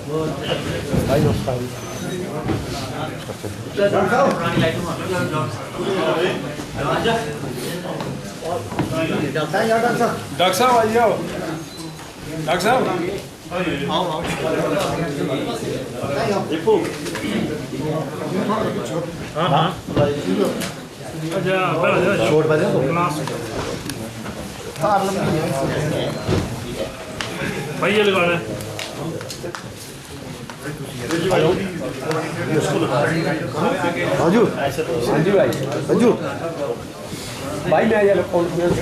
भाई नमस्कार। डॉक्टर साहब आइए। डॉक्टर साहब भाई ये लगा रहे राजू। हाँ जी भाई राजू भाई मैं ये कॉन्फ्रेंस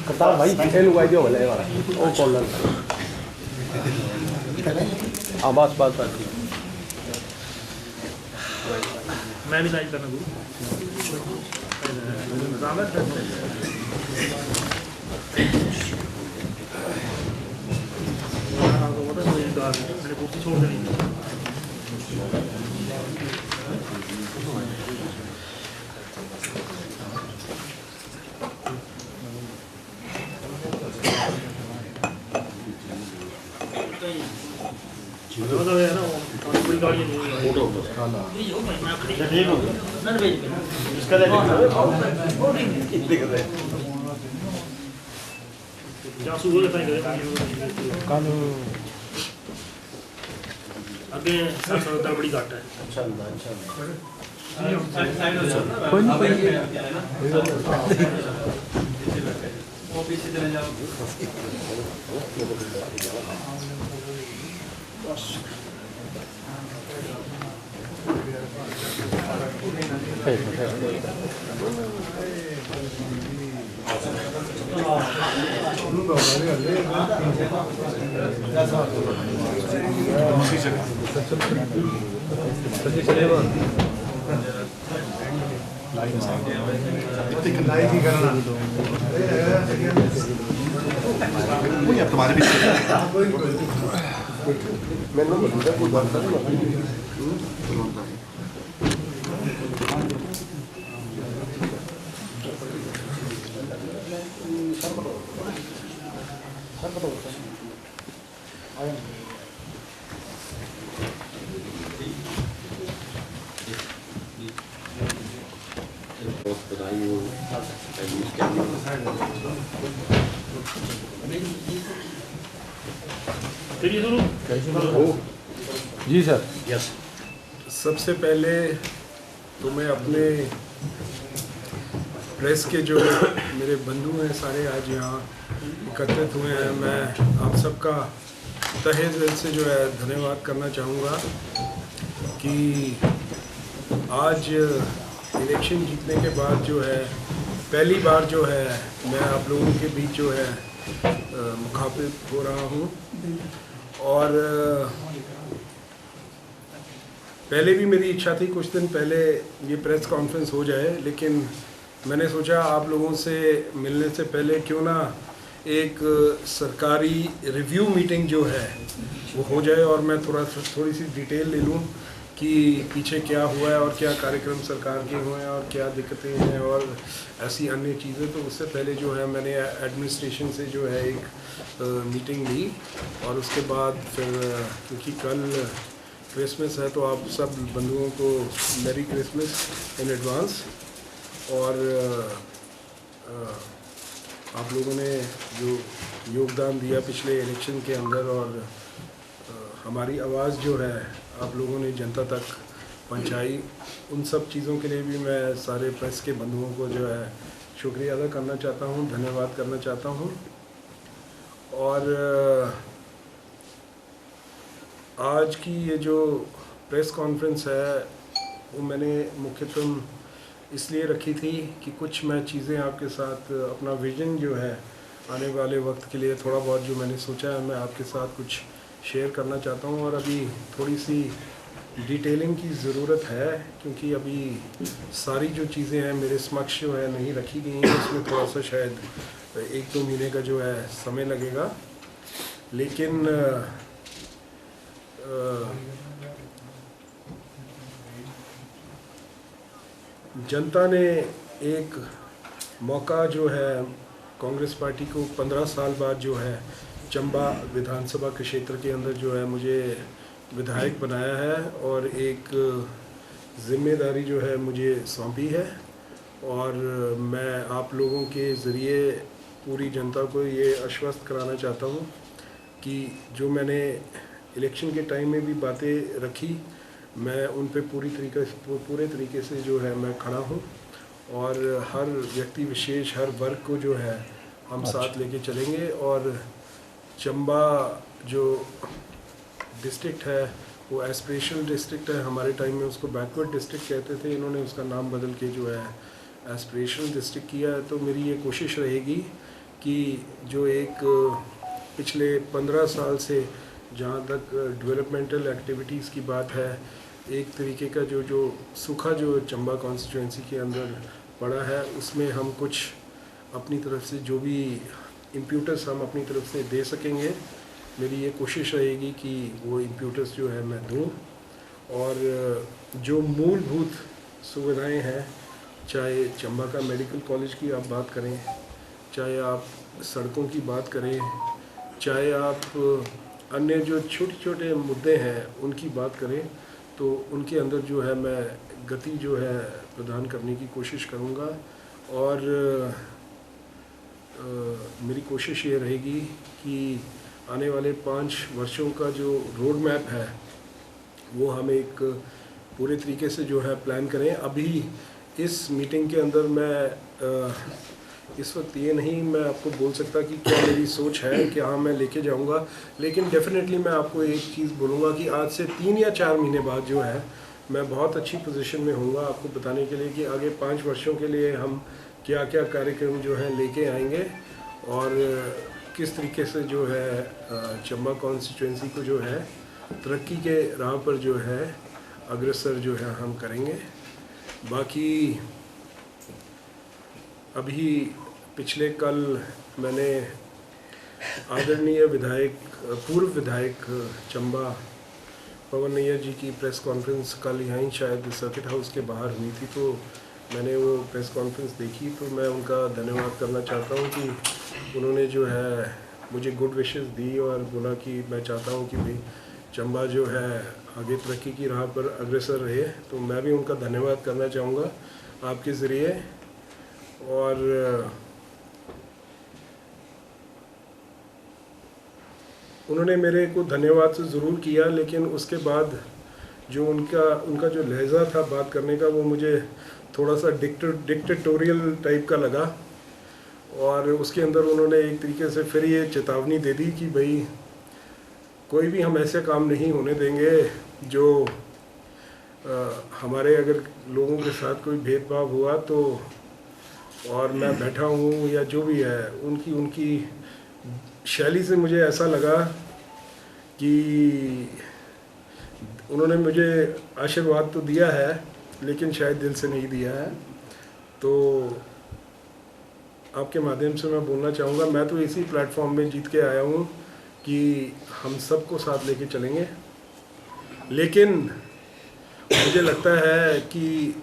करता भाई पीछे लुगाई दियो भले वाला ओ कॉलर। हाँ बस बस बस मैं भी लाइक करना मैंने कुर्सी छोड़ देनी आगे सरदार बड़ी घाट है। तुम्हारे भी जी सर। यस। सबसे पहले तो मैं अपने प्रेस के जो मेरे बंधु हैं सारे आज यहाँ एकत्रित हुए हैं, मैं आप सबका तहे दिल से जो है धन्यवाद करना चाहूँगा कि आज इलेक्शन जीतने के बाद जो है पहली बार जो है मैं आप लोगों के बीच जो है मुखातिब हो रहा हूँ। और पहले भी मेरी इच्छा थी कुछ दिन पहले ये प्रेस कॉन्फ्रेंस हो जाए, लेकिन मैंने सोचा आप लोगों से मिलने से पहले क्यों ना एक सरकारी रिव्यू मीटिंग जो है वो हो जाए और मैं थोड़ी सी डिटेल ले लूँ कि पीछे क्या हुआ है और क्या कार्यक्रम सरकार के हुए हैं और क्या दिक्कतें हैं और ऐसी अन्य चीज़ें। तो उससे पहले जो है मैंने एडमिनिस्ट्रेशन से जो है एक मीटिंग ली और उसके बाद फिर क्योंकि कल क्रिसमस है तो आप सब बंधुओं को मैरी क्रिसमस इन एडवांस। और आप लोगों ने जो योगदान दिया पिछले इलेक्शन के अंदर और हमारी आवाज़ जो है आप लोगों ने जनता तक पहुंचाई, उन सब चीज़ों के लिए भी मैं सारे प्रेस के बंधुओं को जो है शुक्रिया अदा करना चाहता हूं, धन्यवाद करना चाहता हूं। और आज की ये जो प्रेस कॉन्फ्रेंस है वो मैंने मुख्यतः इसलिए रखी थी कि कुछ मैं चीज़ें आपके साथ अपना विज़न जो है आने वाले वक्त के लिए थोड़ा बहुत जो मैंने सोचा है मैं आपके साथ कुछ शेयर करना चाहता हूं। और अभी थोड़ी सी डिटेलिंग की ज़रूरत है क्योंकि अभी सारी जो चीज़ें हैं मेरे समक्ष जो है नहीं रखी गई हैं, इसमें थोड़ा सा शायद 1-2 महीने का जो है समय लगेगा। लेकिन जनता ने एक मौका जो है कांग्रेस पार्टी को 15 साल बाद जो है चंबा विधानसभा के क्षेत्र के अंदर जो है मुझे विधायक बनाया है और एक जिम्मेदारी जो है मुझे सौंपी है। और मैं आप लोगों के ज़रिए पूरी जनता को ये आश्वस्त कराना चाहता हूँ कि जो मैंने इलेक्शन के टाइम में भी बातें रखी, मैं उन पे पूरे तरीके से जो है मैं खड़ा हूँ और हर व्यक्ति विशेष, हर वर्ग को जो है हम साथ लेके चलेंगे। और चंबा जो डिस्ट्रिक्ट है वो एस्पिरेशनल डिस्ट्रिक्ट है, हमारे टाइम में उसको बैकवर्ड डिस्ट्रिक्ट कहते थे, इन्होंने उसका नाम बदल के जो है एस्पिरेशनल डिस्ट्रिक्ट किया है। तो मेरी ये कोशिश रहेगी कि जो एक पिछले 15 साल से जहाँ तक डेवलपमेंटल एक्टिविटीज़ की बात है, एक तरीके का जो सूखा जो चंबा कॉन्स्टिट्यूंसी के अंदर पड़ा है, उसमें हम कुछ अपनी तरफ से जो भी इम्प्यूटस हम अपनी तरफ से दे सकेंगे, मेरी ये कोशिश रहेगी कि वो इम्प्यूटस जो है मैं दूँ। और जो मूलभूत सुविधाएं हैं, चाहे चंबा का मेडिकल कॉलेज की आप बात करें, चाहे आप सड़कों की बात करें, चाहे आप अन्य जो छोटे छोटे मुद्दे हैं उनकी बात करें, तो उनके अंदर जो है मैं गति जो है प्रदान करने की कोशिश करूँगा। और मेरी कोशिश ये रहेगी कि आने वाले 5 वर्षों का जो रोड मैप है वो हम एक पूरे तरीके से जो है प्लान करें। अभी इस मीटिंग के अंदर मैं इस वक्त ये नहीं मैं आपको बोल सकता कि क्या मेरी सोच है कि हाँ मैं लेके जाऊंगा, लेकिन डेफिनेटली मैं आपको एक चीज़ बोलूँगा कि आज से 3 या 4 महीने बाद जो है मैं बहुत अच्छी पोजीशन में होऊंगा आपको बताने के लिए कि आगे 5 वर्षों के लिए हम क्या क्या कार्यक्रम जो है लेके आएंगे और किस तरीके से जो है चंबा कॉन्स्टिट्यूंसी को जो है तरक्की के राह पर जो है अग्रसर जो है हम करेंगे। बाकी अभी पिछले कल मैंने आदरणीय विधायक पूर्व विधायक चंबा पवन नैयर जी की प्रेस कॉन्फ्रेंस कल यहीं शायद सर्किट हाउस के बाहर हुई थी, तो मैंने वो प्रेस कॉन्फ्रेंस देखी। तो मैं उनका धन्यवाद करना चाहता हूँ कि उन्होंने जो है मुझे गुड विशेस दी और बोला कि मैं चाहता हूँ कि भाई चंबा जो है आगे तरक्की की राह पर अग्रसर रहे। तो मैं भी उनका धन्यवाद करना चाहूँगा आपके ज़रिए। और उन्होंने मेरे को धन्यवाद से ज़रूर किया, लेकिन उसके बाद जो उनका जो लहजा था बात करने का वो मुझे थोड़ा सा डिक्टेटोरियल टाइप का लगा। और उसके अंदर उन्होंने एक तरीके से फिर ये चेतावनी दे दी कि भाई कोई भी हम ऐसे काम नहीं होने देंगे जो हमारे अगर लोगों के साथ कोई भेदभाव हुआ तो, और मैं बैठा हूँ या जो भी है, उनकी शैली से मुझे ऐसा लगा कि उन्होंने मुझे आशीर्वाद तो दिया है लेकिन शायद दिल से नहीं दिया है। तो आपके माध्यम से मैं बोलना चाहूँगा, मैं तो इसी प्लेटफॉर्म में जीत के आया हूँ कि हम सबको साथ लेके चलेंगे, लेकिन मुझे लगता है कि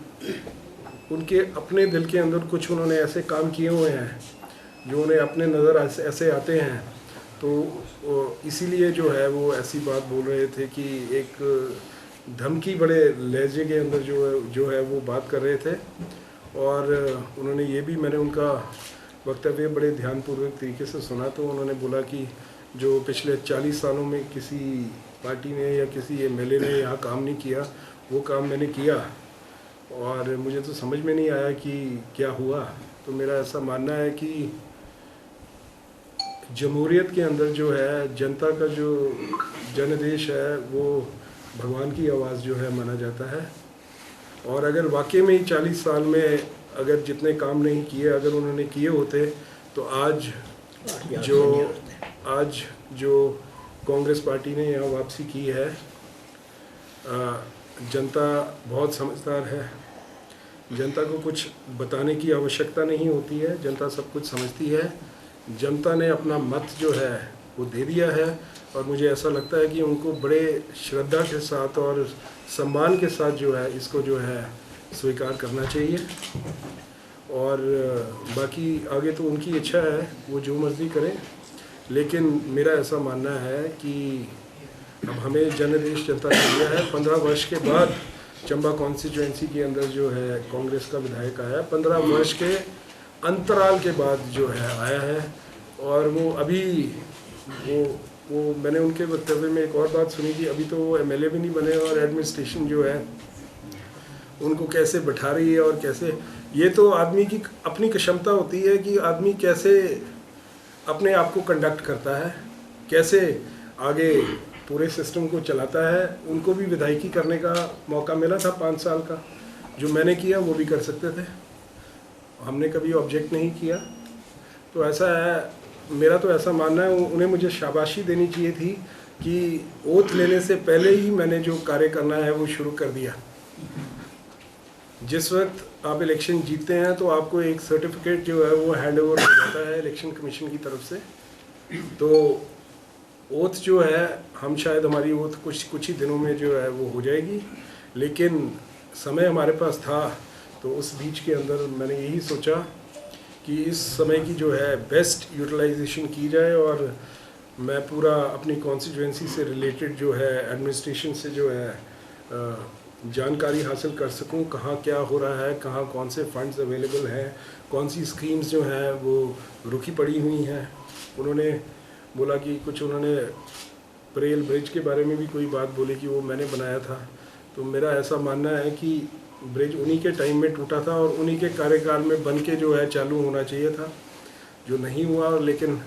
उनके अपने दिल के अंदर कुछ उन्होंने ऐसे काम किए हुए हैं जो उन्हें अपने नज़र ऐसे आते हैं, तो इसीलिए जो है वो ऐसी बात बोल रहे थे कि एक धमकी बड़े लहजे के अंदर जो है वो बात कर रहे थे। और उन्होंने ये भी, मैंने उनका वक्तव्य बड़े ध्यानपूर्वक तरीके से सुना, तो उन्होंने बोला कि जो पिछले 40 सालों में किसी पार्टी ने या किसी एमएलए ने यहाँ काम नहीं किया, वो काम मैंने किया और मुझे तो समझ में नहीं आया कि क्या हुआ। तो मेरा ऐसा मानना है कि जमहूरियत के अंदर जो है जनता का जो जनादेश है वो भगवान की आवाज़ जो है माना जाता है। और अगर वाकई में ही 40 साल में अगर जितने काम नहीं किए अगर उन्होंने किए होते तो आज जो कांग्रेस पार्टी ने यहाँ वापसी की है, जनता बहुत समझदार है, जनता को कुछ बताने की आवश्यकता नहीं होती है, जनता सब कुछ समझती है। जनता ने अपना मत जो है वो दे दिया है और मुझे ऐसा लगता है कि उनको बड़े श्रद्धा के साथ और सम्मान के साथ जो है इसको जो है स्वीकार करना चाहिए। और बाकी आगे तो उनकी इच्छा है, वो जो मर्ज़ी करें। लेकिन मेरा ऐसा मानना है कि अब हमें जनादेश जनता चाहिए है। 15 वर्ष के बाद चंबा कॉन्स्टिट्यूएंसी के अंदर जो है कांग्रेस का विधायक आया, 15 वर्ष के अंतराल के बाद जो है आया है। और वो अभी वो मैंने उनके वक्तव्य में एक और बात सुनी कि अभी तो वो एमएलए भी नहीं बने और एडमिनिस्ट्रेशन जो है उनको कैसे बैठा रही है और कैसे, ये तो आदमी की अपनी क्षमता होती है कि आदमी कैसे अपने आप को कंडक्ट करता है, कैसे आगे पूरे सिस्टम को चलाता है। उनको भी विधायकी करने का मौका मिला था 5 साल का, जो मैंने किया वो भी कर सकते थे, हमने कभी ऑब्जेक्ट नहीं किया। तो ऐसा है, मेरा तो ऐसा मानना है उन्हें मुझे शाबाशी देनी चाहिए थी कि ओथ लेने से पहले ही मैंने जो कार्य करना है वो शुरू कर दिया। जिस वक्त आप इलेक्शन जीतते हैं तो आपको एक सर्टिफिकेट जो है वो हैंड ओवर हो जाता है इलेक्शन कमीशन की तरफ से। तो ओथ जो है हम शायद हमारी ओथ कुछ ही दिनों में जो है वो हो जाएगी, लेकिन समय हमारे पास था। तो उस बीच के अंदर मैंने यही सोचा कि इस समय की जो है बेस्ट यूटिलाइजेशन की जाए और मैं पूरा अपनी कॉन्स्टिट्यूएंसी से रिलेटेड जो है एडमिनिस्ट्रेशन से जो है जानकारी हासिल कर सकूं, कहाँ क्या हो रहा है, कहाँ कौन से फंड्स अवेलेबल हैं, कौन सी स्कीम्स जो हैं वो रुकी पड़ी हुई हैं। उन्होंने बोला कि कुछ उन्होंने परेल ब्रिज के बारे में भी कोई बात बोली कि वो मैंने बनाया था। तो मेरा ऐसा मानना है कि ब्रिज उन्हीं के टाइम में टूटा था और उन्हीं के कार्यकाल में बन के जो है चालू होना चाहिए था, जो नहीं हुआ। लेकिन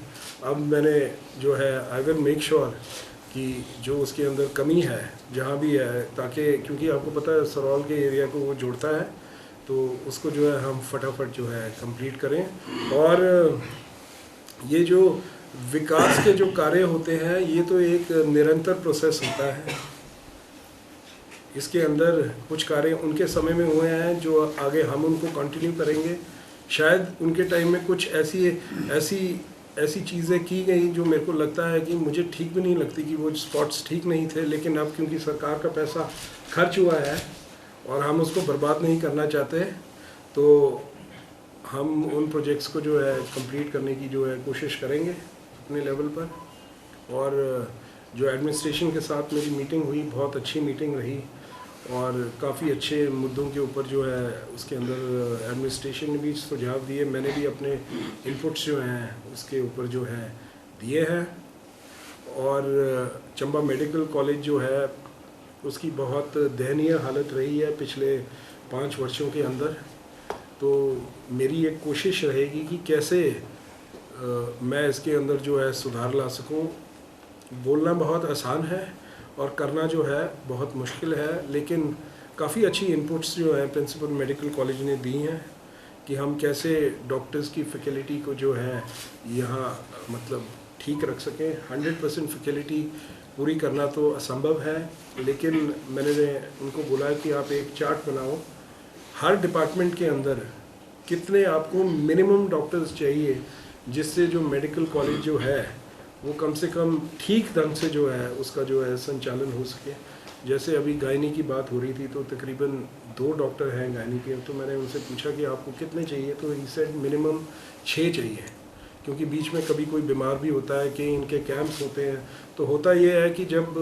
अब मैंने जो है आई विल मेक श्योर कि जो उसके अंदर कमी है जहाँ भी है, ताकि क्योंकि आपको पता है सरौल के एरिया को वो जोड़ता है, तो उसको जो है हम फटाफट जो है कंप्लीट करें। और ये जो विकास के जो कार्य होते हैं ये तो एक निरंतर प्रोसेस होता है। इसके अंदर कुछ कार्य उनके समय में हुए हैं जो आगे हम उनको कंटिन्यू करेंगे। शायद उनके टाइम में कुछ ऐसी चीज़ें की गई जो मेरे को लगता है कि मुझे ठीक भी नहीं लगती कि वो स्पॉट्स ठीक नहीं थे, लेकिन अब क्योंकि सरकार का पैसा खर्च हुआ है और हम उसको बर्बाद नहीं करना चाहते, तो हम उन प्रोजेक्ट्स को जो है कंप्लीट करने की जो है कोशिश करेंगे अपने लेवल पर। और जो एडमिनिस्ट्रेशन के साथ मेरी मीटिंग हुई, बहुत अच्छी मीटिंग रही और काफ़ी अच्छे मुद्दों के ऊपर जो है उसके अंदर एडमिनिस्ट्रेशन ने भी सुझाव दिए, मैंने भी अपने इनपुट्स जो हैं उसके ऊपर जो है दिए हैं। और चंबा मेडिकल कॉलेज जो है उसकी बहुत दयनीय हालत रही है पिछले 5 वर्षों के अंदर। तो मेरी एक कोशिश रहेगी कि कैसे मैं इसके अंदर जो है सुधार ला सकूं। बोलना बहुत आसान है और करना जो है बहुत मुश्किल है, लेकिन काफ़ी अच्छी इनपुट्स जो है प्रिंसिपल मेडिकल कॉलेज ने दी हैं कि हम कैसे डॉक्टर्स की फैकल्टी को जो है यहाँ मतलब ठीक रख सकें। 100% फैकल्टी पूरी करना तो असंभव है, लेकिन मैंने उनको बोला कि आप एक चार्ट बनाओ, हर डिपार्टमेंट के अंदर कितने आपको मिनिमम डॉक्टर्स चाहिए, जिससे जो मेडिकल कॉलेज जो है वो कम से कम ठीक ढंग से जो है उसका जो है संचालन हो सके। जैसे अभी गायनी की बात हो रही थी तो तकरीबन 2 डॉक्टर हैं गायनी के, तो मैंने उनसे पूछा कि आपको कितने चाहिए, तो ही सेड मिनिमम 6 चाहिए, क्योंकि बीच में कभी कोई बीमार भी होता है कि इनके कैंप्स होते हैं। तो होता ये है कि जब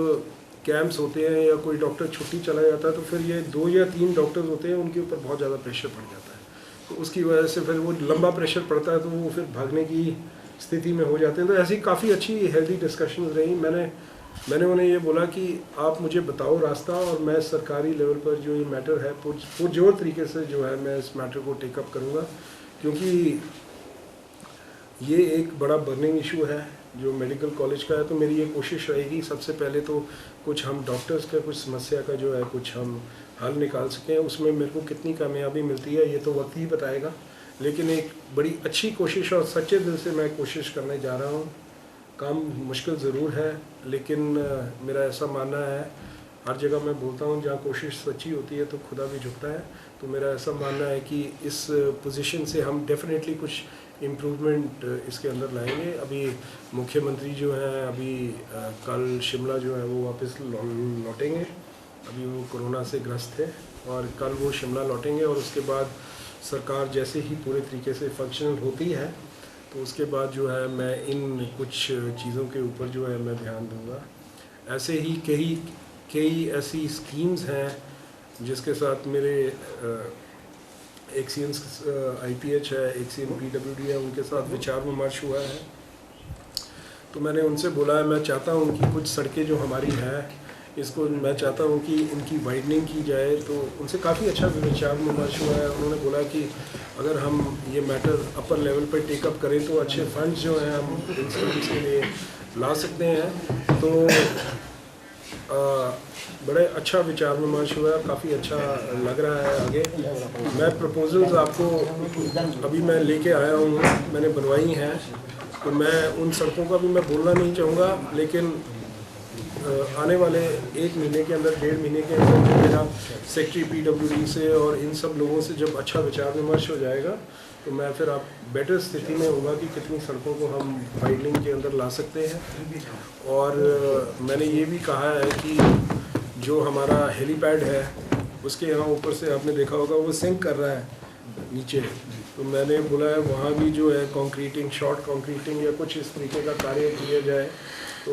कैंप्स होते हैं या कोई डॉक्टर छुट्टी चला जाता है तो फिर ये 2 या 3 डॉक्टर्स होते हैं, उनके ऊपर बहुत ज़्यादा प्रेशर पड़ जाता है। तो उसकी वजह से फिर वो लंबा प्रेशर पड़ता है तो वो फिर भागने की स्थिति में हो जाते हैं। तो ऐसी काफ़ी अच्छी हेल्दी डिस्कशंस रही। मैंने उन्हें ये बोला कि आप मुझे बताओ रास्ता और मैं सरकारी लेवल पर जो ये मैटर है पुरजोर तरीके से जो है मैं इस मैटर को टेकअप करूँगा, क्योंकि ये एक बड़ा बर्निंग इशू है जो मेडिकल कॉलेज का है। तो मेरी ये कोशिश रहेगी सबसे पहले तो कुछ हम डॉक्टर्स का कुछ समस्या का जो है कुछ हम हल निकाल सकें। उसमें मेरे को कितनी कामयाबी मिलती है ये तो वक्त ही बताएगा, लेकिन एक बड़ी अच्छी कोशिश और सच्चे दिल से मैं कोशिश करने जा रहा हूँ। काम मुश्किल ज़रूर है, लेकिन मेरा ऐसा मानना है, हर जगह मैं बोलता हूँ जहाँ कोशिश सच्ची होती है तो खुदा भी झुकता है। तो मेरा ऐसा मानना है कि इस पोजीशन से हम डेफिनेटली कुछ इम्प्रूवमेंट इसके अंदर लाएंगे। अभी मुख्यमंत्री जो हैं अभी कल शिमला जो है वो वापस लौटेंगे, अभी वो कोरोना से ग्रस्त थे और कल वो शिमला लौटेंगे और उसके बाद सरकार जैसे ही पूरे तरीके से फंक्शनल होती है तो उसके बाद जो है मैं इन कुछ चीज़ों के ऊपर जो है मैं ध्यान दूंगा। ऐसे ही कई ऐसी स्कीम्स हैं जिसके साथ मेरे एक्सीएंस IPH है, एक्सीएन PWD है, उनके साथ विचार विमर्श हुआ है। तो मैंने उनसे बोला है मैं चाहता हूँ कि कुछ सड़कें जो हमारी हैं इसको मैं चाहता हूँ कि इनकी वाइडनिंग की जाए। तो उनसे काफ़ी अच्छा विचार विमर्श हुआ है। उन्होंने बोला कि अगर हम ये मैटर अपर लेवल पर टेकअप करें तो अच्छे फंड्स जो हैं हम इन स्कीम्स के लिए ला सकते हैं। तो बड़े अच्छा विचार विमर्श हुआ, काफ़ी अच्छा लग रहा है। आगे मैं प्रपोजल्स आपको अभी मैं लेके आया हूँ, मैंने बनवाई हैं। तो मैं उन सड़कों का भी मैं बोलना नहीं चाहूँगा, लेकिन आने वाले 1 महीने के अंदर, 1.5 महीने के अंदर मेरा सेक्रेटरी PWD से और इन सब लोगों से जब अच्छा विचार विमर्श हो जाएगा तो मैं फिर आप बेटर स्थिति में होगा कि कितनी सड़कों को हम वाइडनिंग के अंदर ला सकते हैं। और मैंने ये भी कहा है कि जो हमारा हेलीपैड है उसके यहाँ ऊपर से आपने देखा होगा वो सिंक कर रहा है नीचे। तो मैंने बोला है वहाँ भी जो है कंक्रीटिंग, शॉर्ट कंक्रीटिंग या कुछ इस तरीके का कार्य किया जाए। तो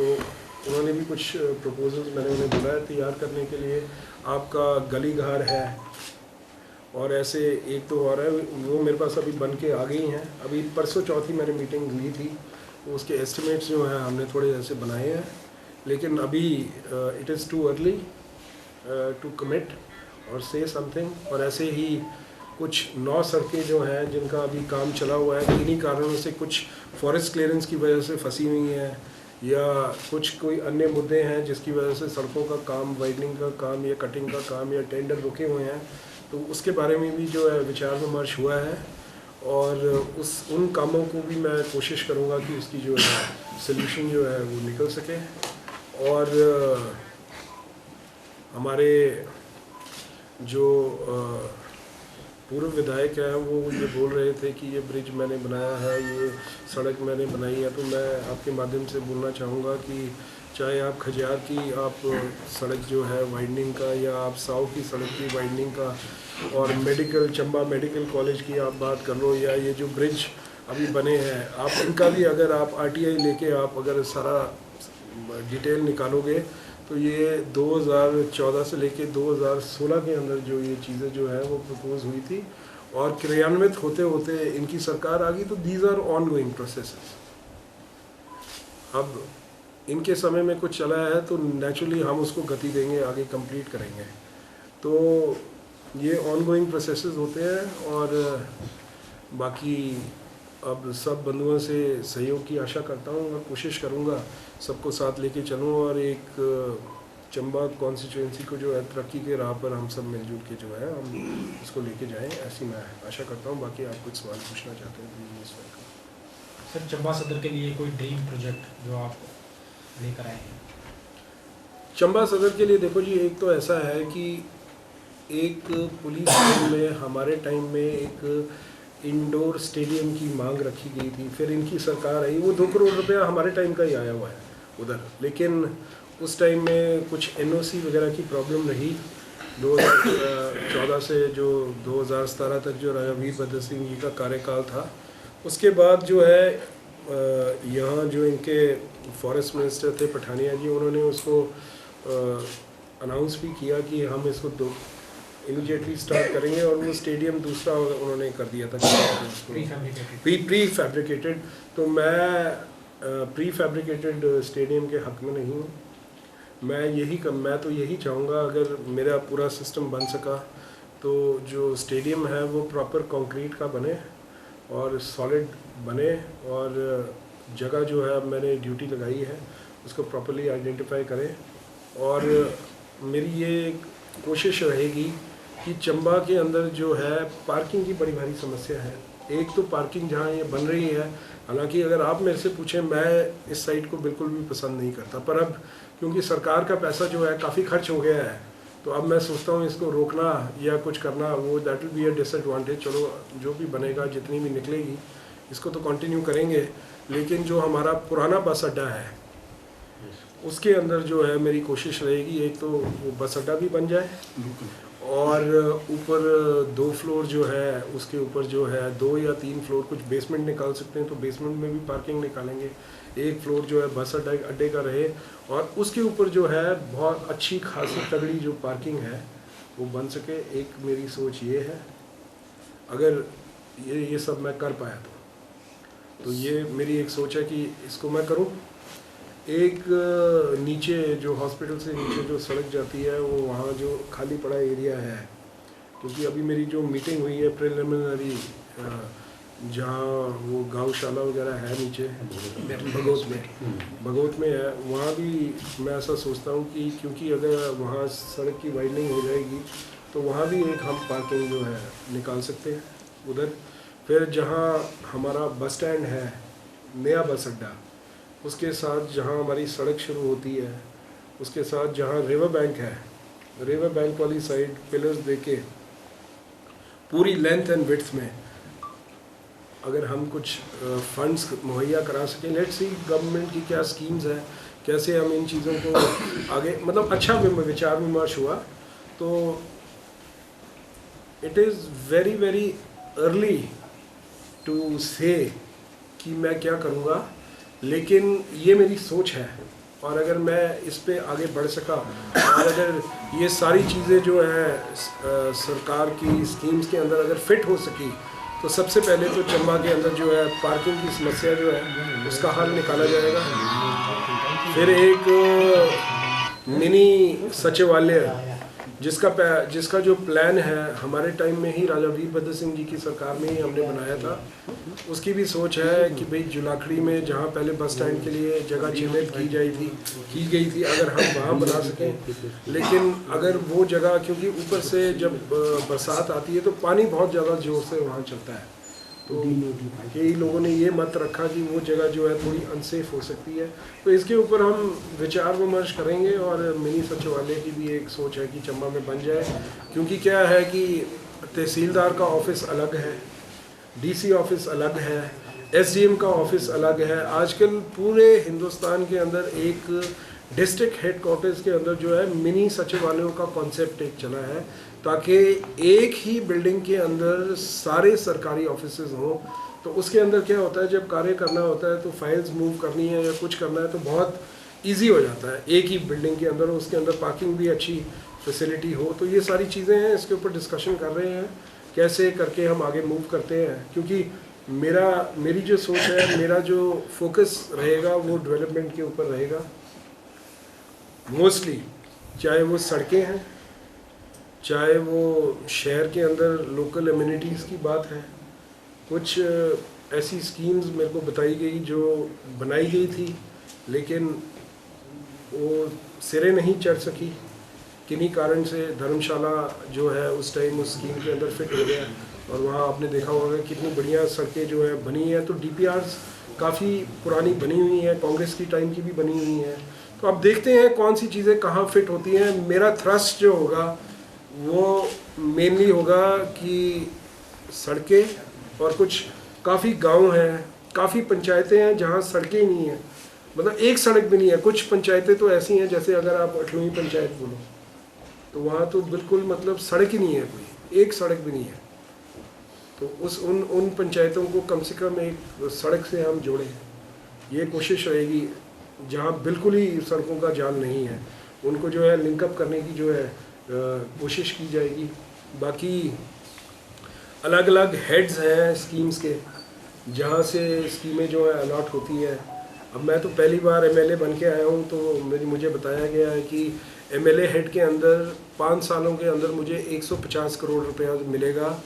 उन्होंने भी कुछ प्रपोजल्स मैंने उन्हें बोला है तैयार करने के लिए। आपका गली घार है और ऐसे एक तो और है, वो मेरे पास अभी बन के आ गई हैं। अभी परसों चौथी मैंने मीटिंग ली थी, तो उसके एस्टिमेट्स जो हैं हमने थोड़े ऐसे बनाए हैं, लेकिन अभी it is too early to commit or say something. और ऐसे ही कुछ 9 सड़कें जो हैं जिनका अभी काम चला हुआ है, किन्हीं कारणों से कुछ फॉरेस्ट क्लियरेंस की वजह से फंसी हुई हैं या कुछ कोई अन्य मुद्दे हैं जिसकी वजह से सड़कों का काम, वाइडनिंग का काम या कटिंग का काम या टेंडर रुके हुए हैं। तो उसके बारे में भी जो है विचार विमर्श हुआ है और उन कामों को भी मैं कोशिश करूँगा कि उसकी जो है सल्यूशन जो है वो निकल सके। और हमारे जो पूर्व विधायक हैं वो ये बोल रहे थे कि ये ब्रिज मैंने बनाया है, ये सड़क मैंने बनाई है। तो मैं आपके माध्यम से बोलना चाहूँगा कि चाहे आप खजियार की आप सड़क जो है वाइडनिंग का, या आप साव की सड़क की वाइडनिंग का, और मेडिकल चंबा मेडिकल कॉलेज की आप बात कर लो, या ये जो ब्रिज अभी बने हैं आप इनका भी अगर आप RTI लेके आप अगर सारा डिटेल निकालोगे तो ये 2014 से लेके 2016 के अंदर जो ये चीज़ें जो है वो प्रपोज हुई थी और क्रियान्वित होते होते इनकी सरकार आ गई। तो these are ongoing processes. अब इनके समय में कुछ चला है तो नेचुरली हम उसको गति देंगे, आगे कंप्लीट करेंगे। तो ये ऑन गोइंग प्रोसेसेस होते हैं और बाकी अब सब बंधुओं से सहयोग की आशा करता हूँ और कोशिश करूँगा सबको साथ लेके चलूँ और एक चंबा कॉन्स्टिट्यूएंसी को जो है तरक्की के राह पर हम सब मिलजुल के जो है हम इसको लेके जाएं, ऐसी मैं आशा करता हूँ। बाकी आप कुछ सवाल पूछना चाहते हैं सर? चंबा सदर के लिए कोई ड्रीम प्रोजेक्ट जो आप लेकर आए हैं? चंबा सदर के लिए देखो जी, एक तो ऐसा है कि एक पुलिस टाइम में हमारे टाइम में एक इंडोर स्टेडियम की मांग रखी गई थी, फिर इनकी सरकार आई, वो 2 करोड़ रुपया हमारे टाइम का ही आया हुआ है उधर। लेकिन उस टाइम में कुछ NOC वगैरह की प्रॉब्लम रही। 2014 से जो 2017 तक जो राजा वीरभद्र सिंह जी का कार्यकाल था, उसके बाद जो है यहाँ जो इनके फॉरेस्ट मिनिस्टर थे पठानिया जी, उन्होंने उसको अनाउंस भी किया कि हम इसको इमीडिएटली स्टार्ट करेंगे और वो स्टेडियम दूसरा उन्होंने कर दिया था प्री फैब्रिकेटेड। तो मैं प्री फैब्रिकेटेड स्टेडियम के हक में नहीं हूँ। मैं तो यही चाहूँगा अगर मेरा पूरा सिस्टम बन सका तो जो स्टेडियम है वो प्रॉपर कंक्रीट का बने और सॉलिड बने और जगह जो है मैंने ड्यूटी लगाई है उसको प्रॉपरली आइडेंटिफाई करें। और मेरी ये कोशिश रहेगी कि चंबा के अंदर जो है पार्किंग की बड़ी भारी समस्या है। एक तो पार्किंग जहाँ ये बन रही है, हालांकि अगर आप मेरे से पूछें मैं इस साइट को बिल्कुल भी पसंद नहीं करता, पर अब क्योंकि सरकार का पैसा जो है काफ़ी खर्च हो गया है तो अब मैं सोचता हूँ इसको रोकना या कुछ करना वो that will be a disadvantage. चलो जो भी बनेगा, जितनी भी निकलेगी इसको तो कंटिन्यू करेंगे, लेकिन जो हमारा पुराना बस अड्डा है उसके अंदर जो है मेरी कोशिश रहेगी एक तो वो बस अड्डा भी बन जाए और ऊपर 2 फ्लोर जो है उसके ऊपर जो है 2 या 3 फ्लोर कुछ बेसमेंट निकाल सकते हैं, तो बेसमेंट में भी पार्किंग निकालेंगे। एक फ्लोर जो है बस अड्डे का रहे और उसके ऊपर जो है बहुत अच्छी खासी तगड़ी जो पार्किंग है वो बन सके। एक मेरी सोच ये है, अगर ये सब मैं कर पाया तो ये मेरी एक सोच है कि इसको मैं करूं। एक नीचे जो हॉस्पिटल से नीचे जो सड़क जाती है वो वहाँ जो खाली पड़ा एरिया है, क्योंकि अभी मेरी जो मीटिंग हुई है प्रिलिमिनरी जहाँ वो गौशाला वगैरह है नीचे भगोत में है, वहाँ भी मैं ऐसा सोचता हूँ कि क्योंकि अगर वहाँ सड़क की वाइडनिंग हो जाएगी तो वहाँ भी एक हम पार्किंग जो है निकाल सकते हैं उधर। फिर जहाँ हमारा बस स्टैंड है, नया बस अड्डा, उसके साथ जहाँ हमारी सड़क शुरू होती है उसके साथ जहाँ रिवर बैंक है, रिवर बैंक वाली साइड पिलर्स देके पूरी लेंथ एंड विड्थ में अगर हम कुछ फंड्स मुहैया करा सकें। लेट्स सी गवर्नमेंट की क्या स्कीम्स हैं, कैसे हम इन चीज़ों को आगे, मतलब अच्छा विचार विमर्श हुआ तो it is very very early to say कि मैं क्या करूँगा, लेकिन ये मेरी सोच है। और अगर मैं इस पे आगे बढ़ सका और अगर ये सारी चीज़ें जो है सरकार की स्कीम्स के अंदर अगर फिट हो सकी तो सबसे पहले तो चंबा के अंदर जो है पार्किंग की समस्या जो है उसका हल निकाला जाएगा। फिर एक मिनी सचिवालय जिसका जो प्लान है हमारे टाइम में ही राजा वीरभद्र सिंह जी की सरकार में ही हमने बनाया था, उसकी भी सोच है कि भाई जुलाखड़ी में जहाँ पहले बस स्टैंड के लिए जगह चिन्हित की गई थी अगर हम वहाँ बना सकें। लेकिन अगर वो जगह, क्योंकि ऊपर से जब बरसात आती है तो पानी बहुत ज़्यादा ज़ोर से वहाँ चलता है, तो कई लोगों ने ये मत रखा कि वो जगह जो है थोड़ी अनसेफ हो सकती है। तो इसके ऊपर हम विचार विमर्श करेंगे और मिनी सचिवालय की भी एक सोच है कि चंबा में बन जाए, क्योंकि क्या है कि तहसीलदार का ऑफिस अलग है, डीसी ऑफिस अलग है, एसडीएम का ऑफिस अलग है। आजकल पूरे हिंदुस्तान के अंदर एक डिस्ट्रिक्ट हेडक्वार्टर्स के अंदर जो है मिनी सचिवालयों का कॉन्सेप्ट एक चला है, ताकि एक ही बिल्डिंग के अंदर सारे सरकारी ऑफिसेज हों। तो उसके अंदर क्या होता है, जब कार्य करना होता है तो फाइल्स मूव करनी है या कुछ करना है तो बहुत इजी हो जाता है एक ही बिल्डिंग के अंदर, उसके अंदर पार्किंग भी अच्छी फैसिलिटी हो। तो ये सारी चीज़ें हैं, इसके ऊपर डिस्कशन कर रहे हैं कैसे करके हम आगे मूव करते हैं। क्योंकि मेरी जो सोच है, मेरा जो फोकस रहेगा वो डेवलपमेंट के ऊपर रहेगा मोस्टली, चाहे वो सड़कें हैं, चाहे वो शहर के अंदर लोकल एमिनिटीज़ की बात है। कुछ ऐसी स्कीम्स मेरे को बताई गई जो बनाई गई थी लेकिन वो सिरे नहीं चढ़ सकी, किन्हीं कारण से धर्मशाला जो है उस टाइम उस स्कीम के अंदर फिट हो गया और वहाँ आपने देखा होगा कितनी बढ़िया सड़कें जो है बनी हैं। तो डीपीआरस काफ़ी पुरानी बनी हुई हैं, कांग्रेस की टाइम की भी बनी हुई हैं। तो अब देखते हैं कौन सी चीज़ें कहाँ फिट होती हैं। मेरा थ्रस्ट जो होगा वो मेनली होगा कि सड़कें, और कुछ काफ़ी गांव हैं, काफ़ी पंचायतें हैं जहां सड़कें ही नहीं हैं, मतलब एक सड़क भी नहीं है। कुछ पंचायतें तो ऐसी हैं, जैसे अगर आप अठलुई पंचायत बोलो तो वहाँ तो बिल्कुल मतलब सड़क ही नहीं है, कोई एक सड़क भी नहीं है। तो उन पंचायतों को कम से कम एक सड़क से हम जोड़ें, ये कोशिश रहेगी। जहाँ बिल्कुल ही सड़कों का जाल नहीं है उनको जो है लिंकअप करने की जो है कोशिश की जाएगी। बाकी अलग अलग हेड्स हैं स्कीम्स के, जहाँ से स्कीमें जो है अलॉट होती है। अब मैं तो पहली बार एमएलए बन के आया हूँ, तो मुझे बताया गया है कि एमएलए हेड के अंदर 5 सालों के अंदर मुझे 150 करोड़ रुपया मिलेगा,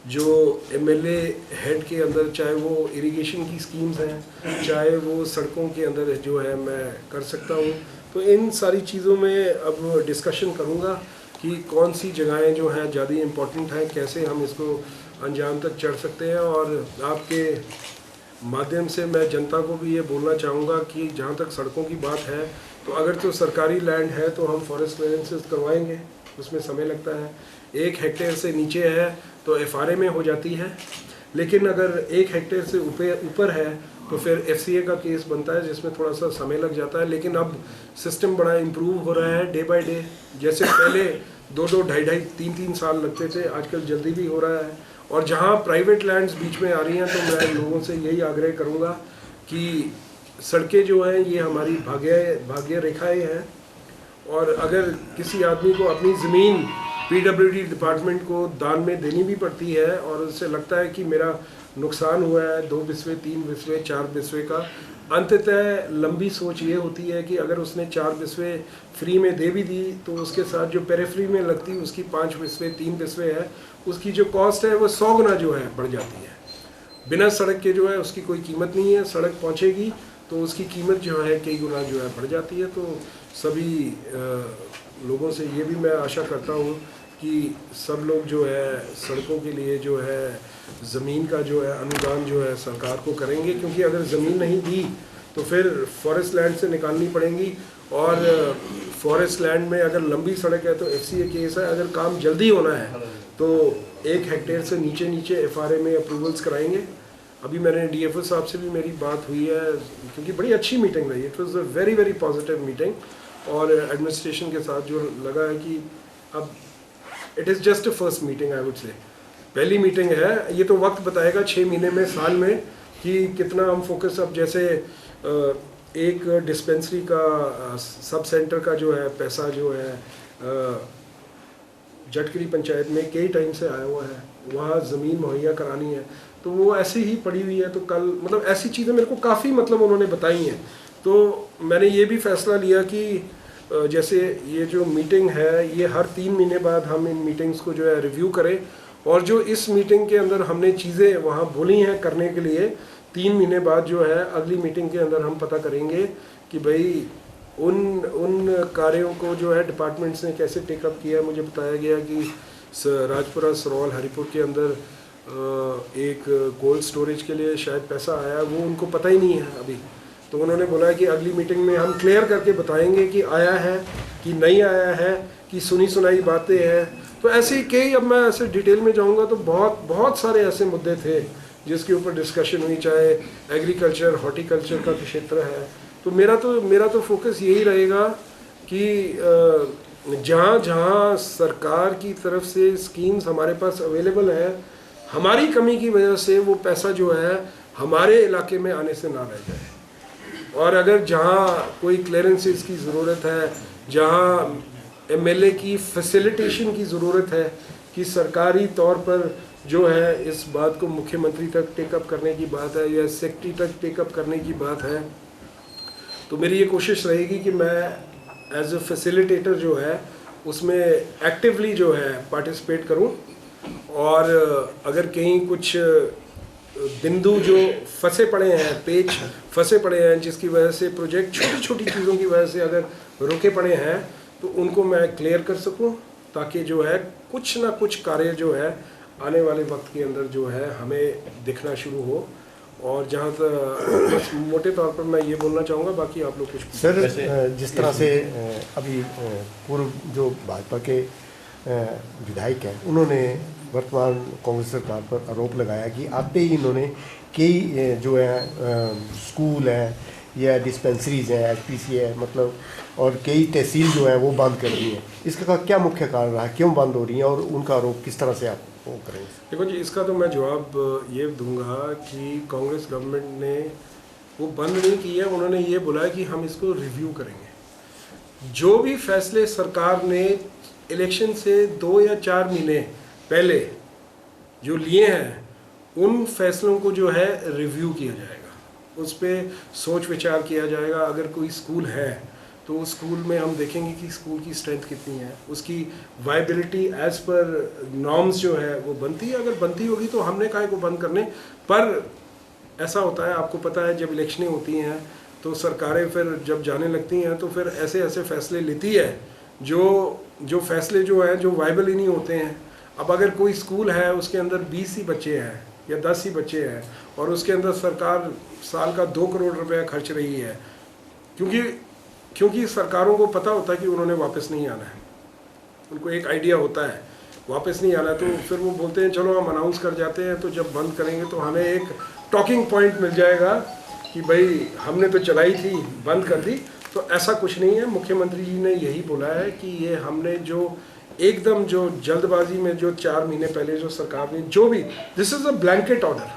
जो एमएलए हेड के अंदर, चाहे वो इरिगेशन की स्कीम्स हैं, चाहे वो सड़कों के अंदर जो है मैं कर सकता हूँ। तो इन सारी चीज़ों में अब डिस्कशन करूँगा कि कौन सी जगहें जो हैं ज़्यादा इम्पोर्टेंट हैं, कैसे हम इसको अंजाम तक चढ़ सकते हैं। और आपके माध्यम से मैं जनता को भी ये बोलना चाहूँगा कि जहाँ तक सड़कों की बात है, तो अगर तो सरकारी लैंड है तो हम फॉरेस्ट क्लियरेंसेस करवाएंगे, उसमें समय लगता है। 1 हेक्टेयर से नीचे है तो एफआरए में हो जाती है, लेकिन अगर 1 हेक्टेयर से ऊपर है तो फिर FCA का केस बनता है जिसमें थोड़ा सा समय लग जाता है, लेकिन अब सिस्टम बड़ा इम्प्रूव हो रहा है डे बाय डे। जैसे पहले 2-2, 2.5, 3-3 साल लगते थे, आजकल जल्दी भी हो रहा है। और जहाँ प्राइवेट लैंड्स बीच में आ रही हैं तो मैं लोगों से यही आग्रह करूँगा कि सड़कें जो हैं ये हमारी भाग्य रेखाएँ हैं, और अगर किसी आदमी को अपनी ज़मीन PWD डिपार्टमेंट को दान में देनी भी पड़ती है और उससे लगता है कि मेरा नुकसान हुआ है 2 बिस्वे, 3 बिस्वे, 4 बिस्वे का, अंततः लंबी सोच ये होती है कि अगर उसने 4 बिस्वे फ्री में दे भी दी तो उसके साथ जो पेरिफेरी में लगती है उसकी 5 बिस्वे, 3 बिस्वे है, उसकी जो कॉस्ट है वो 100 गुना जो है बढ़ जाती है। बिना सड़क के जो है उसकी कोई कीमत नहीं है, सड़क पहुँचेगी तो उसकी कीमत जो है कई गुना जो है बढ़ जाती है। तो सभी लोगों से ये भी मैं आशा करता हूँ कि सब लोग जो है सड़कों के लिए जो है ज़मीन का जो है अनुदान जो है सरकार को करेंगे, क्योंकि अगर ज़मीन नहीं दी तो फिर फॉरेस्ट लैंड से निकालनी पड़ेंगी, और फॉरेस्ट लैंड में अगर लंबी सड़क है तो FCA केस है। अगर काम जल्दी होना है तो 1 हेक्टेयर से नीचे FRA में अप्रूवल्स कराएंगे। अभी मैंने DFO साहब से भी मेरी बात हुई है, क्योंकि बड़ी अच्छी मीटिंग रही, it was a very very positive meeting, और एडमिनिस्ट्रेशन के साथ जो लगा है कि अब it is just a first meeting, I would say पहली मीटिंग है। ये तो वक्त बताएगा 6 महीने में, साल में, कि कितना हम फोकस। अब जैसे एक डिस्पेंसरी का सब सेंटर का जो है पैसा जो है जटकरी पंचायत में कई टाइम से आया हुआ है, वहाँ ज़मीन मुहैया करानी है तो वो ऐसे ही पड़ी हुई है। तो कल मतलब ऐसी चीज़ें मेरे को काफ़ी मतलब उन्होंने बताई हैं। तो मैंने ये भी फैसला लिया कि जैसे ये जो मीटिंग है ये हर 3 महीने बाद हम इन मीटिंग्स को जो है रिव्यू करें, और जो इस मीटिंग के अंदर हमने चीज़ें वहाँ बोली हैं करने के लिए, 3 महीने बाद जो है अगली मीटिंग के अंदर हम पता करेंगे कि भाई उन कार्यों को जो है डिपार्टमेंट्स ने कैसे टेकअप किया। मुझे बताया गया कि राजपुरा, सरौल, हरिपुर के अंदर एक कोल्ड स्टोरेज के लिए शायद पैसा आया, वो उनको पता ही नहीं है अभी। तो उन्होंने बोला कि अगली मीटिंग में हम क्लियर करके बताएंगे कि आया है कि नहीं आया है, कि सुनी सुनाई बातें हैं। तो ऐसे ही कई, अब मैं ऐसे डिटेल में जाऊंगा तो बहुत सारे ऐसे मुद्दे थे जिसके ऊपर डिस्कशन हुई, चाहे एग्रीकल्चर, हॉर्टिकल्चर का क्षेत्र है। तो मेरा तो फोकस यही रहेगा कि जहाँ सरकार की तरफ से स्कीम्स हमारे पास अवेलेबल है, हमारी कमी की वजह से वो पैसा जो है हमारे इलाके में आने से ना रह जाए। और अगर जहाँ कोई क्लियरेंसेस की ज़रूरत है, जहाँ MLA की फैसिलिटेशन की ज़रूरत है, कि सरकारी तौर पर जो है इस बात को मुख्यमंत्री तक टेकअप करने की बात है या सेक्रेटरी तक टेकअप करने की बात है, तो मेरी ये कोशिश रहेगी कि मैं एज अ फैसिलिटेटर जो है उसमें एक्टिवली जो है पार्टिसिपेट करूं। और अगर कहीं कुछ बिंदु जो फंसे पड़े हैं, पेच फंसे पड़े हैं, जिसकी वजह से प्रोजेक्ट छोटी छोटी चीज़ों की वजह से अगर रुके पड़े हैं, तो उनको मैं क्लियर कर सकूं, ताकि जो है कुछ ना कुछ कार्य जो है आने वाले वक्त के अंदर जो है हमें दिखना शुरू हो। और जहाँ तक बस मोटे तौर पर मैं ये बोलना चाहूँगा, बाकी आप लोग कुछ सर, जिस तरह से अभी पूर्व जो भाजपा के विधायक हैं, उन्होंने वर्तमान कांग्रेस सरकार पर आरोप लगाया कि आते ही इन्होंने कई जो है स्कूल हैं या डिस्पेंसरीज हैं, HPC है मतलब, और कई तहसील जो है वो बंद कर दी हैं। इसका क्या मुख्य कारण रहा, क्यों बंद हो रही हैं, और उनका आरोप किस तरह से आप वो करेंगे? देखो जी, इसका तो मैं जवाब ये दूंगा कि कांग्रेस गवर्नमेंट ने वो बंद नहीं किया, उन्होंने ये बोला कि हम इसको रिव्यू करेंगे। जो भी फैसले सरकार ने इलेक्शन से 2 या 4 महीने पहले जो लिए हैं, उन फैसलों को जो है रिव्यू किया जाएगा, उस पर सोच विचार किया जाएगा। अगर कोई स्कूल है तो उस स्कूल में हम देखेंगे कि स्कूल की स्ट्रेंथ कितनी है, उसकी वायबिलिटी एज पर नॉर्म्स जो है वो बनती है। अगर बनती होगी तो हमने काहे को बंद करने। पर ऐसा होता है, आपको पता है, जब इलेक्शनें होती हैं तो सरकारें फिर जब जाने लगती हैं तो फिर ऐसे ऐसे फैसले लेती है जो फैसले जो हैं जो वायबल ही नहीं होते हैं। अब अगर कोई स्कूल है, उसके अंदर 20 ही बच्चे हैं या 10 ही बच्चे हैं, और उसके अंदर सरकार साल का 2 करोड़ रुपया खर्च रही है, क्योंकि सरकारों को पता होता है कि उन्होंने वापस नहीं आना है, उनको एक आइडिया होता है वापस नहीं आना है, तो फिर वो बोलते हैं चलो हम अनाउंस कर जाते हैं, तो जब बंद करेंगे तो हमें एक टॉकिंग पॉइंट मिल जाएगा कि भाई हमने तो चलाई थी, बंद कर दी, तो ऐसा कुछ नहीं है। मुख्यमंत्री जी ने यही बोला है कि ये हमने जो एकदम जो जल्दबाजी में जो 4 महीने पहले जो सरकार ने जो भी, this is a blanket order,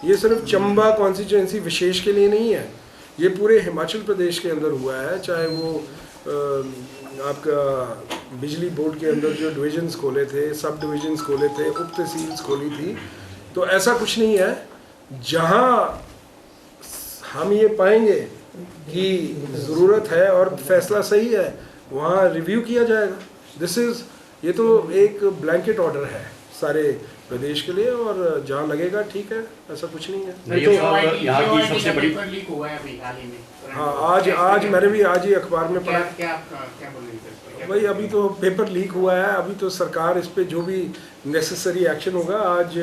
ये सिर्फ चंबा कॉन्स्टिट्यूंसी विशेष के लिए नहीं है, ये पूरे हिमाचल प्रदेश के अंदर हुआ है। चाहे वो आपका बिजली बोर्ड के अंदर जो डिविजन्स खोले थे, सब डिविजन्स खोले थे, उप तहसील्स खोली थी, तो ऐसा कुछ नहीं है। जहाँ हम ये पाएंगे कि ज़रूरत है और फैसला सही है, वहाँ रिव्यू किया जाएगा। ये तो एक ब्लैंकेट ऑर्डर है सारे प्रदेश के लिए, और जहाँ लगेगा ठीक है, ऐसा कुछ नहीं है। यहाँ की सबसे बड़ी लीक हुआ है अभी हाल ही में। हाँ, आज मैंने भी आज ही अखबार में पढ़ा। क्या बोल रहे थे भाई अभी तो पेपर लीक हुआ है, अभी तो सरकार इस पे जो भी नेसेसरी एक्शन होगा, आज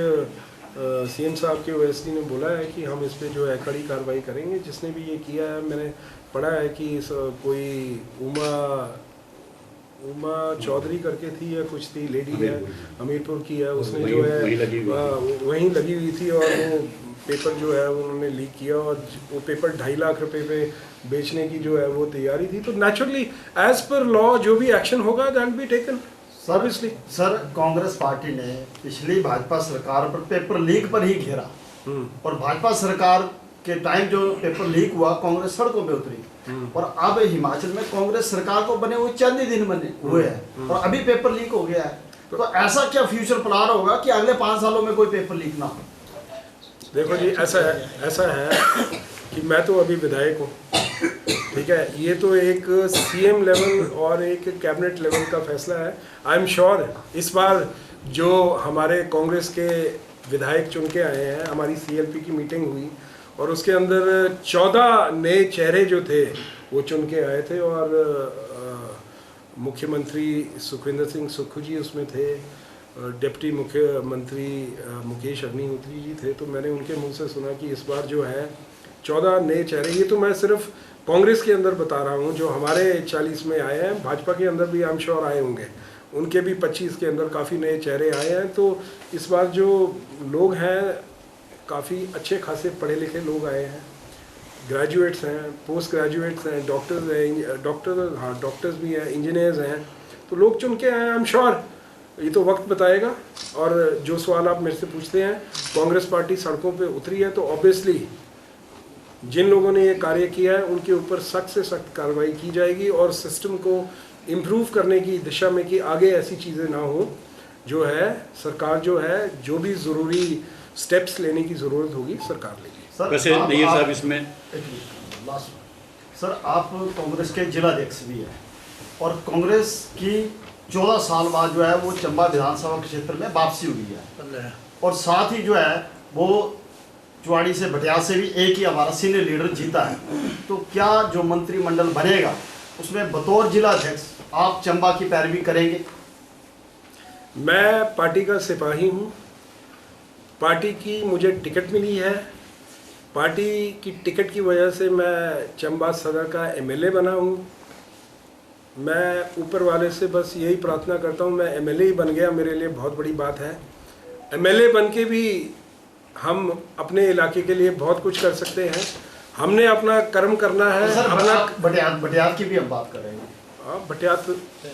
सीएम साहब के ओएसडी ने बोला है कि हम इस पे जो है कड़ी कार्रवाई करेंगे। जिसने भी ये किया है, मैंने पढ़ा है कि कोई उमा चौधरी करके थी या कुछ थी, लेडी है, हमीरपुर की है, उसने जो है वहीं लगी हुई थी, और वो पेपर जो है उन्होंने लीक किया, और वो पेपर 2.5 लाख रुपए पे बेचने की जो है वो तैयारी थी। तो नेचुरली एज पर लॉ जो भी एक्शन होगा that be taken obviously. Sir, Congress party ने पिछली भाजपा सरकार पर पेपर लीक पर ही घेरा, और भाजपा सरकार के टाइम जो पेपर लीक हुआ, कांग्रेस सड़कों पे उतरी, और अब हिमाचल में कांग्रेस सरकार को बने हुए चंद ही दिन बने हुए हैं, और अभी पेपर लीक हो गया है। तो ऐसा क्या फ्यूचर प्लान होगा कि अगले 5 सालों में कोई पेपर लीक ना हो? देखो जी, ऐसा है कि मैं तो अभी विधायक हूँ, ठीक है, ये तो एक सीएम लेवल और एक कैबिनेट लेवल का फैसला है। आई एम श्योर इस बार जो हमारे कांग्रेस के विधायक चुन के आए हैं, हमारी सीएलपी की मीटिंग हुई और उसके अंदर 14 नए चेहरे जो थे वो चुन के आए थे, और मुख्यमंत्री सुखविंदर सिंह सुक्खू जी उसमें थे, डिप्टी मुख्यमंत्री मुकेश अग्निहोत्री जी थे। तो मैंने उनके मुंह से सुना कि इस बार जो है 14 नए चेहरे, ये तो मैं सिर्फ कांग्रेस के अंदर बता रहा हूँ, जो हमारे 40 में आए हैं, भाजपा के अंदर भी आई एम श्योर आए होंगे, उनके भी 25 के अंदर काफ़ी नए चेहरे आए हैं। तो इस बार जो लोग हैं काफ़ी अच्छे खासे पढ़े लिखे लोग आए हैं, ग्रेजुएट्स हैं, पोस्ट ग्रेजुएट्स हैं, डॉक्टर्स हैं, डॉक्टर्स भी हैं, इंजीनियर्स हैं, तो लोग चुन के आए हैं। आई एम श्योर ये तो वक्त बताएगा। और जो सवाल आप मेरे से पूछते हैं, कांग्रेस पार्टी सड़कों पे उतरी है, तो ऑब्वियसली जिन लोगों ने ये कार्य किया है उनके ऊपर सख्त से सख्त कार्रवाई की जाएगी, और सिस्टम को इम्प्रूव करने की दिशा में कि आगे ऐसी चीज़ें ना हो, जो है सरकार जो है जो भी ज़रूरी स्टेप्स लेने की ज़रूरत होगी सरकार लेगी। सर, वैसे नहीं साहब इसमें सर, आप कांग्रेस के जिलाध्यक्ष भी हैं, और कांग्रेस की 14 साल बाद जो है वो चंबा विधानसभा क्षेत्र में वापसी हुई है, और साथ ही जो है वो चुवाड़ी से भटियात से भी एक ही हमारा सीनियर लीडर जीता है। तो क्या जो मंत्रिमंडल बनेगा उसमें बतौर जिलाध्यक्ष आप चंबा की पैरवी करेंगे? मैं पार्टी का सिपाही हूँ, पार्टी की मुझे टिकट मिली है, पार्टी की टिकट की वजह से मैं चंबा सदर का एमएलए बना हूँ। मैं ऊपर वाले से बस यही प्रार्थना करता हूँ, मैं एमएलए ही बन गया, मेरे लिए बहुत बड़ी बात है। एमएलए बन के भी हम अपने इलाके के लिए बहुत कुछ कर सकते हैं, हमने अपना कर्म करना है। सर, अपना भटियात की भी हम बात कर रहे हैं, भटियात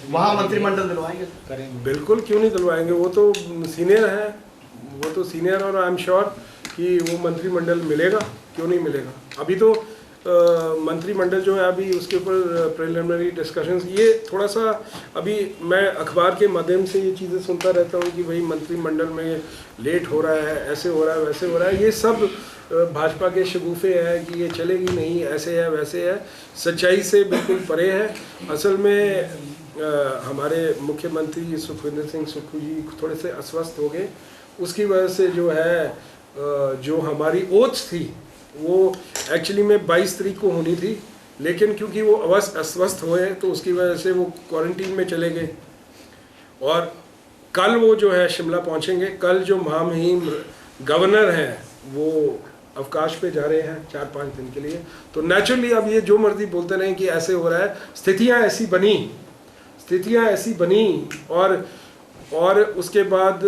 वहाँ मंत्रिमंडल दिलवाएंगे? बिल्कुल, क्यों नहीं दिलवाएंगे, वो तो सीनियर है, वो तो सीनियर, और आई एम श्योर कि वो मंत्रिमंडल मिलेगा, क्यों नहीं मिलेगा। अभी तो मंत्रिमंडल जो है अभी उसके ऊपर प्रिलिमिनरी डिस्कशंस, ये थोड़ा सा अभी मैं अखबार के माध्यम से ये चीज़ें सुनता रहता हूँ कि भाई मंत्रिमंडल में लेट हो रहा है, ऐसे हो रहा है, वैसे हो रहा है, ये सब भाजपा के शगुफे हैं कि ये चलेगी नहीं, ऐसे है वैसे है, सच्चाई से बिल्कुल परे है। असल में हमारे मुख्यमंत्री सुखविंदर सिंह सुक्खू जी थोड़े से अस्वस्थ हो गए, उसकी वजह से जो है जो हमारी ओथ थी वो एक्चुअली में 22 तारीख को होनी थी, लेकिन क्योंकि वो अस्वस्थ हुए तो उसकी वजह से वो क्वारंटीन में चले गए, और कल वो जो है शिमला पहुंचेंगे। कल जो महामहिम गवर्नर हैं वो अवकाश पे जा रहे हैं 4-5 दिन के लिए। तो नेचुरली अब ये जो मर्जी बोलते रहें कि ऐसे हो रहा है, स्थितियाँ ऐसी बनी और उसके बाद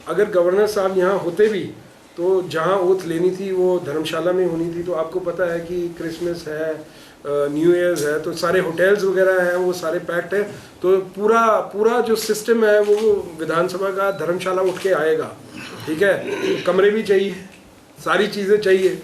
अगर गवर्नर साहब यहाँ होते भी तो जहाँ ओथ लेनी थी वो धर्मशाला में होनी थी। तो आपको पता है कि क्रिसमस है, न्यू ईयर्स है, तो सारे होटल्स वगैरह हैं वो सारे पैक्ड है। तो पूरा जो सिस्टम है वो विधानसभा का धर्मशाला उठ के आएगा, ठीक है। कमरे भी चाहिए, सारी चीज़ें चाहिए।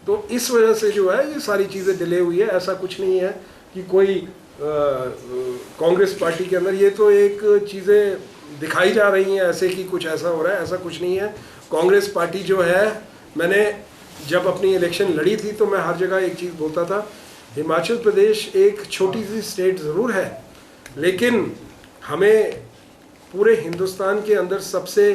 तो इस वजह से जो है ये सारी चीज़ें डिले हुई है। ऐसा कुछ नहीं है कि कोई कांग्रेस पार्टी के अंदर, ये तो एक चीज़ें दिखाई जा रही हैं ऐसे कि कुछ ऐसा हो रहा है, ऐसा कुछ नहीं है। कांग्रेस पार्टी जो है, मैंने जब अपनी इलेक्शन लड़ी थी तो मैं हर जगह एक चीज़ बोलता था, हिमाचल प्रदेश एक छोटी सी स्टेट ज़रूर है, लेकिन हमें पूरे हिंदुस्तान के अंदर सबसे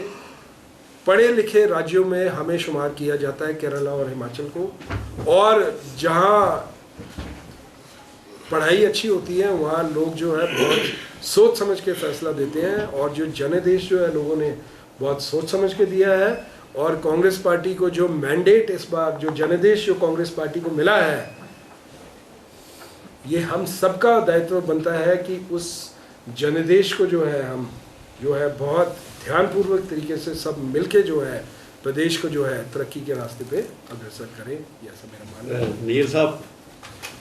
पढ़े लिखे राज्यों में हमें शुमार किया जाता है, केरला और हिमाचल को। और जहाँ पढ़ाई अच्छी होती है वहाँ लोग जो है बहुत सोच समझ के फैसला देते हैं, और जो जनादेश जो है लोगों ने बहुत सोच समझ के दिया है। और कांग्रेस पार्टी को जो मैंडेट इस बार, जो जनादेश जो कांग्रेस पार्टी को मिला है, ये हम सबका दायित्व बनता है कि उस जनादेश को जो है हम जो है बहुत ध्यानपूर्वक तरीके से सब मिलके जो है प्रदेश को जो है तरक्की के रास्ते पे अग्रसर करें। ये सब मेरा मानना है। नीर साहब,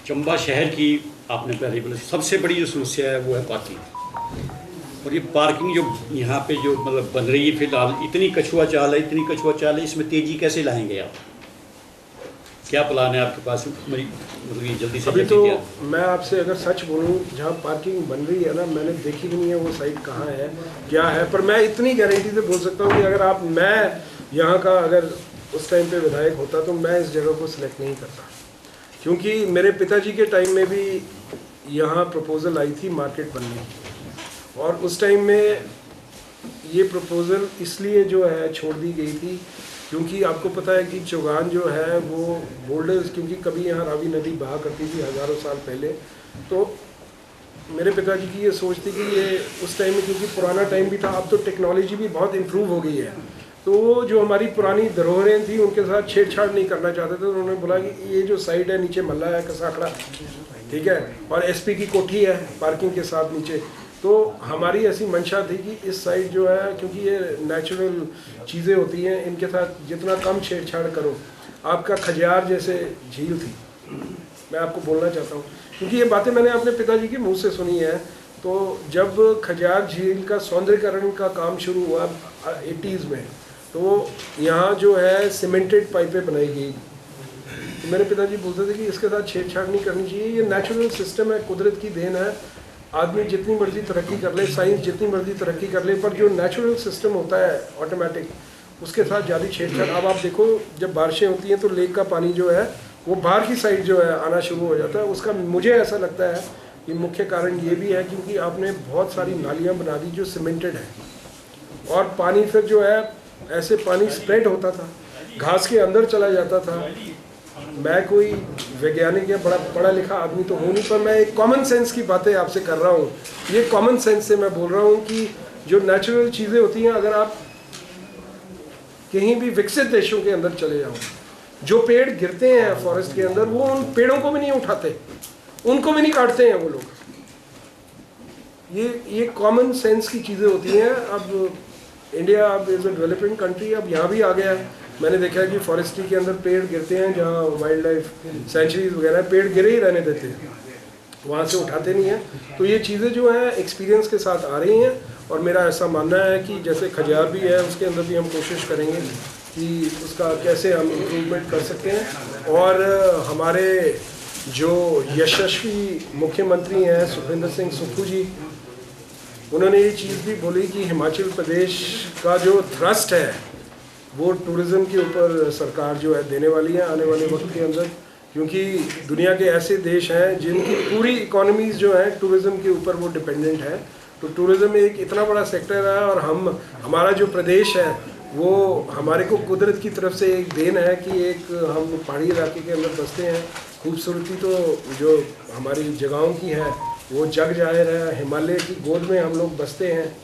चंबा शहर की आपने पहले बोला सबसे बड़ी जो समस्या है वो है पार्किंग। और ये पार्किंग जो यहाँ पे जो मतलब बन रही है फिलहाल, इतनी कछुआ चाल है, इसमें तेजी कैसे लाएंगे आप? क्या प्लान है आपके पास? मतलब ये जल्दी से अभी तो मैं आपसे अगर सच बोलूँ, जहाँ पार्किंग बन रही है ना, मैंने देखी भी नहीं है वो साइट कहाँ है, क्या है। पर मैं इतनी गारंटी से बोल सकता हूँ कि अगर मैं यहाँ का अगर उस टाइम पे विधायक होता तो मैं इस जगह को सिलेक्ट नहीं करता, क्योंकि मेरे पिताजी के टाइम में भी यहाँ प्रपोज़ल आई थी मार्केट बनने की, और उस टाइम में ये प्रपोज़ल इसलिए जो है छोड़ दी गई थी क्योंकि आपको पता है कि चौगान जो है वो बोल्डर्स, क्योंकि कभी यहाँ रावी नदी बहा करती थी हज़ारों साल पहले। तो मेरे पिताजी की ये सोच थी कि ये उस टाइम में, क्योंकि पुराना टाइम भी था, अब तो टेक्नोलॉजी भी बहुत इम्प्रूव हो गई है, तो जो हमारी पुरानी धरोहरें थी उनके साथ छेड़छाड़ नहीं करना चाहते थे। तो उन्होंने बोला कि ये जो साइड है नीचे मल्ला है कसाखड़ा, ठीक है, और एसपी की कोठी है पार्किंग के साथ नीचे। तो हमारी ऐसी मंशा थी कि इस साइड जो है, क्योंकि ये नेचुरल चीज़ें होती हैं, इनके साथ जितना कम छेड़छाड़ करो। आपका खजियार जैसे झील थी, मैं आपको बोलना चाहता हूँ, क्योंकि ये बातें मैंने अपने पिताजी के मुंह से सुनी है। तो जब खजियार झील का सौंदर्यीकरण का काम शुरू हुआ 80s में, तो यहाँ जो है सीमेंटेड पाइपें बनाई गई। तो मेरे पिताजी बोलते थे कि इसके साथ छेड़छाड़ नहीं करनी चाहिए, ये नेचुरल सिस्टम है, कुदरत की देन है। आदमी जितनी मर्जी तरक्की कर ले, साइंस जितनी मर्जी तरक्की कर ले, पर जो नेचुरल सिस्टम होता है ऑटोमेटिक, उसके साथ ज़्यादा छेड़छाड़। अब आप देखो जब बारिशें होती हैं तो लेक का पानी जो है वो बाहर की साइड जो है आना शुरू हो जाता है। उसका मुझे ऐसा लगता है कि मुख्य कारण ये भी है क्योंकि आपने बहुत सारी नालियाँ बना दी जो सीमेंटेड है, और पानी फिर जो है ऐसे पानी स्प्रेड होता था, घास के अंदर चला जाता था। मैं कोई वैज्ञानिक या बड़ा पढ़ा लिखा आदमी तो हूँ नहीं, पर मैं एक कॉमन सेंस की बातें आपसे कर रहा हूँ। ये कॉमन सेंस से मैं बोल रहा हूँ कि जो नेचुरल चीज़ें होती हैं, अगर आप कहीं भी विकसित देशों के अंदर चले जाओ, जो पेड़ गिरते हैं फॉरेस्ट के अंदर, वो उन पेड़ों को भी नहीं उठाते, उनको भी नहीं काटते हैं वो लोग। ये कॉमन सेंस की चीज़ें होती हैं। अब इंडिया अब इज़ अ डेवलपिंग कंट्री, अब यहाँ भी आ गया है। मैंने देखा है कि फॉरेस्ट्री के अंदर पेड़ गिरते हैं, जहाँ वाइल्ड लाइफ सेंचुरीज वगैरह पेड़ गिरे ही रहने देते हैं, वहाँ से उठाते नहीं हैं। तो ये चीज़ें जो हैं एक्सपीरियंस के साथ आ रही हैं, और मेरा ऐसा मानना है कि जैसे खजियार भी है उसके अंदर भी हम कोशिश करेंगे कि उसका कैसे हम इम्प्रूवमेंट कर सकते हैं। और हमारे जो यशस्वी मुख्यमंत्री हैं सुखविंदर सिंह सुक्खू जी, उन्होंने ये चीज़ भी बोली कि हिमाचल प्रदेश का जो थ्रस्ट है वो टूरिज़्म के ऊपर सरकार जो है देने वाली है आने वाले वक्त के अंदर, क्योंकि दुनिया के ऐसे देश हैं जिनकी पूरी इकोनॉमीज़ जो है टूरिज़्म के ऊपर वो डिपेंडेंट है। तो टूरिज़्म एक इतना बड़ा सेक्टर है, और हमारा जो प्रदेश है वो हमारे को कुदरत की तरफ से एक देन है कि एक हम पहाड़ी इलाके के अंदर बसते हैं। खूबसूरती तो जो हमारी जगहों की है वो जग जाहिर है, हिमालय की गोद में हम लोग बसते हैं।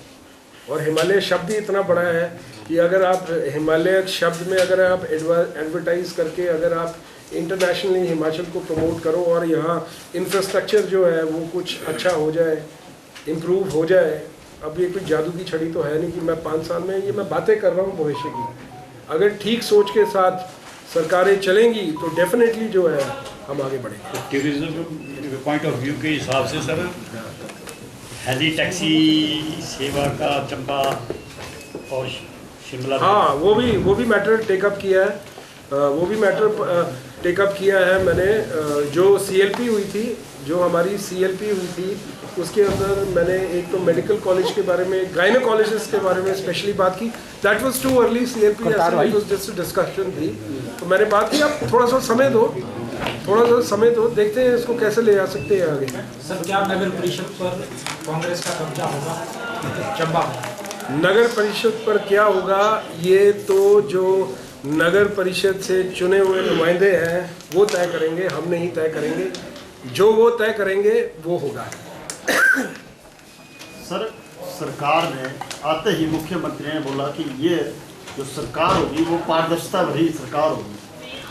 और हिमालय शब्द ही इतना बड़ा है कि अगर आप हिमालय शब्द में अगर आप एडवर्टाइज़ करके अगर आप इंटरनेशनली हिमाचल को प्रमोट करो, और यहाँ इंफ्रास्ट्रक्चर जो है वो कुछ अच्छा हो जाए, इम्प्रूव हो जाए। अब ये कोई जादू की छड़ी तो है नहीं कि मैं 5 साल में, ये मैं बातें कर रहा हूँ भविष्य की। अगर ठीक सोच के साथ सरकारें चलेंगी तो डेफिनेटली जो है हम आगे बढ़ेंगे। टूरिज्म पॉइंट ऑफ व्यू के हिसाब से सर हेली टैक्सी सेवा का चंबा और शिमला, हाँ वो भी मैटर टेकअप किया है, वो भी मैटर टेकअप किया है मैंने। जो CLP हुई थी, जो हमारी CLP हुई थी, उसके अंदर मैंने एक तो मेडिकल कॉलेज के बारे में, गायनोकोलॉजिस्ट के बारे में स्पेशली बात की। That was too early, CLP just discussion थी, तो मैंने बात की। अब थोड़ा सा समय दो, देखते हैं इसको कैसे ले जा सकते हैं आगे। सर क्या नगर परिषद पर कांग्रेस का कब्जा होगा चंबा में? नगर परिषद पर क्या होगा ये तो जो नगर परिषद से चुने हुए नुमाइंदे हैं वो तय करेंगे, हम नहीं तय करेंगे। जो वो तय करेंगे वो होगा। सर सरकार ने आते ही मुख्यमंत्री ने बोला कि ये जो सरकार होगी वो पारदर्शिता भरी सरकार होगी,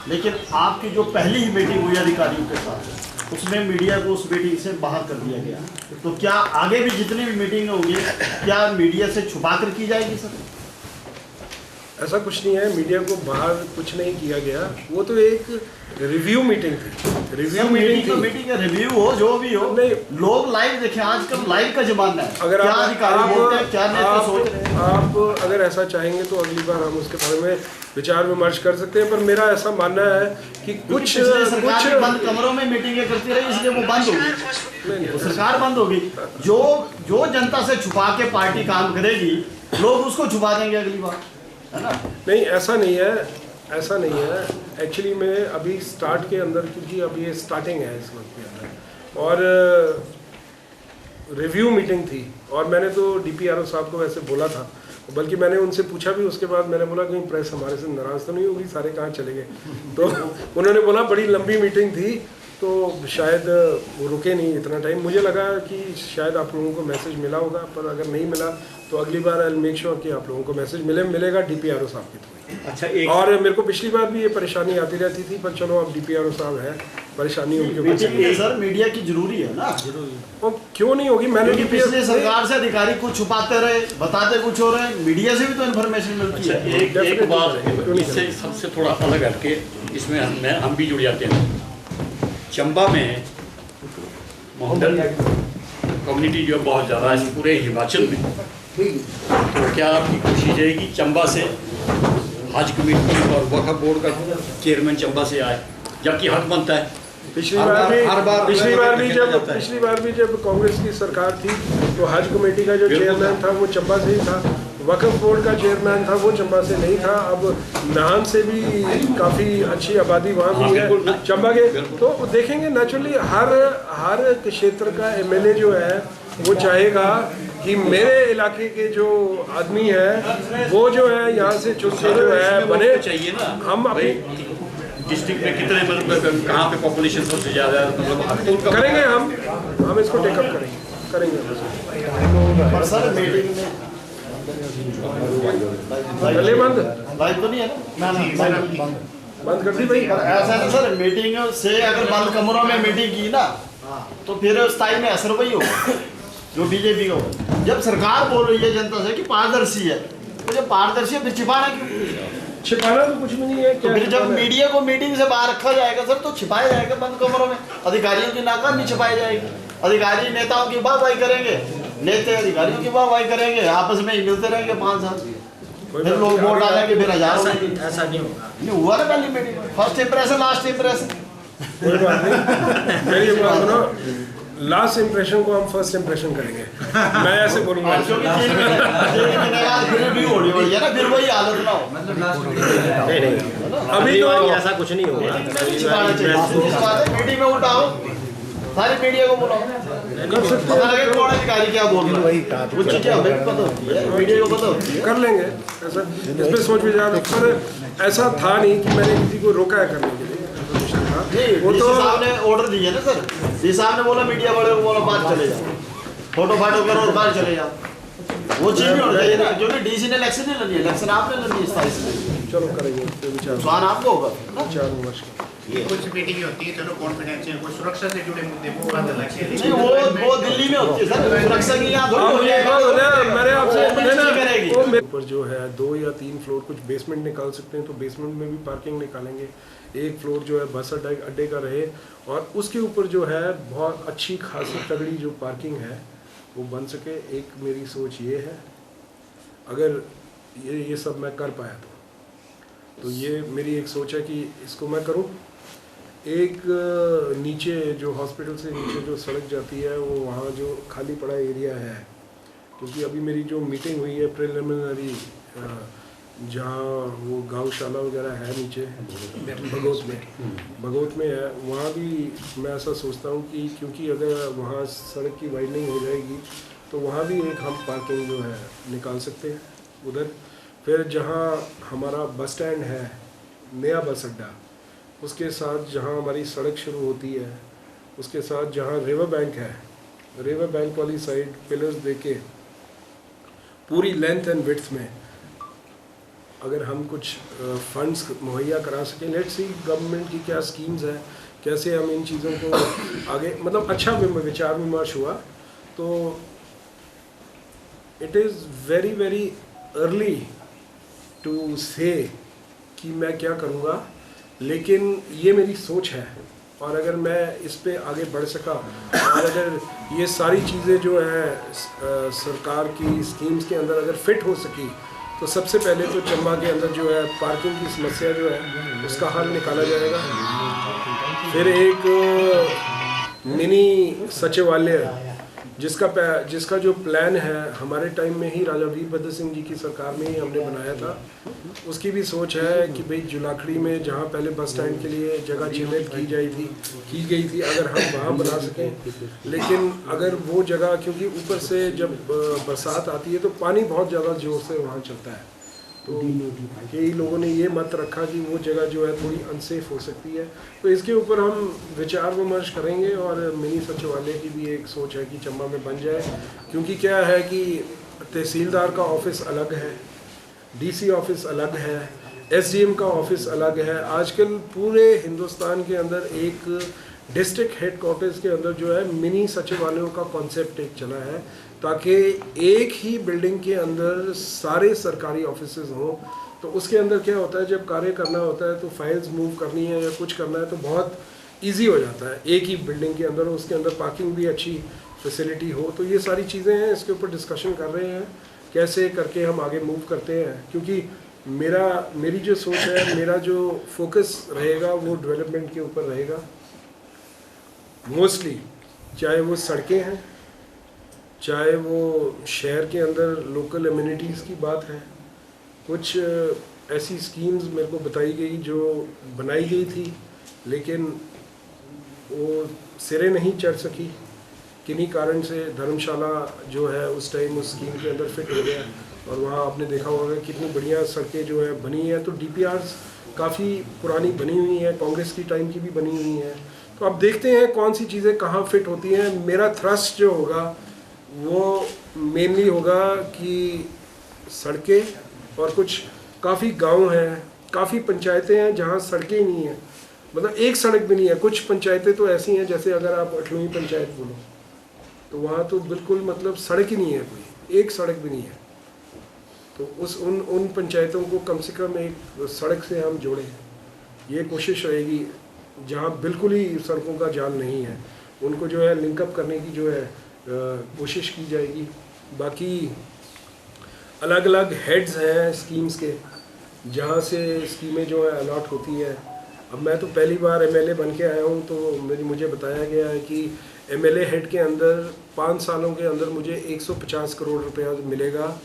लेकिन आपकी जो पहली ही मीटिंग हुई अधिकारियों के साथ उसमें मीडिया को उस मीटिंग से बाहर कर दिया गया। तो क्या आगे भी जितनी भी मीटिंग होगी क्या मीडिया से छुपा कर की जाएगी सर? ऐसा कुछ नहीं है, मीडिया को बाहर कुछ नहीं किया गया। वो तो एक रिव्यू मीटिंग थी, रिव्यू मीटिंग का रिव्यू हो जो भी हो, नहीं लोग लाइव देखें, आजकल लाइव का जमाना है। अगर क्या अधिकारी बोलते हैं, क्या नेता सोच रहे हैं? आप अगर ऐसा चाहेंगे तो अगली बार हम उसके बारे में विचार विमर्श कर सकते हैं, पर मेरा ऐसा मानना है कि कुछ सरकार बंद कमरों में मीटिंगें करती रही इसलिए वो बंद होगी, सरकार बंद होगी। जो जनता से छुपा के पार्टी काम करेगी लोग उसको छुपा देंगे अगली बार, है ना? नहीं ऐसा नहीं है, एक्चुअली मैं अभी स्टार्ट के अंदर, क्योंकि अभी ये स्टार्टिंग है इस वक्त के अंदर, और रिव्यू मीटिंग थी, और मैंने तो DPRO साहब को वैसे बोला था, बल्कि मैंने उनसे पूछा भी उसके बाद, मैंने बोला कहीं प्रेस हमारे से नाराज़ तो नहीं होगी, सारे कहाँ चले गए? तो उन्होंने बोला बड़ी लंबी मीटिंग थी तो शायद वो रुके नहीं इतना टाइम। मुझे लगा कि शायद आप लोगों को मैसेज मिला होगा, पर अगर नहीं मिला तो अगली बार आई मेक श्योर कि आप लोगों को मैसेज मिलेगा DPRO साहब के थ्रू। अच्छा और मेरे को पिछली बार भी ये परेशानी आती रहती थी, पर चलो अब DPRO साहब है, परेशानी उनके ऊपर। सर मीडिया की जरूरी है ना, और क्यों नहीं होगी? मैंने पिछली सरकार से अधिकारी कुछ छुपाते रहे, बताते कुछ हो रहे, मीडिया से भी तो इन्फॉर्मेशन मिलती है। एक बात इससे सबसे थोड़ा अलग हटके इसमें हम भी जुड़ जाते हैं। चंबा में मोहम्मदन कम्युनिटी जो बहुत ज़्यादा है पूरे हिमाचल में, तो क्या आपकी कोशिश है कि चंबा से हज कमेटी और वक्फ बोर्ड का चेयरमैन चंबा से आए, जबकि हक बनता है? पिछली बार भी जब कांग्रेस की सरकार थी तो हज कमेटी का जो चेयरमैन था वो चंबा से ही था, वक्फ बोर्ड का चेयरमैन था वो चंबा से नहीं था। अब नाहन से भी काफ़ी अच्छी आबादी वहाँ भी है चंबा के, तो देखेंगे नेचुरली हर क्षेत्र का MLA जो है वो चाहेगा कि मेरे इलाके के जो आदमी है वो जो है यहाँ से चुन के जो है बने चाहिए ना। हम अपनी डिस्ट्रिक्ट में कितने मतलब कहाँ पे पॉपुलेशन सबसे ज़्यादा मतलब करेंगे, हम इसको टेकअप करेंगे। पर सर मीटिंग में पहले बंद लाइव तो नहीं है ना, बंद कर दी भाई। ऐसा है सर, मीटिंग से अगर बंद कमरों में मीटिंग की ना तो फिर स्थायी में असर वही होगा जो BJP का होगा। जब सरकार बोल रही है जनता से कि पारदर्शी है, तो जब पारदर्शी है फिर छिपाना क्यों? छिपाना तो कुछ भी नहीं है। तो फिर जब मीडिया को मीटिंग से बाहर रखा जाएगा सर तो छिपाया जाएगा बंद कमरों में, अधिकारियों की नाकामी छिपाई जाएगी। अधिकारी नेताओं की वाहवाही करेंगे, नेता अधिकारियों की वाहवाही करेंगे, आपस में ही मिलते रहेंगे 5 साल, फिर लोग वोट डालेंगे, फिर 1000 ऐसा नहीं होगा। नहीं हुआ ना पहली meeting, first impression last impression. कोई बात नहीं, मेरी बात सुनो, लास्ट इंप्रेशन को हम फर्स्ट इंप्रेशन करेंगे, मैं ऐसे बोलूंगा। क्योंकि 3 महीने बाद फिर भी हो रही है ना, फिर वही हालत ना हो। अभी तो ऐसा कुछ नहीं होगा। मीटिंग में उठाओ, सारी मीडिया को बुलाओ, पता लगे कौन अधिकारी क्या बोल रहा है, कुछ चीजें हमें पता होती है, मीडिया को पता होती है। कर लेंगे ऐसा, इस पे सोच विचार। पर ऐसा था नहीं कि मैंने किसी को रोका है करने के लिए, वो तो साहब ने ऑर्डर दिए ना सर, डी साहब ने बोला मीडिया वाले को बोला बाहर चले जाओ, फोटो फाटो करो और बाहर चले जाओ, वो चीज भी होना चाहिए ना, क्योंकि DC ने इलेक्शन नहीं लड़ी है, इलेक्शन आपने लड़ी है 27 में। चलो करेंगे विचार, स्वान आपको होगा विचार विमर्श। कुछ मीटिंग होती है, चलो कॉन्फिडेंशियल, कोई सुरक्षा से जुड़े मुद्दे वो बात अलग है। नहीं, वो दिल्ली में होती है सर, सुरक्षा की यहाँ थोड़ी होती है। मैंने आपसे करेगी। वो मेरे ऊपर जो है 2 या 3 फ्लोर कुछ बेसमेंट निकाल सकते हैं, तो बेसमेंट में भी पार्किंग निकालेंगे। एक फ्लोर जो है बस अड्डे का रहे, और उसके ऊपर जो है बहुत अच्छी खासी तगड़ी जो पार्किंग है वो बन सके। एक मेरी सोच ये है, अगर ये सब मैं कर पाया तो ये मेरी एक सोच है कि इसको मैं करूं। एक नीचे जो हॉस्पिटल से नीचे जो सड़क जाती है, वो वहाँ जो खाली पड़ा एरिया है, क्योंकि अभी मेरी जो मीटिंग हुई है प्रिलिमिनरी, जहाँ वो गौशाला वगैरह है नीचे भगोत में है, वहाँ भी मैं ऐसा सोचता हूँ कि क्योंकि अगर वहाँ सड़क की वाइडनिंग हो जाएगी तो वहाँ भी एक हम पार्किंग जो है निकाल सकते हैं उधर। फिर जहाँ हमारा बस स्टैंड है, नया बस अड्डा, उसके साथ जहाँ हमारी सड़क शुरू होती है, उसके साथ जहाँ रिवर बैंक है, रिवर बैंक वाली साइड पिलर्स देके पूरी लेंथ एंड विड्थ में अगर हम कुछ फंड्स मुहैया करा सकें, लेट्स सी गवर्नमेंट की क्या स्कीम्स है, कैसे हम इन चीज़ों को आगे, मतलब अच्छा विचार विमर्श हुआ। तो it is very very early to say कि मैं क्या करूँगा, लेकिन ये मेरी सोच है। और अगर मैं इस पे आगे बढ़ सका और अगर ये सारी चीज़ें जो है सरकार की स्कीम्स के अंदर अगर फिट हो सकी, तो सबसे पहले तो चंबा के अंदर जो है पार्किंग की समस्या जो है उसका हल निकाला जाएगा। फिर एक मिनी सचिवालय जिसका जो प्लान है हमारे टाइम में ही राजा वीरभद्र सिंह जी की सरकार में ही हमने बनाया था, उसकी भी सोच है कि भाई जुलाखड़ी में जहाँ पहले बस स्टैंड के लिए जगह चिन्हित की गई थी अगर हम वहाँ बना सकें। लेकिन अगर वो जगह, क्योंकि ऊपर से जब बरसात आती है तो पानी बहुत ज़्यादा ज़ोर से वहाँ चलता है, तो कई लोगों ने ये मत रखा कि वो जगह जो है थोड़ी अनसेफ हो सकती है। तो इसके ऊपर हम विचार विमर्श करेंगे और मिनी सचिवालय की भी एक सोच है कि चंबा में बन जाए। क्योंकि क्या है कि तहसीलदार का ऑफिस अलग है, डीसी ऑफिस अलग है, एसडीएम का ऑफिस अलग है। आजकल पूरे हिंदुस्तान के अंदर एक डिस्ट्रिक्ट हेडक्वार्टर्स के अंदर जो है मिनी सचिवालयों का कॉन्सेप्ट एक चला है, ताकि एक ही बिल्डिंग के अंदर सारे सरकारी ऑफिसेज हों। तो उसके अंदर क्या होता है, जब कार्य करना होता है तो फाइल्स मूव करनी है या कुछ करना है तो बहुत इजी हो जाता है एक ही बिल्डिंग के अंदर। उसके अंदर पार्किंग भी अच्छी फैसिलिटी हो। तो ये सारी चीज़ें हैं, इसके ऊपर डिस्कशन कर रहे हैं कैसे करके हम आगे मूव करते हैं। क्योंकि मेरी जो सोच है, मेरा जो फोकस रहेगा वो डेवलपमेंट के ऊपर रहेगा मोस्टली, चाहे वो सड़कें हैं, चाहे वो शहर के अंदर लोकल एमिनिटीज़ की बात है। कुछ ऐसी स्कीम्स मेरे को बताई गई जो बनाई गई थी लेकिन वो सिरे नहीं चढ़ सकी, किन्हीं कारण से धर्मशाला जो है उस टाइम उस स्कीम के अंदर फिट हो गया। और वहाँ आपने देखा होगा कितनी बढ़िया सड़कें जो है बनी हैं। तो डीपीआर्स काफ़ी पुरानी बनी हुई हैं, कांग्रेस की टाइम की भी बनी हुई हैं। तो अब देखते हैं कौन सी चीज़ें कहाँ फिट होती हैं। मेरा थ्रस्ट जो होगा वो मेनली होगा कि सड़कें, और कुछ काफ़ी गांव हैं, काफ़ी पंचायतें हैं जहां सड़कें ही नहीं हैं, मतलब एक सड़क भी नहीं है। कुछ पंचायतें तो ऐसी हैं, जैसे अगर आप अठलुई पंचायत बोलो तो वहाँ तो बिल्कुल मतलब सड़क ही नहीं है, कोई एक सड़क भी नहीं है। तो उन पंचायतों को कम से कम एक सड़क से हम जोड़ें, ये कोशिश रहेगी। जहाँ बिल्कुल ही सड़कों का जाल नहीं है उनको जो है लिंकअप करने की जो है कोशिश की जाएगी। बाकी अलग अलग हेड्स हैं स्कीम्स के, जहाँ से स्कीमें जो है अलॉट होती है। अब मैं तो पहली बार एमएलए बन के आया हूँ, तो मुझे बताया गया है कि एमएलए हेड के अंदर 5 सालों के अंदर मुझे 150 करोड़ रुपया मिलेगा,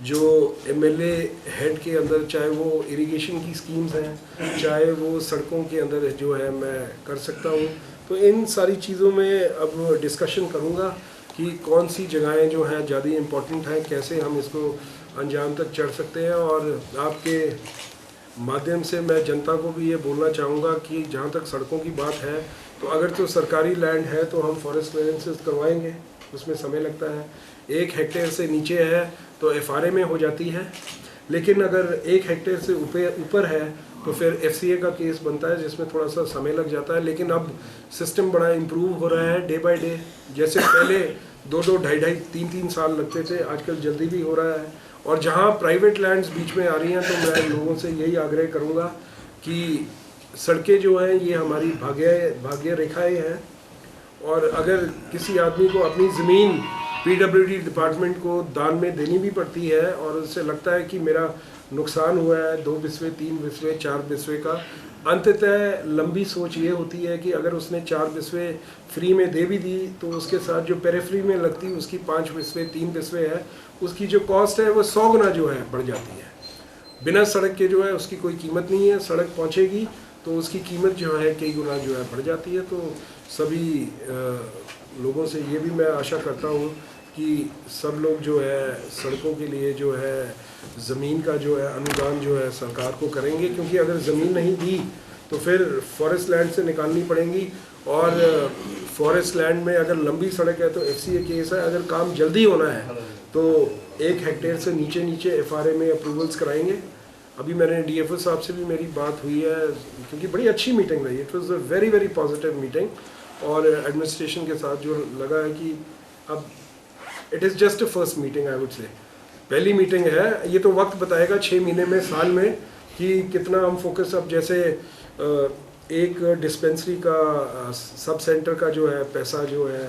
जो एमएलए हेड के अंदर, चाहे वो इरिगेशन की स्कीम्स हैं, चाहे वो सड़कों के अंदर जो है मैं कर सकता हूँ। तो इन सारी चीज़ों में अब डिस्कशन करूँगा कि कौन सी जगहें जो हैं ज़्यादा इम्पोर्टेंट हैं, कैसे हम इसको अंजाम तक चढ़ सकते हैं। और आपके माध्यम से मैं जनता को भी ये बोलना चाहूँगा कि जहाँ तक सड़कों की बात है, तो अगर तो सरकारी लैंड है तो हम फॉरेस्ट क्लियरेंसेस करवाएंगे, उसमें समय लगता है। 1 हेक्टेयर से नीचे है तो एफआरए में हो जाती है, लेकिन अगर 1 हेक्टेयर से ऊपर है तो फिर FCA का केस बनता है जिसमें थोड़ा सा समय लग जाता है, लेकिन अब सिस्टम बड़ा इम्प्रूव हो रहा है डे बाय डे। जैसे पहले 2-2, 2.5, 3-3 साल लगते थे, आजकल जल्दी भी हो रहा है। और जहाँ प्राइवेट लैंड्स बीच में आ रही हैं तो मैं लोगों से यही आग्रह करूँगा कि सड़कें जो हैं ये हमारी भाग्य रेखाएँ हैं, और अगर किसी आदमी को अपनी ज़मीन PWD डिपार्टमेंट को दान में देनी भी पड़ती है और उससे लगता है कि मेरा नुकसान हुआ है 2 बिस्वे, 3 बिस्वे, 4 बिस्वे का, अंततः लंबी सोच ये होती है कि अगर उसने 4 बिस्वे फ्री में दे भी दी तो उसके साथ जो पेरिफेरी में लगती उसकी 5 बिस्वे, 3 बिस्वे है, उसकी जो कॉस्ट है वो 100 गुना जो है बढ़ जाती है। बिना सड़क के जो है उसकी कोई कीमत नहीं है, सड़क पहुँचेगी तो उसकी कीमत जो है कई गुना जो है बढ़ जाती है। तो सभी लोगों से ये भी मैं आशा करता हूँ कि सब लोग जो है सड़कों के लिए जो है ज़मीन का जो है अनुदान जो है सरकार को करेंगे, क्योंकि अगर ज़मीन नहीं दी तो फिर फॉरेस्ट लैंड से निकालनी पड़ेंगी, और फॉरेस्ट लैंड में अगर लंबी सड़क है तो FCA केस है। अगर काम जल्दी होना है तो 1 हेक्टेयर से नीचे FRA में अप्रूवल्स कराएंगे। अभी मैंने DFO साहब से भी मेरी बात हुई है, क्योंकि बड़ी अच्छी मीटिंग रही। It was a very very positive meeting, और एडमिनिस्ट्रेशन के साथ जो लगा है कि अब it is just a first meeting, I would say पहली मीटिंग है। ये तो वक्त बताएगा 6 महीने में, साल में, कि कितना हम फोकस। अब जैसे एक डिस्पेंसरी का सब सेंटर का जो है पैसा जो है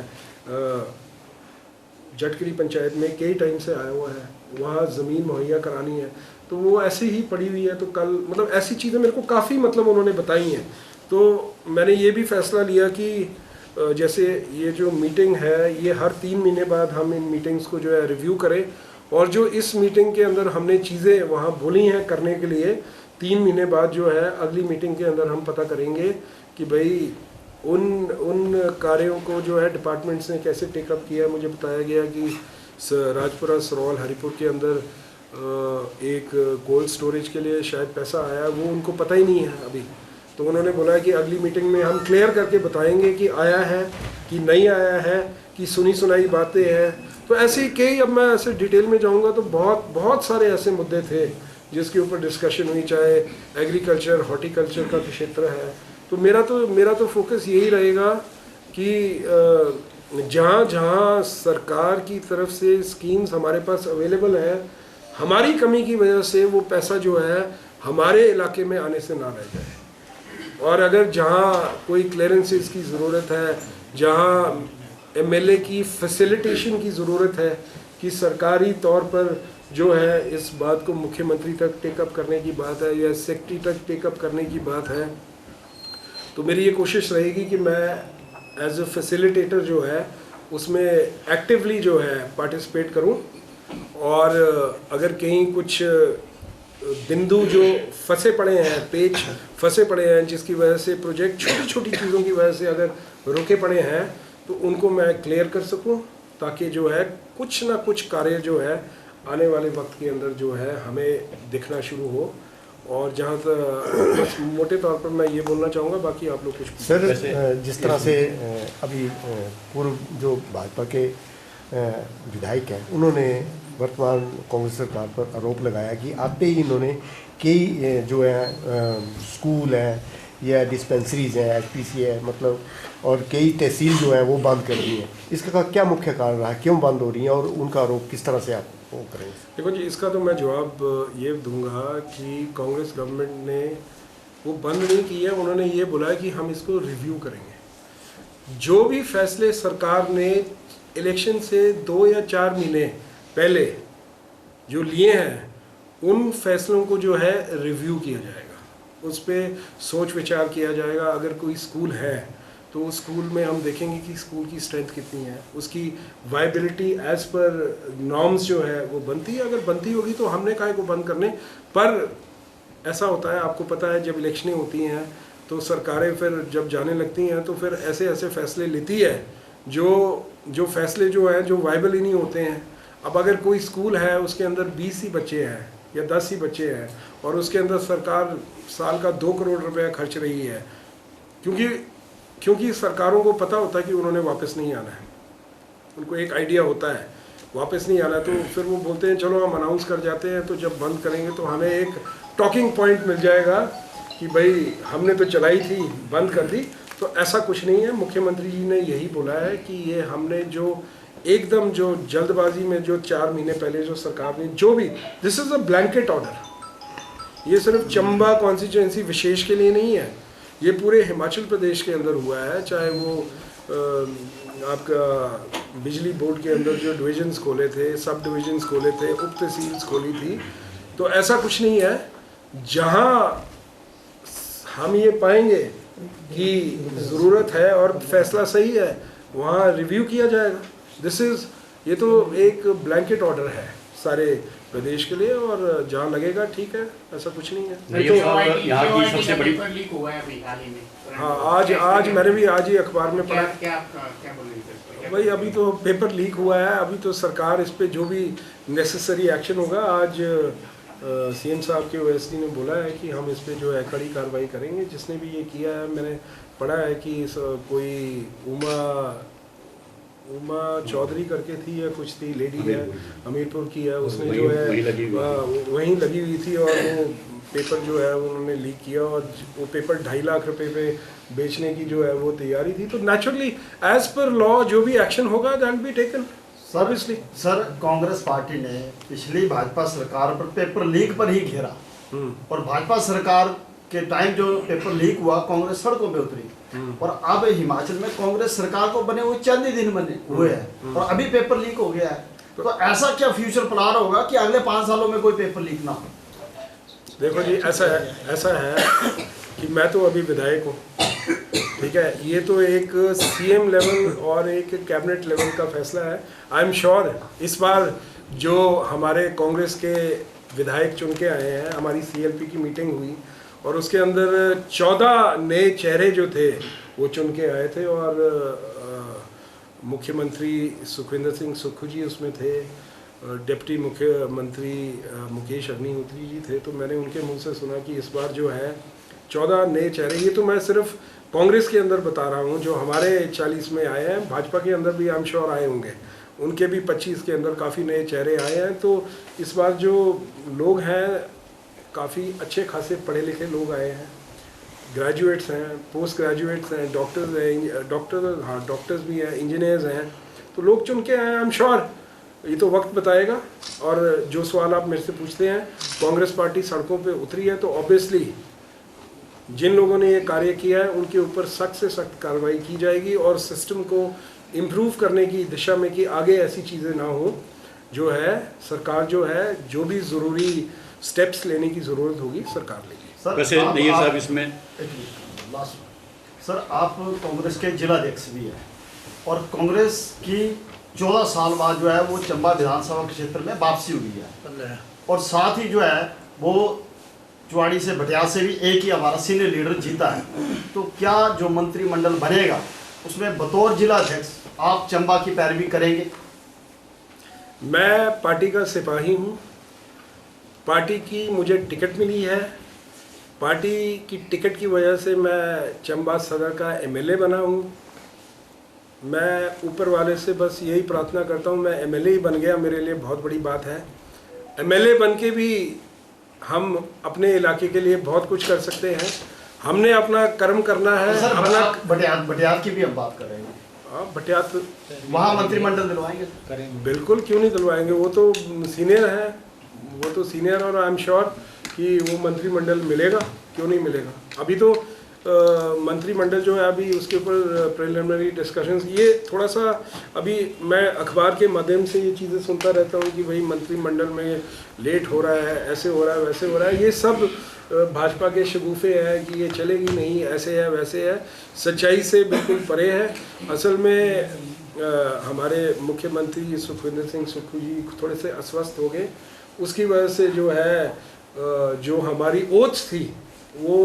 जटकरी पंचायत में कई टाइम से आया हुआ है, वहाँ ज़मीन मुहैया करानी है तो वो ऐसी ही पड़ी हुई है। तो कल मतलब ऐसी चीज़ें मेरे को काफ़ी मतलब उन्होंने बताई हैं। तो मैंने ये भी फैसला लिया कि जैसे ये जो मीटिंग है ये हर 3 महीने बाद हम इन मीटिंग्स को जो है रिव्यू करें, और जो इस मीटिंग के अंदर हमने चीज़ें वहाँ बोली हैं करने के लिए, 3 महीने बाद जो है अगली मीटिंग के अंदर हम पता करेंगे कि भाई उन कार्यों को जो है डिपार्टमेंट्स ने कैसे टेकअप किया। मुझे बताया गया कि राजपुरा, सरौल, हरिपुर के अंदर एक कोल्ड स्टोरेज के लिए शायद पैसा आया, वो उनको पता ही नहीं है अभी। तो उन्होंने बोला कि अगली मीटिंग में हम क्लियर करके बताएंगे कि आया है कि नहीं आया है, कि सुनी सुनाई बातें हैं। तो ऐसे कई, अब मैं ऐसे डिटेल में जाऊंगा तो बहुत सारे ऐसे मुद्दे थे जिसके ऊपर डिस्कशन हुई, चाहे एग्रीकल्चर, हॉर्टिकल्चर का क्षेत्र है। तो मेरा तो फोकस यही रहेगा कि जहाँ सरकार की तरफ से स्कीम्स हमारे पास अवेलेबल है, हमारी कमी की वजह से वो पैसा जो है हमारे इलाके में आने से ना रह जाए। और अगर जहाँ कोई क्लियरेंसेस की ज़रूरत है, जहाँ MLA की फैसिलिटेशन की ज़रूरत है, कि सरकारी तौर पर जो है इस बात को मुख्यमंत्री तक टेकअप करने की बात है या सेक्रेटरी तक टेकअप करने की बात है, तो मेरी ये कोशिश रहेगी कि मैं एज ए फैसिलिटेटर जो है उसमें एक्टिवली जो है पार्टिसिपेट करूं। और अगर कहीं कुछ बिंदु जो फंसे पड़े हैं, पेच फंसे पड़े हैं, जिसकी वजह से प्रोजेक्ट छोटी छोटी चीज़ों की वजह से अगर रुके पड़े हैं, तो उनको मैं क्लियर कर सकूं, ताकि जो है कुछ ना कुछ कार्य जो है आने वाले वक्त के अंदर जो है हमें दिखना शुरू हो। और जहाँ तक मोटे तौर पर मैं ये बोलना चाहूँगा, बाकी आप लोग कुछ सर, जिस तरह से अभी पूर्व जो भाजपा के विधायक हैं, उन्होंने वर्तमान कांग्रेस सरकार पर आरोप लगाया कि आते ही इन्होंने कई जो है स्कूल हैं या डिस्पेंसरीज हैं, HPC है मतलब, और कई तहसील जो है वो बंद कर दी हैं। इसका क्या मुख्य कारण रहा, क्यों बंद हो रही हैं, और उनका आरोप किस तरह से आप वो करेंगे? देखो जी, इसका तो मैं जवाब ये दूंगा कि कांग्रेस गवर्नमेंट ने वो बंद नहीं की है, उन्होंने ये बोला है कि हम इसको रिव्यू करेंगे। जो भी फैसले सरकार ने इलेक्शन से 2 या 4 महीने पहले जो लिए हैं, उन फैसलों को जो है रिव्यू किया जाएगा, उस पर सोच विचार किया जाएगा। अगर कोई स्कूल है तो उस स्कूल में हम देखेंगे कि स्कूल की स्ट्रेंथ कितनी है, उसकी वायबिलिटी एज पर नॉर्म्स जो है वो बनती है। अगर बनती होगी तो हमने काहे को बंद करने। पर ऐसा होता है, आपको पता है, जब इलेक्शनें होती हैं तो सरकारें फिर जब जाने लगती हैं तो फिर ऐसे ऐसे फैसले लेती है जो फैसले जो हैं जो वायबल ही नहीं होते हैं। अब अगर कोई स्कूल है, उसके अंदर 20 ही बच्चे हैं या 10 ही बच्चे हैं, और उसके अंदर सरकार साल का 2 करोड़ रुपया खर्च रही है, क्योंकि सरकारों को पता होता है कि उन्होंने वापस नहीं आना है, उनको एक आइडिया होता है वापस नहीं आना है, तो फिर वो बोलते हैं चलो हम अनाउंस कर जाते हैं, तो जब बंद करेंगे तो हमें एक टॉकिंग पॉइंट मिल जाएगा कि भाई हमने तो चलाई थी, बंद कर दी, तो ऐसा कुछ नहीं है। मुख्यमंत्री जी ने यही बोला है कि ये हमने जो एकदम जो जल्दबाजी में जो 4 महीने पहले जो सरकार ने जो भी, this is a blanket order, ये सिर्फ चंबा कॉन्स्टिट्यूंसी विशेष के लिए नहीं है, ये पूरे हिमाचल प्रदेश के अंदर हुआ है। चाहे वो आपका बिजली बोर्ड के अंदर जो डिविजन्स खोले थे, सब डिविजन्स खोले थे, उप तहसील्स खोली थी, तो ऐसा कुछ नहीं है। जहाँ हम ये पाएंगे कि ज़रूरत है और फैसला सही है, वहाँ रिव्यू किया जाएगा। दिस इज़, ये तो एक ब्लैंकेट ऑर्डर है सारे प्रदेश के लिए, और जहाँ लगेगा ठीक है, ऐसा कुछ नहीं है। यहाँ की सबसे बड़ी लीक हुआ है अभी हाल ही में। हाँ, आज मैंने भी आज ही अखबार में पढ़ा। क्या बोलेंगे भाई अभी तो पेपर लीक हुआ है, अभी तो सरकार इस पे जो भी नेसेसरी एक्शन होगा, आज सीएम साहब के ओएसडी ने बोला है कि हम इस पे जो है कड़ी कार्रवाई करेंगे। जिसने भी ये किया है, मैंने पढ़ा है कि कोई उमा चौधरी करके थी या कुछ थी, लेडी है, हमीरपुर की है, उसने जो है वहीं लगी हुई थी, और वो पेपर जो है उन्होंने लीक किया, और वो पेपर 2.5 लाख रुपए पे बेचने की जो है वो तैयारी थी। तो नेचुरली एज पर लॉ जो भी एक्शन होगा that will be taken obviously. Sir, Congress party ने पिछली भाजपा सरकार पर पेपर लीक पर ही घेरा, और भाजपा सरकार के टाइम जो पेपर लीक हुआ, कांग्रेस सड़कों पे उतरी, और अब हिमाचल में कांग्रेस सरकार को बने हुए चंद ही दिन बने हुए हैं, और अभी पेपर लीक हो गया है। तो ऐसा क्या फ्यूचर प्लान होगा कि अगले 5 सालों में कोई पेपर लीक ना हो? देखो जी, ऐसा है कि मैं तो अभी विधायक हूँ, ठीक है, ये तो एक सीएम लेवल और एक कैबिनेट लेवल का फैसला है। आई एम श्योर इस बार जो हमारे कांग्रेस के विधायक चुन के आए हैं, हमारी सीएलपी की मीटिंग हुई और उसके अंदर 14 नए चेहरे जो थे वो चुन के आए थे, और मुख्यमंत्री सुखविंदर सिंह सुक्खू जी उसमें थे, डिप्टी मुख्यमंत्री मुकेश अग्निहोत्री जी थे। तो मैंने उनके मुंह से सुना कि इस बार जो है 14 नए चेहरे, ये तो मैं सिर्फ कांग्रेस के अंदर बता रहा हूँ, जो हमारे 40 में आए हैं, भाजपा के अंदर भी आई एम श्योर आए होंगे, उनके भी 25 के अंदर काफ़ी नए चेहरे आए हैं। तो इस बार जो लोग हैं काफ़ी अच्छे खासे पढ़े लिखे लोग आए हैं, ग्रेजुएट्स हैं, पोस्ट ग्रेजुएट्स हैं, डॉक्टर्स हैं, डॉक्टर्स भी हैं, इंजीनियर्स हैं, तो लोग चुन के आए हैं। आई एम श्योर ये तो वक्त बताएगा। और जो सवाल आप मेरे से पूछते हैं, कांग्रेस पार्टी सड़कों पे उतरी है, तो ऑब्वियसली जिन लोगों ने ये कार्य किया है उनके ऊपर सख्त से सख्त कार्रवाई की जाएगी, और सिस्टम को इम्प्रूव करने की दिशा में कि आगे ऐसी चीज़ें ना हो, जो है सरकार जो है जो भी ज़रूरी स्टेप्स लेने की ज़रूरत होगी सरकार लेगी। वैसे नैयर साहब इसमें सर, आप कांग्रेस के जिलाध्यक्ष भी हैं, और कांग्रेस की 14 साल बाद जो है वो चंबा विधानसभा क्षेत्र में वापसी हुई है, और साथ ही जो है वो चुवाड़ी से भटियात से भी एक ही हमारा सीनियर लीडर जीता है। तो क्या जो मंत्रिमंडल बनेगा उसमें बतौर जिलाध्यक्ष आप चंबा की पैरवी करेंगे? मैं पार्टी का सिपाही हूँ, पार्टी की मुझे टिकट मिली है, पार्टी की टिकट की वजह से मैं चंबा सदर का एमएलए बना हूँ। मैं ऊपर वाले से बस यही प्रार्थना करता हूँ, मैं एमएलए ही बन गया, मेरे लिए बहुत बड़ी बात है। एमएलए बन के भी हम अपने इलाके के लिए बहुत कुछ कर सकते हैं, हमने अपना कर्म करना है। सर, अपना भटियात की भी हम बात कर रहे हैं। हाँ, भटियात वहाँ मंत्रिमंडल दिलवाएंगे? बिल्कुल, क्यों नहीं दिलवाएंगे, वो तो सीनियर है, वो तो सीनियर, और आई एम श्योर कि वो मंत्रिमंडल मिलेगा, क्यों नहीं मिलेगा। अभी तो मंत्रिमंडल जो है अभी उसके ऊपर प्रिलिमिनरी डिस्कशंस, ये थोड़ा सा अभी मैं अखबार के माध्यम से ये चीज़ें सुनता रहता हूँ कि भाई मंत्रिमंडल में लेट हो रहा है, ऐसे हो रहा है, वैसे हो रहा है, ये सब भाजपा के शगुफे हैं कि ये चलेगी नहीं, ऐसे है वैसे है, सच्चाई से बिल्कुल परे है। असल में हमारे मुख्यमंत्री सुखविंदर सिंह सुक्खू जी थोड़े से अस्वस्थ हो गए, उसकी वजह से जो है जो हमारी ओथ थी वो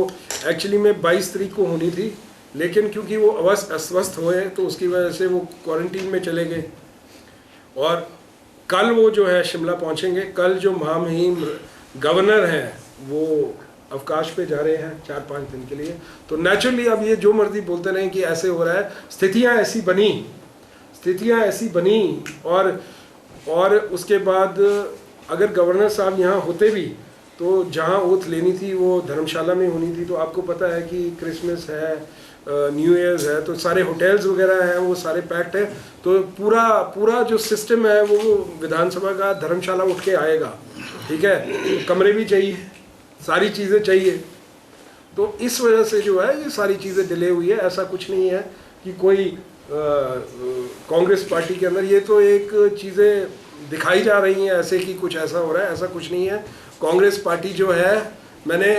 एक्चुअली में 22 तारीख को होनी थी, लेकिन क्योंकि वो अस्वस्थ हुए तो उसकी वजह से वो क्वारंटीन में चले गए, और कल वो जो है शिमला पहुंचेंगे। कल जो महामहिम गवर्नर हैं वो अवकाश पे जा रहे हैं 4-5 दिन के लिए। तो नेचुरली अब ये जो मर्जी बोलते रहें कि ऐसे हो रहा है, स्थितियाँ ऐसी बनी और उसके बाद अगर गवर्नर साहब यहाँ होते भी तो जहाँ ओथ लेनी थी वो धर्मशाला में होनी थी। तो आपको पता है कि क्रिसमस है, न्यू ईयर्स है, तो सारे होटल्स वगैरह हैं वो सारे पैक्ड है। तो पूरा जो सिस्टम है वो विधानसभा का धर्मशाला उठ के आएगा, ठीक है। कमरे भी चाहिए, सारी चीज़ें चाहिए। तो इस वजह से जो है ये सारी चीज़ें डिले हुई है। ऐसा कुछ नहीं है कि कोई कांग्रेस पार्टी के अंदर ये तो एक चीज़ें दिखाई जा रही हैं ऐसे कि कुछ ऐसा हो रहा है, ऐसा कुछ नहीं है। कांग्रेस पार्टी जो है, मैंने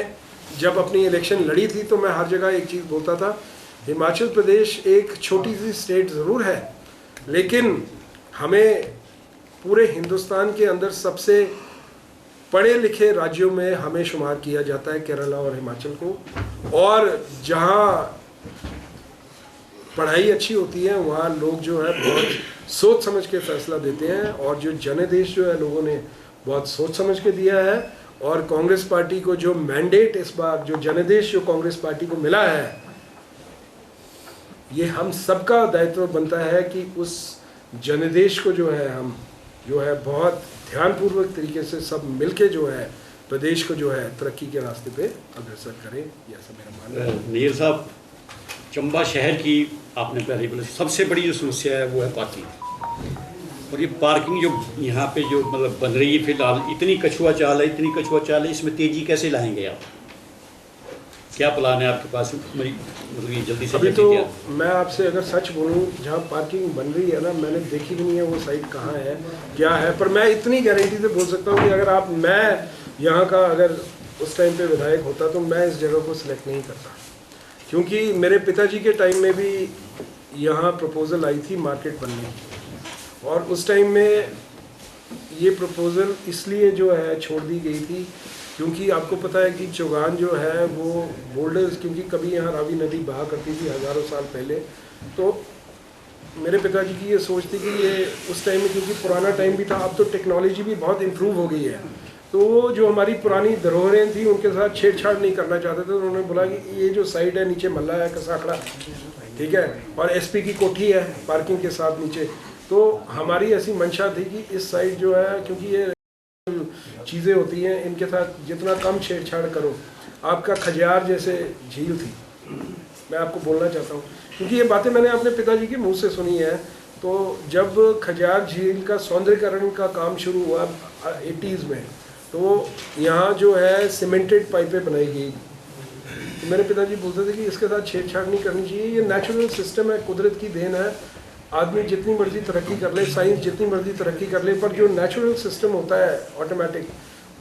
जब अपनी इलेक्शन लड़ी थी तो मैं हर जगह एक चीज़ बोलता था, हिमाचल प्रदेश एक छोटी सी स्टेट ज़रूर है, लेकिन हमें पूरे हिंदुस्तान के अंदर सबसे पढ़े लिखे राज्यों में हमें शुमार किया जाता है, केरला और हिमाचल को। और जहाँ पढ़ाई अच्छी होती है वहाँ लोग जो है बहुत सोच समझ के फैसला देते हैं, और जो जनादेश जो है लोगों ने बहुत सोच समझ के दिया है। और कांग्रेस पार्टी को जो मैंडेट इस बार, जो जनादेश जो कांग्रेस पार्टी को मिला है, ये हम सबका दायित्व बनता है कि उस जनादेश को जो है हम जो है बहुत ध्यानपूर्वक तरीके से सब मिलके जो है प्रदेश को जो है तरक्की के रास्ते पे अग्रसर करें, ऐसा मेरा मानना है। नीर साहब, चंबा शहर की आपने पहले बोला सबसे बड़ी जो समस्या है वो है पार्किंग। और ये पार्किंग जो यहाँ पे जो मतलब बन रही है फिलहाल, इतनी कछुआ चाल है, इसमें तेजी कैसे लाएंगे आप? क्या प्लान है आपके पास? मतलब ये जल्दी से अभी तो मैं आपसे अगर सच बोलूँ, जहाँ पार्किंग बन रही है ना, मैंने देखी भी नहीं है वो साइट कहाँ है, क्या है। पर मैं इतनी गारंटी से बोल सकता हूँ कि अगर मैं यहाँ का अगर उस टाइम पे विधायक होता तो मैं इस जगह को सिलेक्ट नहीं करता, क्योंकि मेरे पिताजी के टाइम में भी यहाँ प्रपोज़ल आई थी मार्केट बनने की, और उस टाइम में ये प्रपोज़ल इसलिए जो है छोड़ दी गई थी क्योंकि आपको पता है कि चौगान जो है वो बोल्डर्स, क्योंकि कभी यहाँ रावी नदी बहा करती थी हज़ारों साल पहले। तो मेरे पिताजी की ये सोच थी कि ये उस टाइम में, क्योंकि पुराना टाइम भी था, अब तो टेक्नोलॉजी भी बहुत इम्प्रूव हो गई है, तो वो जो हमारी पुरानी धरोहरें थी उनके साथ छेड़छाड़ नहीं करना चाहते थे। तो उन्होंने बोला कि ये जो साइड है नीचे मल्ला है, कसाखड़ा, ठीक है, और एसपी की कोठी है पार्किंग के साथ नीचे। तो हमारी ऐसी मंशा थी कि इस साइड जो है, क्योंकि ये चीज़ें होती हैं इनके साथ जितना कम छेड़छाड़ करो। आपका खजियार जैसे झील थी, मैं आपको बोलना चाहता हूँ, क्योंकि ये बातें मैंने अपने पिताजी के मुंह से सुनी है। तो जब खजियार झील का सौंदर्यीकरण का काम शुरू हुआ 80s में, तो यहाँ जो है सीमेंटेड पाइपें बनाई गई। तो मेरे पिताजी बोलते थे कि इसके साथ छेड़छाड़ नहीं करनी चाहिए, ये नेचुरल सिस्टम है, कुदरत की देन है। आदमी जितनी मर्जी तरक्की कर ले, साइंस जितनी मर्जी तरक्की कर ले, पर जो नेचुरल सिस्टम होता है ऑटोमेटिक,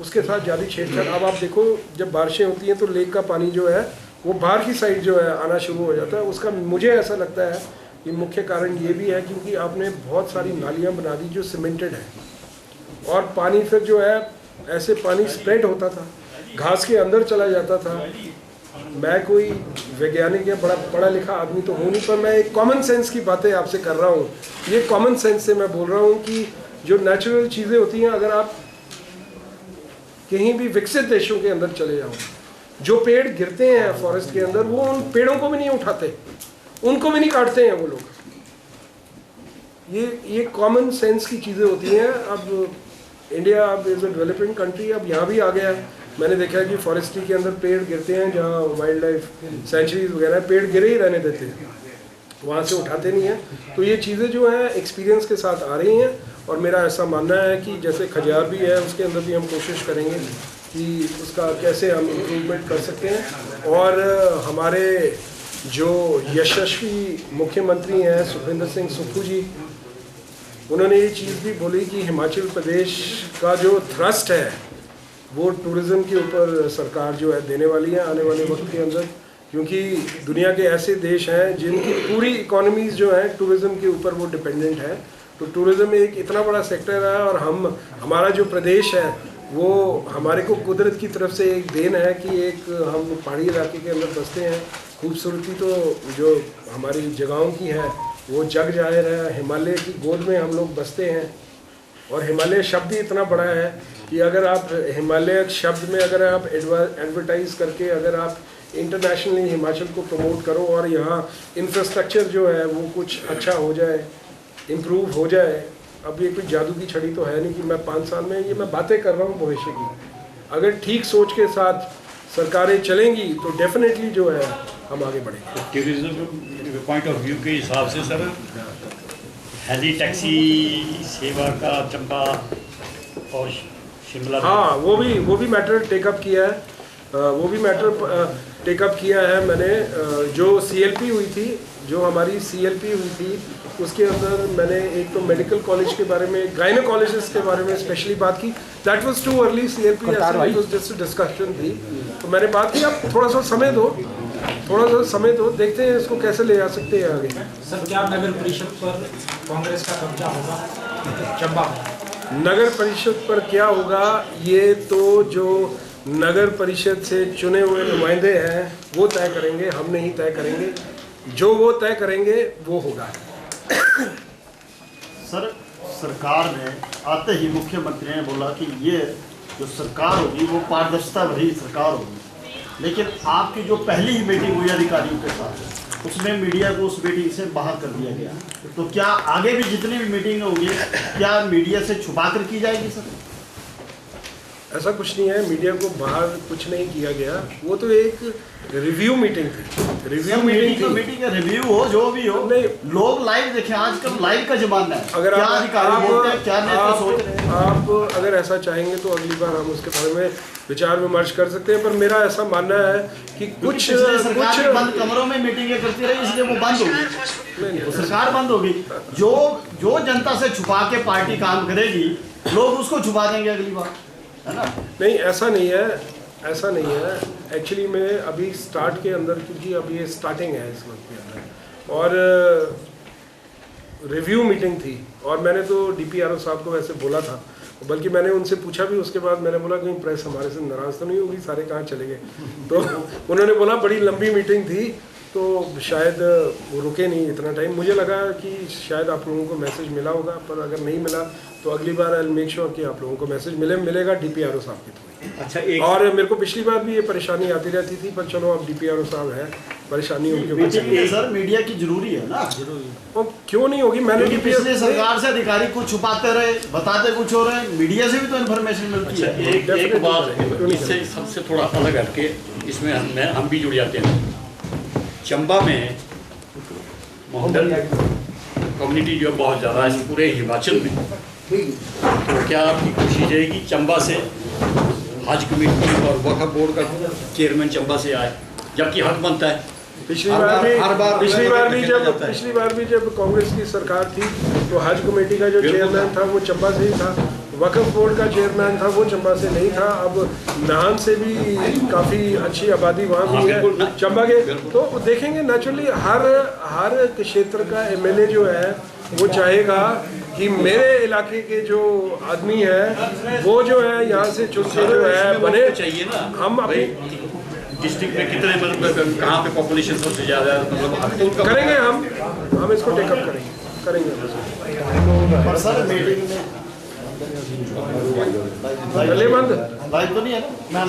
उसके साथ ज़्यादा छेड़छाड़। अब आप देखो जब बारिशें होती हैं तो लेक का पानी जो है वो बाहर की साइड जो है आना शुरू हो जाता है। उसका मुझे ऐसा लगता है कि मुख्य कारण ये भी है क्योंकि आपने बहुत सारी नालियाँ बना दी जो सीमेंटेड है, और पानी फिर जो है ऐसे पानी स्प्रेड होता था, घास के अंदर चला जाता था। मैं कोई वैज्ञानिक या बड़ा पढ़ा लिखा आदमी तो हूँ नहीं, पर मैं एक कॉमन सेंस की बातें आपसे कर रहा हूँ। ये कॉमन सेंस से मैं बोल रहा हूँ कि जो नेचुरल चीज़ें होती हैं, अगर आप कहीं भी विकसित देशों के अंदर चले जाओ, जो पेड़ गिरते हैं फॉरेस्ट के अंदर, वो उन पेड़ों को भी नहीं उठाते, उनको भी नहीं काटते हैं वो लोग। ये कॉमन सेंस की चीज़ें होती हैं। अब इंडिया अब इज़ अ डेवलपिंग कंट्री, अब यहाँ भी आ गया है। मैंने देखा है कि फॉरेस्ट्री के अंदर पेड़ गिरते हैं, जहाँ वाइल्ड लाइफ सेंचुरीज वगैरह, पेड़ गिरे ही रहने देते हैं, वहाँ से उठाते नहीं हैं। तो ये चीज़ें जो हैं एक्सपीरियंस के साथ आ रही हैं, और मेरा ऐसा मानना है कि जैसे खजियार भी है उसके अंदर भी हम कोशिश करेंगे कि उसका कैसे हम इम्प्रूवमेंट कर सकते हैं। और हमारे जो यशस्वी मुख्यमंत्री हैं सुखविंदर सिंह सुक्खू जी, उन्होंने ये चीज़ भी बोली कि हिमाचल प्रदेश का जो थ्रस्ट है वो टूरिज़्म के ऊपर सरकार जो है देने वाली है आने वाले वक्त के अंदर, क्योंकि दुनिया के ऐसे देश हैं जिनकी पूरी इकोनॉमीज़ जो है टूरिज़्म के ऊपर वो डिपेंडेंट है। तो टूरिज़्म एक इतना बड़ा सेक्टर है, और हमारा जो प्रदेश है वो हमारे को कुदरत की तरफ से एक देन है कि एक हम पहाड़ी इलाके के अंदर बसते हैं। खूबसूरती तो जो हमारी जगहों की है वो जग जाहिर है, हिमालय की गोद में हम लोग बसते हैं। और हिमालय शब्द ही इतना बड़ा है कि अगर आप हिमालय शब्द में अगर आप एडवर्टाइज़ करके अगर आप इंटरनेशनली हिमाचल को प्रमोट करो, और यहाँ इंफ्रास्ट्रक्चर जो है वो कुछ अच्छा हो जाए, इम्प्रूव हो जाए। अब ये कोई जादू की छड़ी तो है नहीं कि मैं 5 साल में, ये मैं बातें कर रहा हूँ भविष्य की, अगर ठीक सोच के साथ सरकारें चलेंगी तो डेफिनेटली जो है हम आगे बढ़ेंगे। टूरिज्म पॉइंट ऑफ व्यू के हिसाब से सर हेली टैक्सी सेवा का चंबा और शिमला, हाँ वो भी मैटर टेकअप किया है, मैंने जो CLP हुई थी, जो हमारी CLP हुई थी उसके अंदर मैंने एक तो मेडिकल कॉलेज के बारे में, गायनोकोलॉजिस्ट के बारे में स्पेशली बात की। That was too early, CLP just discussion थी, तो मैंने बात की आप थोड़ा सा समय दो, देखते हैं इसको कैसे ले जा सकते हैं आगे। सर क्या नगर परिषद पर कांग्रेस का कब्जा होगा चंबा में? नगर परिषद पर क्या होगा ये तो जो नगर परिषद से चुने हुए नुमाइंदे हैं वो तय करेंगे, हम नहीं तय करेंगे। जो वो तय करेंगे वो होगा। सर सरकार ने आते ही मुख्यमंत्री ने बोला कि ये जो सरकार होगी वो पारदर्शिता भरी सरकार होगी, लेकिन आपकी जो पहली ही मीटिंग हुई अधिकारियों के साथ उसमें मीडिया को उस मीटिंग से बाहर कर दिया गया। तो क्या आगे भी जितनी भी मीटिंग होंगी क्या मीडिया से छुपा कर की जाएगी सर? ऐसा कुछ नहीं है, मीडिया को बाहर कुछ नहीं किया गया, वो तो एक रिव्यू मीटिंग थी। मीटिंग का रिव्यू हो जो भी हो, नहीं लोग लाइव देखें, आजकल लाइव का जमाना है। अगर क्या अधिकारी बोलते हैं, क्या नेता सोच रहे हैं? आप अगर ऐसा चाहेंगे तो अगली बार हम उसके बारे में विचार विमर्श कर सकते हैं, पर मेरा ऐसा मानना है कि कुछ सरकार बंद कमरों में मीटिंगें करती रही इसलिए वो बंद होगी, तो सरकार बंद होगी। जो जनता से छुपा के पार्टी काम करेगी लोग उसको छुपा देंगे अगली बार, है ना? नहीं ऐसा नहीं है एक्चुअली में अभी स्टार्ट के अंदर, क्योंकि अभी ये स्टार्टिंग है इस वक्त के अंदर, और रिव्यू मीटिंग थी और मैंने तो DPRO साहब को वैसे बोला था, बल्कि मैंने उनसे पूछा भी उसके बाद, मैंने बोला कहीं प्रेस हमारे से नाराज़ तो नहीं होगी, सारे कहाँ चले गए? तो उन्होंने बोला बड़ी लंबी मीटिंग थी तो शायद वो रुके नहीं इतना टाइम। मुझे लगा कि शायद आप लोगों को मैसेज मिला होगा, पर अगर नहीं मिला तो अगली बार आई मेक श्योर कि आप लोगों को मैसेज मिलेगा DPRO साहब के थ्रू। अच्छा और मेरे को पिछली बार भी ये परेशानी आती रहती थी, पर चलो अब DPRO साहब है, परेशानी उनके ऊपर। सर मीडिया की जरूरी है ना, और क्यों नहीं होगी? मैंने पिछले सरकार से अधिकारी कुछ छुपाते रहे, बताते कुछ हो रहे, मीडिया से भी तो इन्फॉर्मेशन मिलती है। एक बात इससे सबसे थोड़ा अलग हटके इसमें हम भी जुड़ जाते हैं। चंबा में मोहम्मदन कम्युनिटी जो बहुत ज़्यादा है पूरे हिमाचल में, तो क्या आपकी कोशिश रहेगी चंबा से हज कमेटी और वक्फ बोर्ड का चेयरमैन चंबा से आए, जबकि हक बनता है? पिछली बार भी जब कांग्रेस की सरकार थी तो हज कमेटी का जो चेयरमैन था वो चंबा से ही था, वक्फ बोर्ड का चेयरमैन था वो चंबा से नहीं था। अब नाहन से भी काफ़ी अच्छी आबादी वहाँ भी है चंबा के, तो देखेंगे नेचुरली हर क्षेत्र का MLA जो है वो चाहेगा कि मेरे इलाके के जो आदमी है वो जो है यहाँ से चुनके जो है बने। चाहिए ना, हम अपनी डिस्ट्रिक्ट में कितने मतलब कहाँ पे पॉपुलेशन सबसे ज़्यादा है, मतलब करेंगे हम इसको टेकअप करेंगे। पर सर मीटिंग में पहले बंद तो नहीं है ना,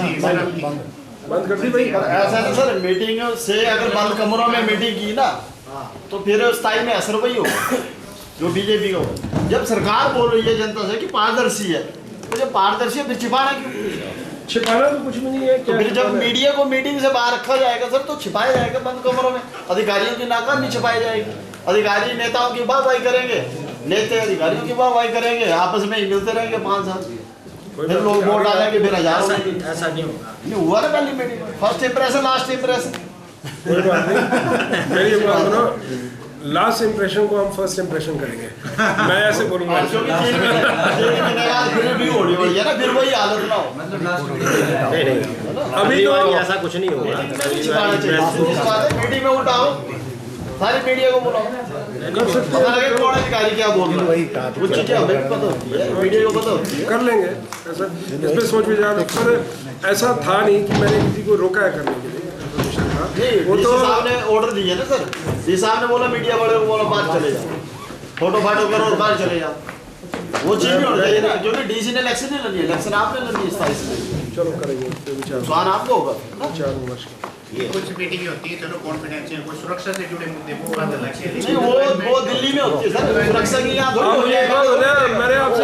बंद कर दी भाई। ऐसा नहीं सर, मीटिंग से अगर बंद कमरों में मीटिंग की ना तो फिर स्थायी में असर वही होगा जो बीजेपी का होगा। जब सरकार बोल रही है जनता से कि पारदर्शी है, तो जब पारदर्शी है फिर छिपाना क्यों? छिपाना तो कुछ भी नहीं है। तो फिर जब मीडिया को मीटिंग से बाहर रखा जाएगा सर तो छिपाया जाएगा बंद कमरों में, अधिकारियों की नाकामी छिपाई जाएगी। अधिकारी नेताओं की वाहवाही करेंगे, नेता अधिकारियों की वाहवाही करेंगे, आपस में ही मिलते रहेंगे 5 साल, फिर लोग वोट डालेंगे, फिर हजारों। ऐसा नहीं होगा, नहीं हुआ ना पहली meeting, first impression last impression. कोई बात नहीं, मेरी बात सुनो, लास्ट इंप्रेशन को हम फर्स्ट इंप्रेशन करेंगे, मैं ऐसे बोलूँगा। फिर वही हालत ना हो, अभी तो ऐसा कुछ नहीं होगा। मीटिंग में उठाओ, सारी मीडिया को बुलाओ, कौन अधिकारी क्या बोल रहा है, कुछ चीजें हमें भी पता होती है, मीडिया को पता होती है, कर लेंगे ऐसा, इसमें सोच विचार। पर ऐसा था नहीं कि मैंने किसी को रोका है करने के लिए, वो तो साहब ने ऑर्डर दिए ना सर, डी साहब ने बोला मीडिया वाले को बोला बाहर चले जाओ, फोटो फाटो करो और बाहर चले जाओ, वो चीज नहीं होना चाहिए ना, क्योंकि DC ने इलेक्शन नहीं लड़ी, इलेक्शन आपने लड़ी 27 में। चलो करेंगे विचार, स्वान आपको होगा विचार विमर्श। कुछ मीटिंग होती है, चलो कॉन्फिडेंस है, कोई सुरक्षा से जुड़े मुद्दे वो बात अलग है। नहीं वो दिल्ली में होती है सर, सुरक्षा की यहाँ थोड़ी हो जाएगा। मैंने आपसे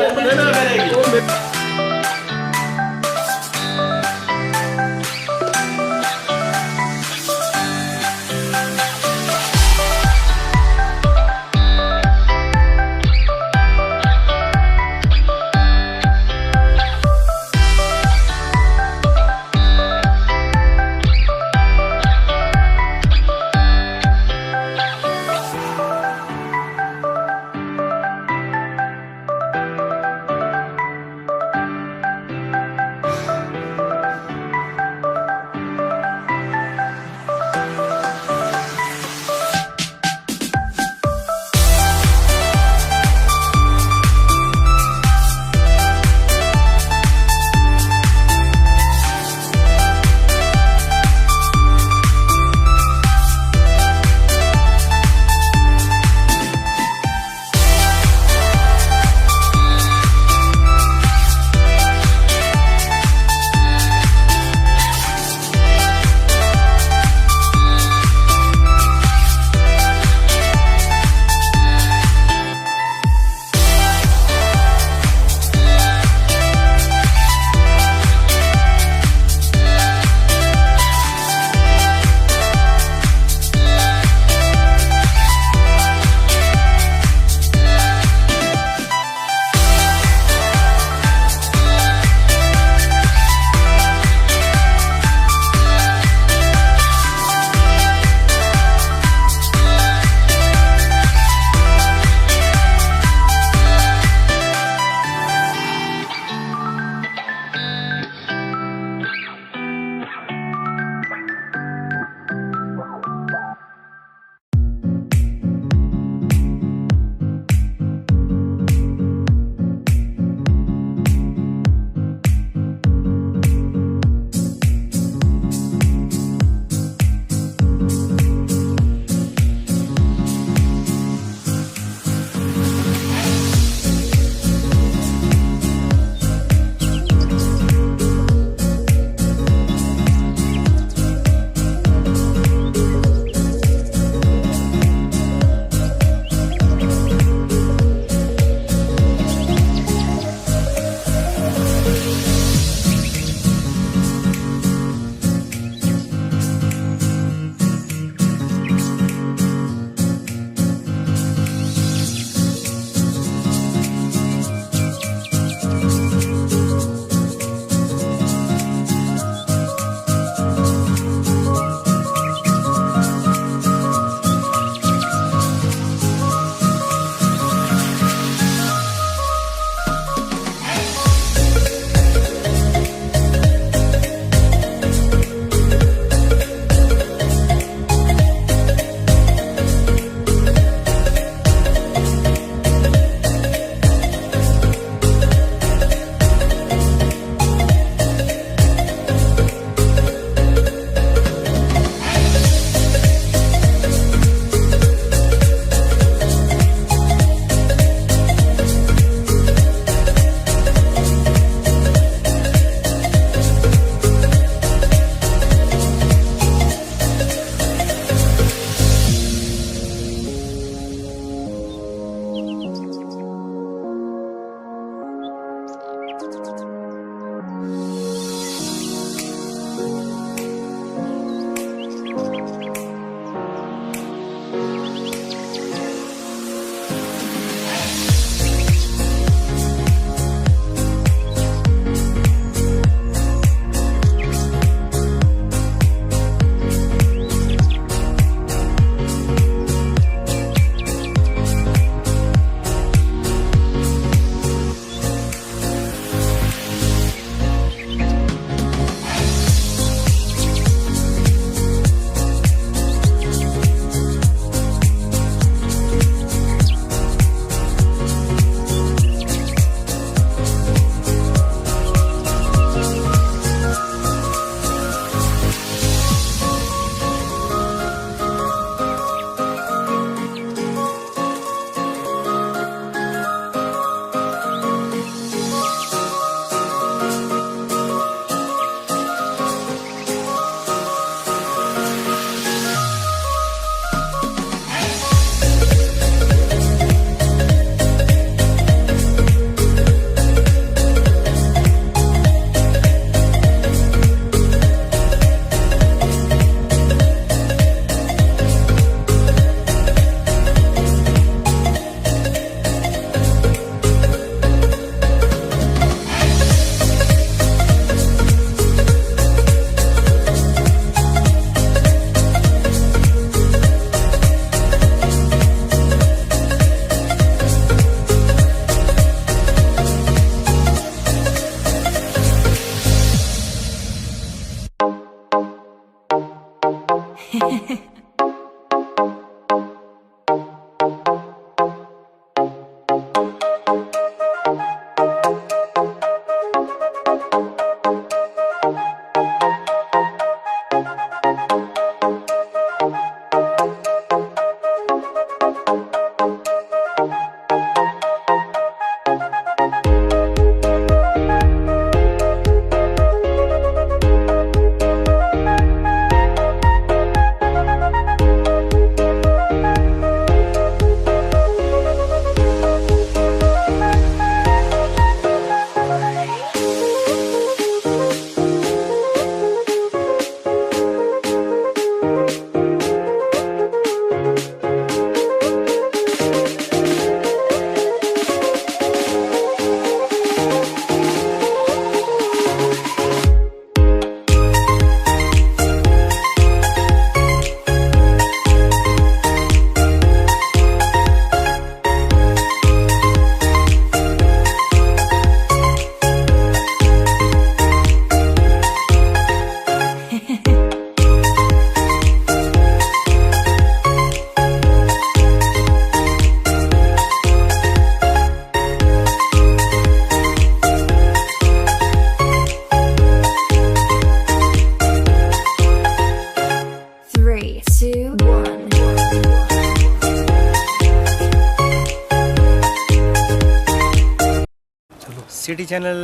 सिटी चैनल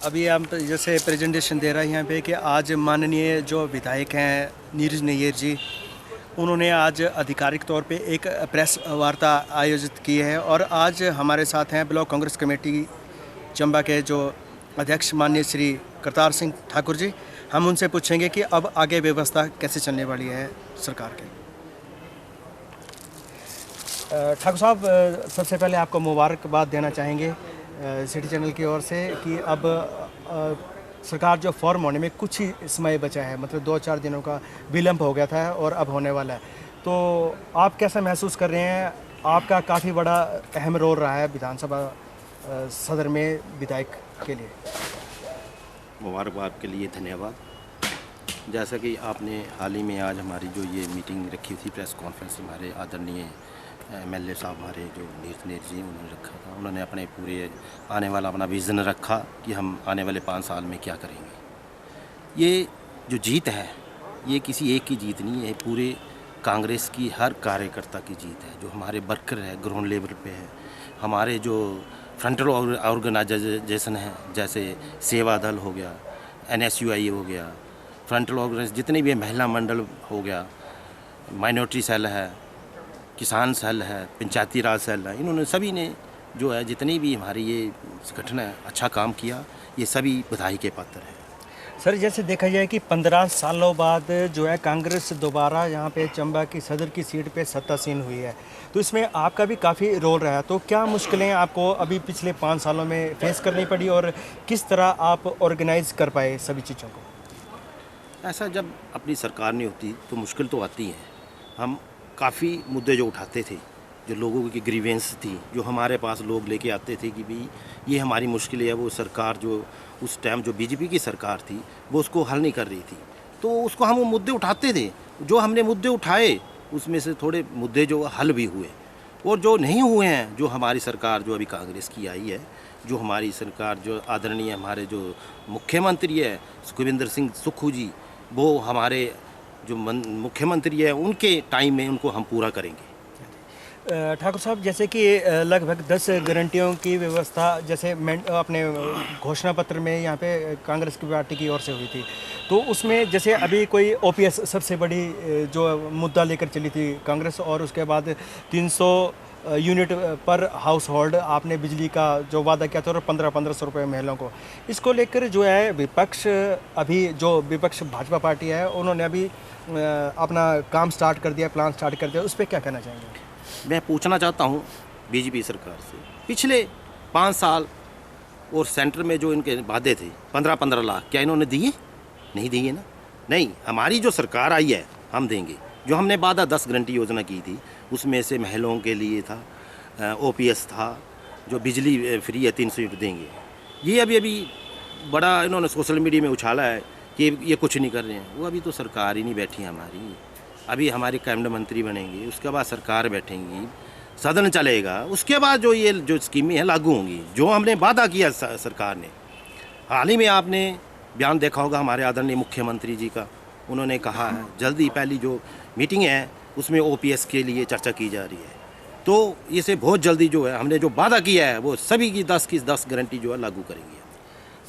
अभी आप जैसे प्रेजेंटेशन दे रहा है यहाँ पे कि आज माननीय जो विधायक हैं नीरज नैयर जी, उन्होंने आज आधिकारिक तौर पे एक प्रेस वार्ता आयोजित की है और आज हमारे साथ हैं ब्लॉक कांग्रेस कमेटी चंबा के जो अध्यक्ष माननीय श्री करतार सिंह ठाकुर जी। हम उनसे पूछेंगे कि अब आगे व्यवस्था कैसे चलने वाली है सरकार के। ठाकुर साहब, सबसे पहले आपको मुबारकबाद देना चाहेंगे सिटी चैनल की ओर से कि अब सरकार जो फॉर्म होने में कुछ ही समय बचा है, मतलब 2-4 दिनों का विलंब हो गया था और अब होने वाला है, तो आप कैसा महसूस कर रहे हैं? आपका काफ़ी बड़ा अहम रोल रहा है विधानसभा सदर में विधायक के लिए। मुबारकबाद के लिए धन्यवाद। जैसा कि आपने हाल ही में आज हमारी जो ये मीटिंग रखी थी, प्रेस कॉन्फ्रेंस, हमारे आदरणीय एमएलए साहब हमारे जो नीरज नैयर जी उन्होंने रखा था, उन्होंने अपने पूरे आने वाला अपना विज़न रखा कि हम आने वाले 5 साल में क्या करेंगे। ये जो जीत है ये किसी एक की जीत नहीं है, पूरे कांग्रेस की हर कार्यकर्ता की जीत है। जो हमारे वर्कर है ग्राउंड लेवल पे है, हमारे जो फ्रंटल ऑर्गेनाइजेशन है जैसे सेवा दल हो गया, NSUI हो गया, फ्रंटल ऑर्गेनाइजेशन जितने भी महिला मंडल हो गया, माइनॉरिटी सेल है, किसान सेल है, पंचायती राज सेल है, इन्होंने सभी ने जो है जितनी भी हमारी ये संगठन है अच्छा काम किया, ये सभी बधाई के पात्र हैं। सर, जैसे देखा जाए कि 15 सालों बाद जो है कांग्रेस दोबारा यहाँ पे चंबा की सदर की सीट पे सत्तासीन हुई है, तो इसमें आपका भी काफ़ी रोल रहा है, तो क्या मुश्किलें आपको अभी पिछले 5 सालों में फेस करनी पड़ी और किस तरह आप ऑर्गेनाइज कर पाए सभी चीज़ों को? ऐसा जब अपनी सरकार नहीं होती तो मुश्किल तो आती है। हम काफ़ी मुद्दे जो उठाते थे, जो लोगों की ग्रीवेंस थी, जो हमारे पास लोग लेके आते थे कि भाई ये हमारी मुश्किल है, वो सरकार जो उस टाइम जो बीजेपी की सरकार थी वो उसको हल नहीं कर रही थी, तो उसको हम वो मुद्दे उठाते थे। जो हमने मुद्दे उठाए उसमें से थोड़े मुद्दे जो हल भी हुए, और जो नहीं हुए हैं, जो हमारी सरकार जो अभी कांग्रेस की आई है, जो हमारी सरकार जो आदरणीय हमारे जो मुख्यमंत्री है सुखविंदर सिंह सुक्खू जी, वो हमारे जो मुख्यमंत्री है उनके टाइम में उनको हम पूरा करेंगे। ठाकुर साहब, जैसे कि लगभग 10 गारंटियों की व्यवस्था जैसे अपने घोषणा पत्र में यहाँ पे कांग्रेस की पार्टी की ओर से हुई थी, तो उसमें जैसे अभी कोई OPS सबसे बड़ी जो मुद्दा लेकर चली थी कांग्रेस, और उसके बाद 300 यूनिट पर हाउस होल्ड आपने बिजली का जो वादा किया था और 1500 रुपये महिलाओं को, इसको लेकर जो है विपक्ष, अभी जो विपक्ष भाजपा पार्टी है उन्होंने अभी अपना काम स्टार्ट कर दिया, प्लान स्टार्ट कर दिया, उस पर क्या कहना चाहेंगे? मैं पूछना चाहता हूँ बीजेपी सरकार से, पिछले 5 साल और सेंटर में जो इनके वादे थे 15-15 लाख, क्या इन्होंने दिए? नहीं दिए ना। नहीं, हमारी जो सरकार आई है हम देंगे। जो हमने वादा 10 गारंटी योजना की थी उसमें से महिलाओं के लिए था, OPS था, जो बिजली फ्री है 300 यूनिट देंगे। ये अभी बड़ा इन्होंने सोशल मीडिया में उछाला है कि ये कुछ नहीं कर रहे हैं। वो अभी तो सरकार ही नहीं बैठी है हमारी, अभी हमारे कैबिनेट मंत्री बनेंगे, उसके बाद सरकार बैठेंगी, सदन चलेगा, उसके बाद जो स्कीमें हैं लागू होंगी, जो हमने वादा किया सरकार ने। हाल ही में आपने बयान देखा होगा हमारे आदरणीय मुख्यमंत्री जी का, उन्होंने कहा है जल्दी पहली जो मीटिंग है उसमें OPS के लिए चर्चा की जा रही है, तो इसे बहुत जल्दी जो है हमने जो वादा किया है वो सभी की 10 गारंटी जो है लागू करेंगे।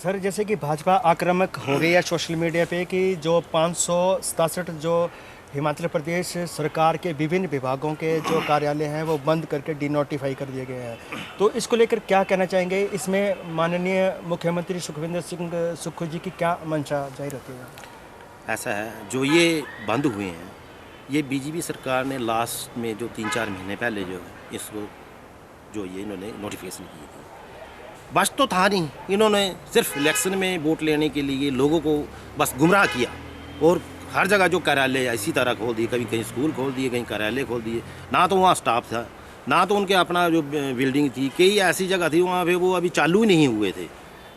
सर, जैसे कि भाजपा आक्रामक हो गई है सोशल मीडिया पे कि जो 567 जो हिमाचल प्रदेश सरकार के विभिन्न विभागों के जो कार्यालय हैं वो बंद करके डिनोटिफाई कर दिए गए हैं, तो इसको लेकर क्या कहना चाहेंगे? इसमें माननीय मुख्यमंत्री सुखविंदर सिंह सुक्खू जी की क्या मंशा जाहिर होती है? ऐसा है, जो ये बंद हुए हैं ये बीजेपी सरकार ने लास्ट में जो 3-4 महीने पहले जो है इसको जो ये इन्होंने नोटिफिकेशन की थी, बस तो था नहीं, इन्होंने सिर्फ इलेक्शन में वोट लेने के लिए लोगों को बस गुमराह किया और हर जगह जो कार्यालय इसी तरह खोल दिए, कभी कहीं स्कूल खोल दिए, कहीं कार्यालय खोल दिए, ना तो वहाँ स्टाफ था, ना तो उनके अपना जो बिल्डिंग थी, कई ऐसी जगह थी वहाँ पे वो अभी चालू ही नहीं हुए थे।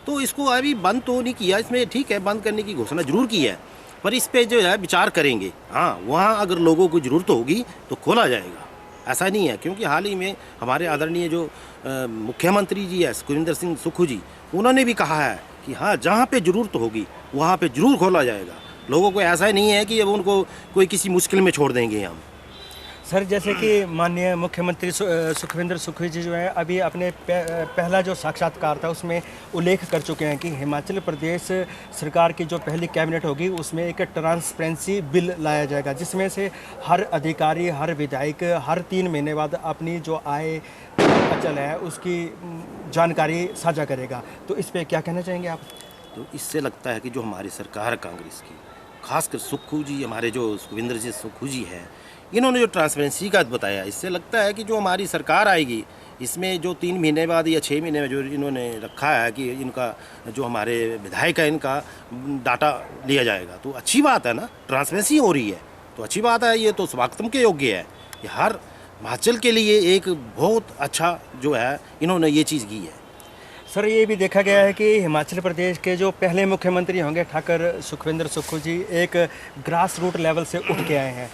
तो इसको अभी बंद तो नहीं किया, इसमें ठीक है बंद करने की घोषणा जरूर की है, पर इस पे जो है विचार करेंगे। हाँ, वहाँ अगर लोगों को ज़रूरत होगी तो खोला जाएगा, ऐसा नहीं है। क्योंकि हाल ही में हमारे आदरणीय जो मुख्यमंत्री जी है सुखविंदर सिंह सुक्खू जी, उन्होंने भी कहा है कि हाँ जहाँ पे ज़रूरत होगी वहाँ पे ज़रूर खोला जाएगा। लोगों को ऐसा ही नहीं है कि अब उनको कोई किसी मुश्किल में छोड़ देंगे हम। सर जैसे कि माननीय मुख्यमंत्री सुखविंदर सुक्खू जी जो है अभी अपने पहला जो साक्षात्कार था उसमें उल्लेख कर चुके हैं कि हिमाचल प्रदेश सरकार की जो पहली कैबिनेट होगी उसमें एक ट्रांसपेरेंसी बिल लाया जाएगा जिसमें से हर अधिकारी, हर विधायक हर 3 महीने बाद अपनी जो आय अचल है उसकी जानकारी साझा करेगा। तो इस पर क्या कहना चाहेंगे आप? तो इससे लगता है कि जो हमारी सरकार है कांग्रेस की, खासकर सुक्खू जी, हमारे जो सुखविंदर जी सुक्खू जी हैं, इन्होंने जो ट्रांसपेरेंसी का बताया, इससे लगता है कि जो हमारी सरकार आएगी इसमें जो 3 महीने बाद या 6 महीने में जो इन्होंने रखा है कि इनका जो हमारे विधायक है इनका डाटा लिया जाएगा, तो अच्छी बात है ना, ट्रांसपेरेंसी हो रही है तो अच्छी बात है। ये तो स्वागतम के योग्य है। ये हर हिमाचल के लिए एक बहुत अच्छा जो है इन्होंने ये चीज़ की है। सर ये भी देखा गया है कि हिमाचल प्रदेश के जो पहले मुख्यमंत्री होंगे ठाकुर सुखविंदर सुक्खू जी एक ग्रास रूट लेवल से उठ के आए हैं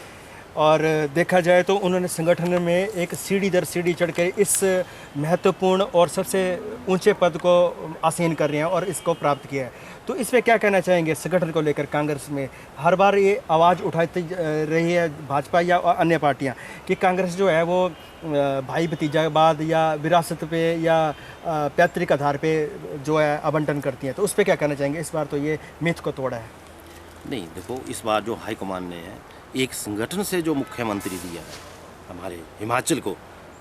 और देखा जाए तो उन्होंने संगठन में एक सीढ़ी दर सीढ़ी चढ़ के इस महत्वपूर्ण और सबसे ऊंचे पद को आसीन कर रहे हैं और इसको प्राप्त किया है। तो इस पर क्या कहना चाहेंगे संगठन को लेकर? कांग्रेस में हर बार ये आवाज़ उठाती रही है भाजपा या अन्य पार्टियां कि कांग्रेस जो है वो भाई भतीजावाद या विरासत पे या पैतृक आधार पे जो है आवंटन करती हैं। तो उस पर क्या कहना चाहेंगे? इस बार तो ये मिथ को तोड़ा है। नहीं, देखो इस बार जो हाईकमान ने एक संगठन से जो मुख्यमंत्री दिया है हमारे हिमाचल को,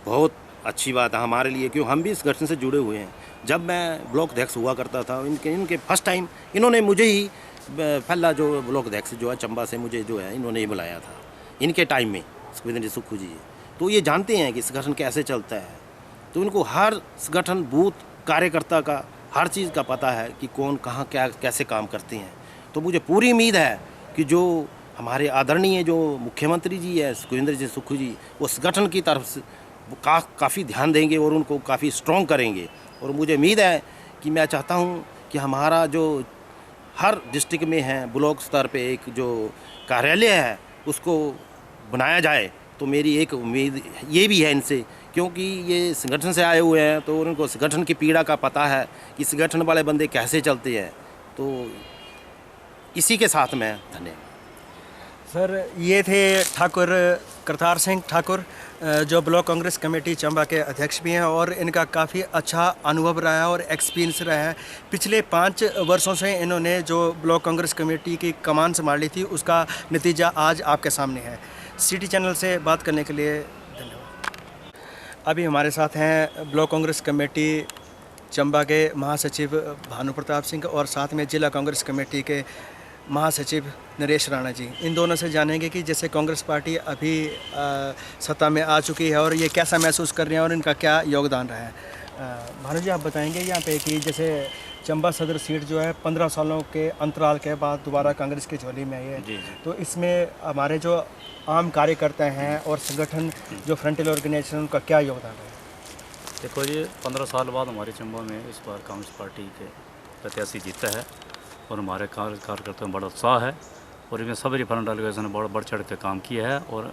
बहुत अच्छी बात है हमारे लिए, क्यों हम भी इस संगठन से जुड़े हुए हैं। जब मैं ब्लॉक अध्यक्ष हुआ करता था इनके फर्स्ट टाइम इन्होंने मुझे ही पहला जो ब्लॉक अध्यक्ष जो है चंबा से मुझे जो है इन्होंने ही बुलाया था इनके टाइम में, सुखविंदर जी सुक्खू जी। तो ये जानते हैं कि संगठन कैसे चलता है, तो इनको हर संगठन बूथ कार्यकर्ता का हर चीज़ का पता है कि कौन कहाँ क्या कैसे काम करते हैं। तो मुझे पूरी उम्मीद है कि जो हमारे आदरणीय जो मुख्यमंत्री जी है सुखविंदर जी सुक्खू जी, वो संगठन की तरफ से काफ़ी ध्यान देंगे और उनको काफ़ी स्ट्रॉन्ग करेंगे। और मुझे उम्मीद है कि मैं चाहता हूँ कि हमारा जो हर डिस्ट्रिक्ट में है ब्लॉक स्तर पे एक जो कार्यालय है उसको बनाया जाए। तो मेरी एक उम्मीद ये भी है इनसे, क्योंकि ये संगठन से आए हुए हैं तो उनको संगठन की पीड़ा का पता है कि संगठन वाले बंदे कैसे चलते हैं। तो इसी के साथ में धन्यवाद। सर ये थे ठाकुर करतार सिंह ठाकुर जो ब्लॉक कांग्रेस कमेटी चंबा के अध्यक्ष भी हैं और इनका काफ़ी अच्छा अनुभव रहा है और एक्सपीरियंस रहा है। पिछले 5 वर्षों से इन्होंने जो ब्लॉक कांग्रेस कमेटी की कमान संभाली थी उसका नतीजा आज आपके सामने है। सिटी चैनल से बात करने के लिए धन्यवाद। अभी हमारे साथ हैं ब्लॉक कांग्रेस कमेटी चंबा के महासचिव भानु प्रताप सिंह और साथ में जिला कांग्रेस कमेटी के महासचिव नरेश राणा जी। इन दोनों से जानेंगे कि जैसे कांग्रेस पार्टी अभी सत्ता में आ चुकी है और ये कैसा महसूस कर रहे हैं और इनका क्या योगदान रहा है। भानु जी आप बताएंगे यहाँ पे कि जैसे चंबा सदर सीट जो है 15 सालों के अंतराल के बाद दोबारा कांग्रेस की झोली में आई है, तो इसमें हमारे जो आम कार्यकर्ता हैं और संगठन जो फ्रंटल ऑर्गेनाइजेशन उनका क्या योगदान है? देखो जी 15 साल बाद हमारे चंबा में इस बार कांग्रेस पार्टी के प्रत्याशी जीता है और हमारे कार्यकर्ताओं में बड़ा उत्साह है और इसमें सभी फ्रंट ऑर्गेनाइजेशन ने बढ़ चढ़ के काम किया है और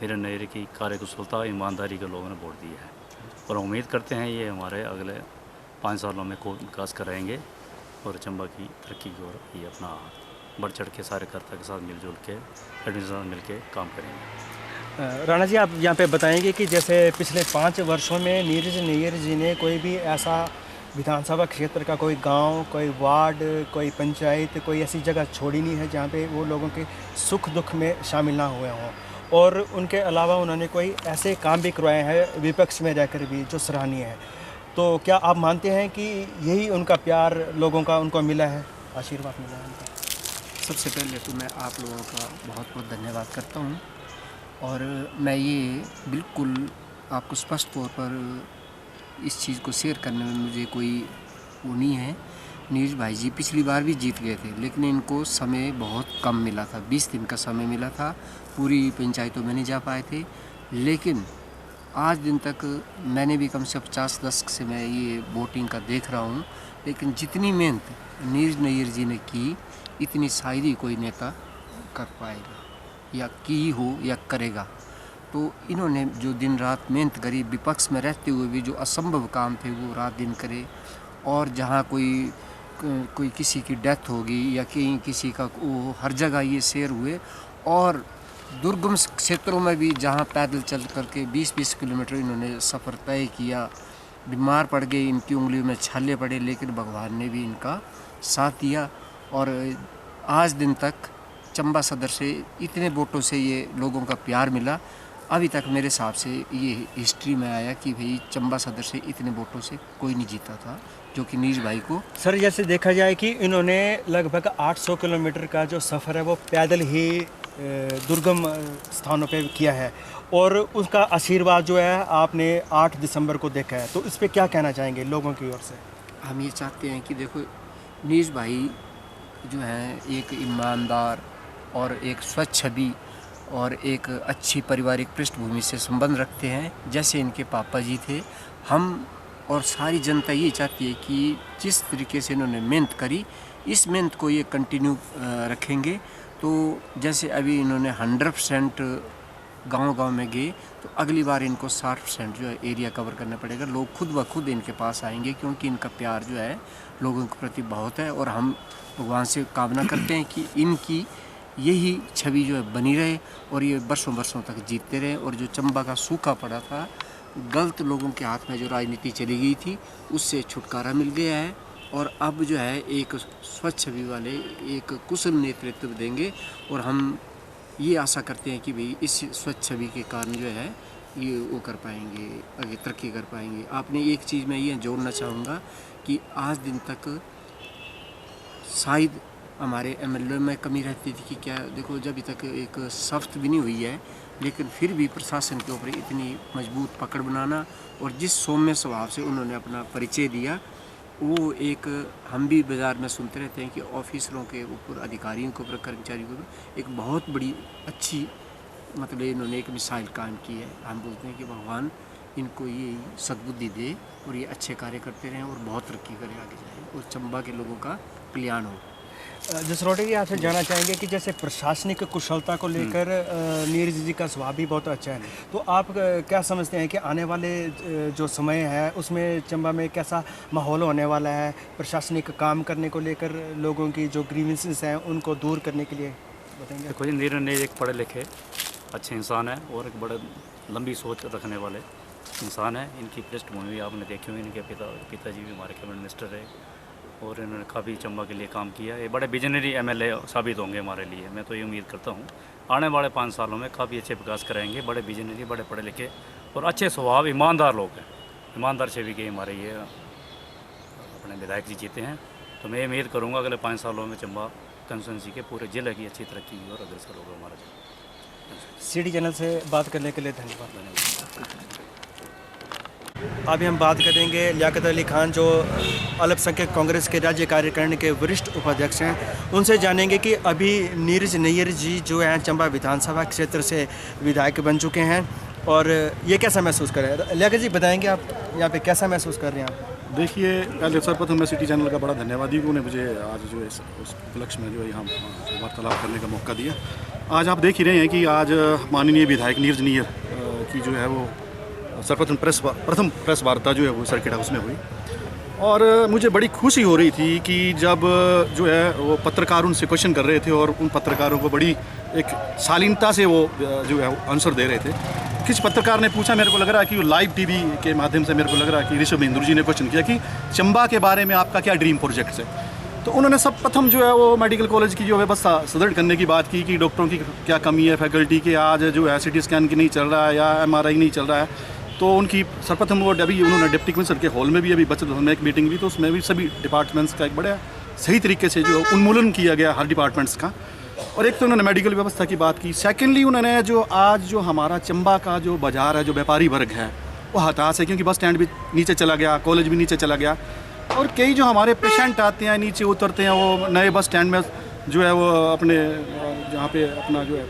धीरे नहरी की कार्यकुशलता ईमानदारी के लोगों ने वोट दिया है और उम्मीद करते हैं ये हमारे अगले 5 सालों में खूब विकास कराएंगे और चंबा की तरक्की की ओर ये अपना बढ़ चढ़ के कार्यकर्ता के साथ मिलजुल के एडमिशन मिल के काम करेंगे। राणा जी आप यहाँ पे बताएंगे कि जैसे पिछले 5 वर्षों में नीरज नैयर जी ने कोई भी ऐसा विधानसभा क्षेत्र का कोई गांव, कोई वार्ड, कोई पंचायत, कोई ऐसी जगह छोड़ी नहीं है जहाँ पे वो लोगों के सुख दुख में शामिल ना हुए हों और उनके अलावा उन्होंने कोई ऐसे काम भी करवाए हैं विपक्ष में रहकर भी जो सराहनीय है। तो क्या आप मानते हैं कि यही उनका प्यार लोगों का उनको मिला है, आशीर्वाद मिला है उनका? सबसे पहले तो मैं आप लोगों का बहुत बहुत धन्यवाद करता हूँ और मैं ये बिल्कुल आपको स्पष्ट तौर पर इस चीज़ को शेयर करने में मुझे कोई वो नहीं है। नीरज भाई जी पिछली बार भी जीत गए थे लेकिन इनको समय बहुत कम मिला था, 20 दिन का समय मिला था, पूरी पंचायतों में नहीं जा पाए थे। लेकिन आज दिन तक मैंने भी कम से 50 दशक से मैं ये वोटिंग का देख रहा हूँ, लेकिन जितनी मेहनत नीरज नैयर जी ने की इतनी शायद ही कोई नेता कर पाएगा या की हो या करेगा। तो इन्होंने जो दिन रात मेहनत करी, विपक्ष में रहते हुए भी जो असंभव काम थे वो रात दिन करे और जहाँ कोई किसी की डेथ होगी या कहीं किसी का वो हर जगह ये शेयर हुए और दुर्गम क्षेत्रों में भी जहाँ पैदल चल करके 20-20 किलोमीटर इन्होंने सफ़र तय किया, बीमार पड़ गए, इनकी उंगलियों में छाले पड़े, लेकिन भगवान ने भी इनका साथ दिया और आज दिन तक चंबा सदर से इतने वोटों से ये लोगों का प्यार मिला। अभी तक मेरे हिसाब से ये हिस्ट्री में आया कि भाई चंबा सदर से इतने वोटों से कोई नहीं जीता था, जो कि नीरज भाई को। सर जैसे देखा जाए कि इन्होंने लगभग 800 किलोमीटर का जो सफ़र है वो पैदल ही दुर्गम स्थानों पे किया है और उसका आशीर्वाद जो है आपने 8 दिसंबर को देखा है, तो इस पर क्या कहना चाहेंगे लोगों की ओर से? हम ये चाहते हैं कि देखो नीरज भाई जो हैं एक ईमानदार और एक स्वच्छ छवि और एक अच्छी पारिवारिक पृष्ठभूमि से संबंध रखते हैं, जैसे इनके पापा जी थे। हम और सारी जनता ये चाहती है कि जिस तरीके से इन्होंने मेहनत करी, इस मेहनत को ये कंटिन्यू रखेंगे। तो जैसे अभी इन्होंने 100% गांव-गांव में गए, तो अगली बार इनको 60% जो है एरिया कवर करना पड़ेगा। लोग खुद ब खुद इनके पास आएंगे, क्योंकि इनका प्यार जो है लोगों के प्रति बहुत है और हम भगवान से कामना करते हैं कि इनकी यही छवि जो है बनी रहे और ये बरसों बरसों तक जीतते रहे। और जो चंबा का सूखा पड़ा था, गलत लोगों के हाथ में जो राजनीति चली गई थी, उससे छुटकारा मिल गया है और अब जो है एक स्वच्छ छवि वाले एक कुशल नेतृत्व देंगे और हम ये आशा करते हैं कि भाई इस स्वच्छ छवि के कारण जो है ये वो कर पाएंगे, आगे तरक्की कर पाएंगे। आपने एक चीज़ मैं ये जोड़ना चाहूँगा कि आज दिन तक शायद हमारे एमएलए में कमी रहती थी कि क्या देखो जब तक एक सख्त भी नहीं हुई है, लेकिन फिर भी प्रशासन के ऊपर इतनी मजबूत पकड़ बनाना और जिस सौम्य स्वभाव से उन्होंने अपना परिचय दिया, वो एक हम भी बाज़ार में सुनते रहते हैं कि ऑफिसरों के ऊपर, अधिकारियों के ऊपर, कर्मचारियों के ऊपर एक बहुत बड़ी अच्छी मतलब इन्होंने एक मिसाइल कायम की है। हम बोलते हैं कि भगवान इनको ये सद्बुद्धि दे और ये अच्छे कार्य करते रहें और बहुत तरक्की करें, आगे जाएँ और चंबा के लोगों का कल्याण हो। जसरोटे जी आपसे जानना चाहेंगे कि जैसे प्रशासनिक कुशलता को लेकर नीरज जी का स्वभाव भी बहुत अच्छा है, तो आप क्या समझते हैं कि आने वाले जो समय है उसमें चंबा में कैसा माहौल होने वाला है प्रशासनिक काम करने को लेकर, लोगों की जो ग्रीवेंसेस हैं उनको दूर करने के लिए बताएंगे? देखो जी, नीरज एक पढ़े लिखे अच्छे इंसान है और एक बड़े लंबी सोच रखने वाले इंसान है। इनकी पृष्ठभूमि आपने देखी हुई, इनके पिताजी भी हमारे कैबिनेट मिनिस्टर रहे और इन्होंने काफ़ी चंबा के लिए काम किया। ये बड़े विजनरी एमएलए साबित होंगे हमारे लिए, मैं तो ये उम्मीद करता हूँ। आने वाले 5 सालों में काफ़ी अच्छे विकास कराएंगे। बड़े विजनरी, बड़े पढ़े लिखे और अच्छे स्वभाव, ईमानदार लोग हैं। ईमानदार छवि के हमारे ये अपने विधायक जी जीते हैं, तो मैं उम्मीद करूँगा अगले 5 सालों में चंबा कंस्टिट्यूंसी के पूरे जिले की अच्छी तरक्की और अग्रसर होगा हमारा जिला। सिटी चैनल से बात करने के लिए धन्यवाद। अभी हम बात करेंगे लियाकत अली खान, जो अल्पसंख्यक कांग्रेस के राज्य कार्यकारिणी के वरिष्ठ उपाध्यक्ष हैं। उनसे जानेंगे कि अभी नीरज नैयर जी जो हैं चंबा विधानसभा क्षेत्र से विधायक बन चुके हैं और ये कैसा महसूस कर रहे हैं? लियाकत जी बताएंगे आप यहाँ पे कैसा महसूस कर रहे हैं आप? देखिए, पहले सर्वप्रथम मैं सिटी चैनल का बड़ा धन्यवादी हूँ, उन्हें मुझे आज जो है उस उपलक्ष्य में जो है यहाँ वार्तालाप करने का मौका दिया। आज आप देख ही रहे हैं कि आज माननीय विधायक नीरज नैयर की जो है वो प्रथम प्रेस वार्ता जो है वो सर्किट हाउस में हुई और मुझे बड़ी खुशी हो रही थी कि जब जो है वो पत्रकार उनसे क्वेश्चन कर रहे थे और उन पत्रकारों को बड़ी एक शालीनता से वो जो है आंसर दे रहे थे। किसी पत्रकार ने पूछा, मेरे को लग रहा है कि वो लाइव टीवी के माध्यम से मेरे को लग रहा है कि ऋषभ महेंद्र जी ने क्वेश्चन किया कि चंबा के बारे में आपका क्या ड्रीम प्रोजेक्ट है। तो उन्होंने सब प्रथम जो है वो मेडिकल कॉलेज की जो व्यवस्था सुदृढ़ करने की बात की कि डॉक्टरों की क्या कमी है, फैकल्टी के आज जो है CT स्कैन की नहीं चल रहा है या MRI नहीं चल रहा है। तो उनकी सर्वप्रथम वो अभी उन्होंने डिप्टी कमिश्नर के हॉल में भी अभी बचत भवन में एक मीटिंग हुई, तो उसमें भी सभी डिपार्टमेंट्स का एक बड़ा सही तरीके से जो उन्मूलन किया गया हर डिपार्टमेंट्स का। और एक तो उन्होंने मेडिकल व्यवस्था की बात की। सेकेंडली उन्होंने जो आज जो हमारा चंबा का जो बाज़ार है, जो व्यापारी वर्ग है, वो हताश है क्योंकि बस स्टैंड भी नीचे चला गया, कॉलेज भी नीचे चला गया और कई जो हमारे पेशेंट आते हैं नीचे उतरते हैं, वो नए बस स्टैंड में जो है वो अपने जहाँ पे अपना जो है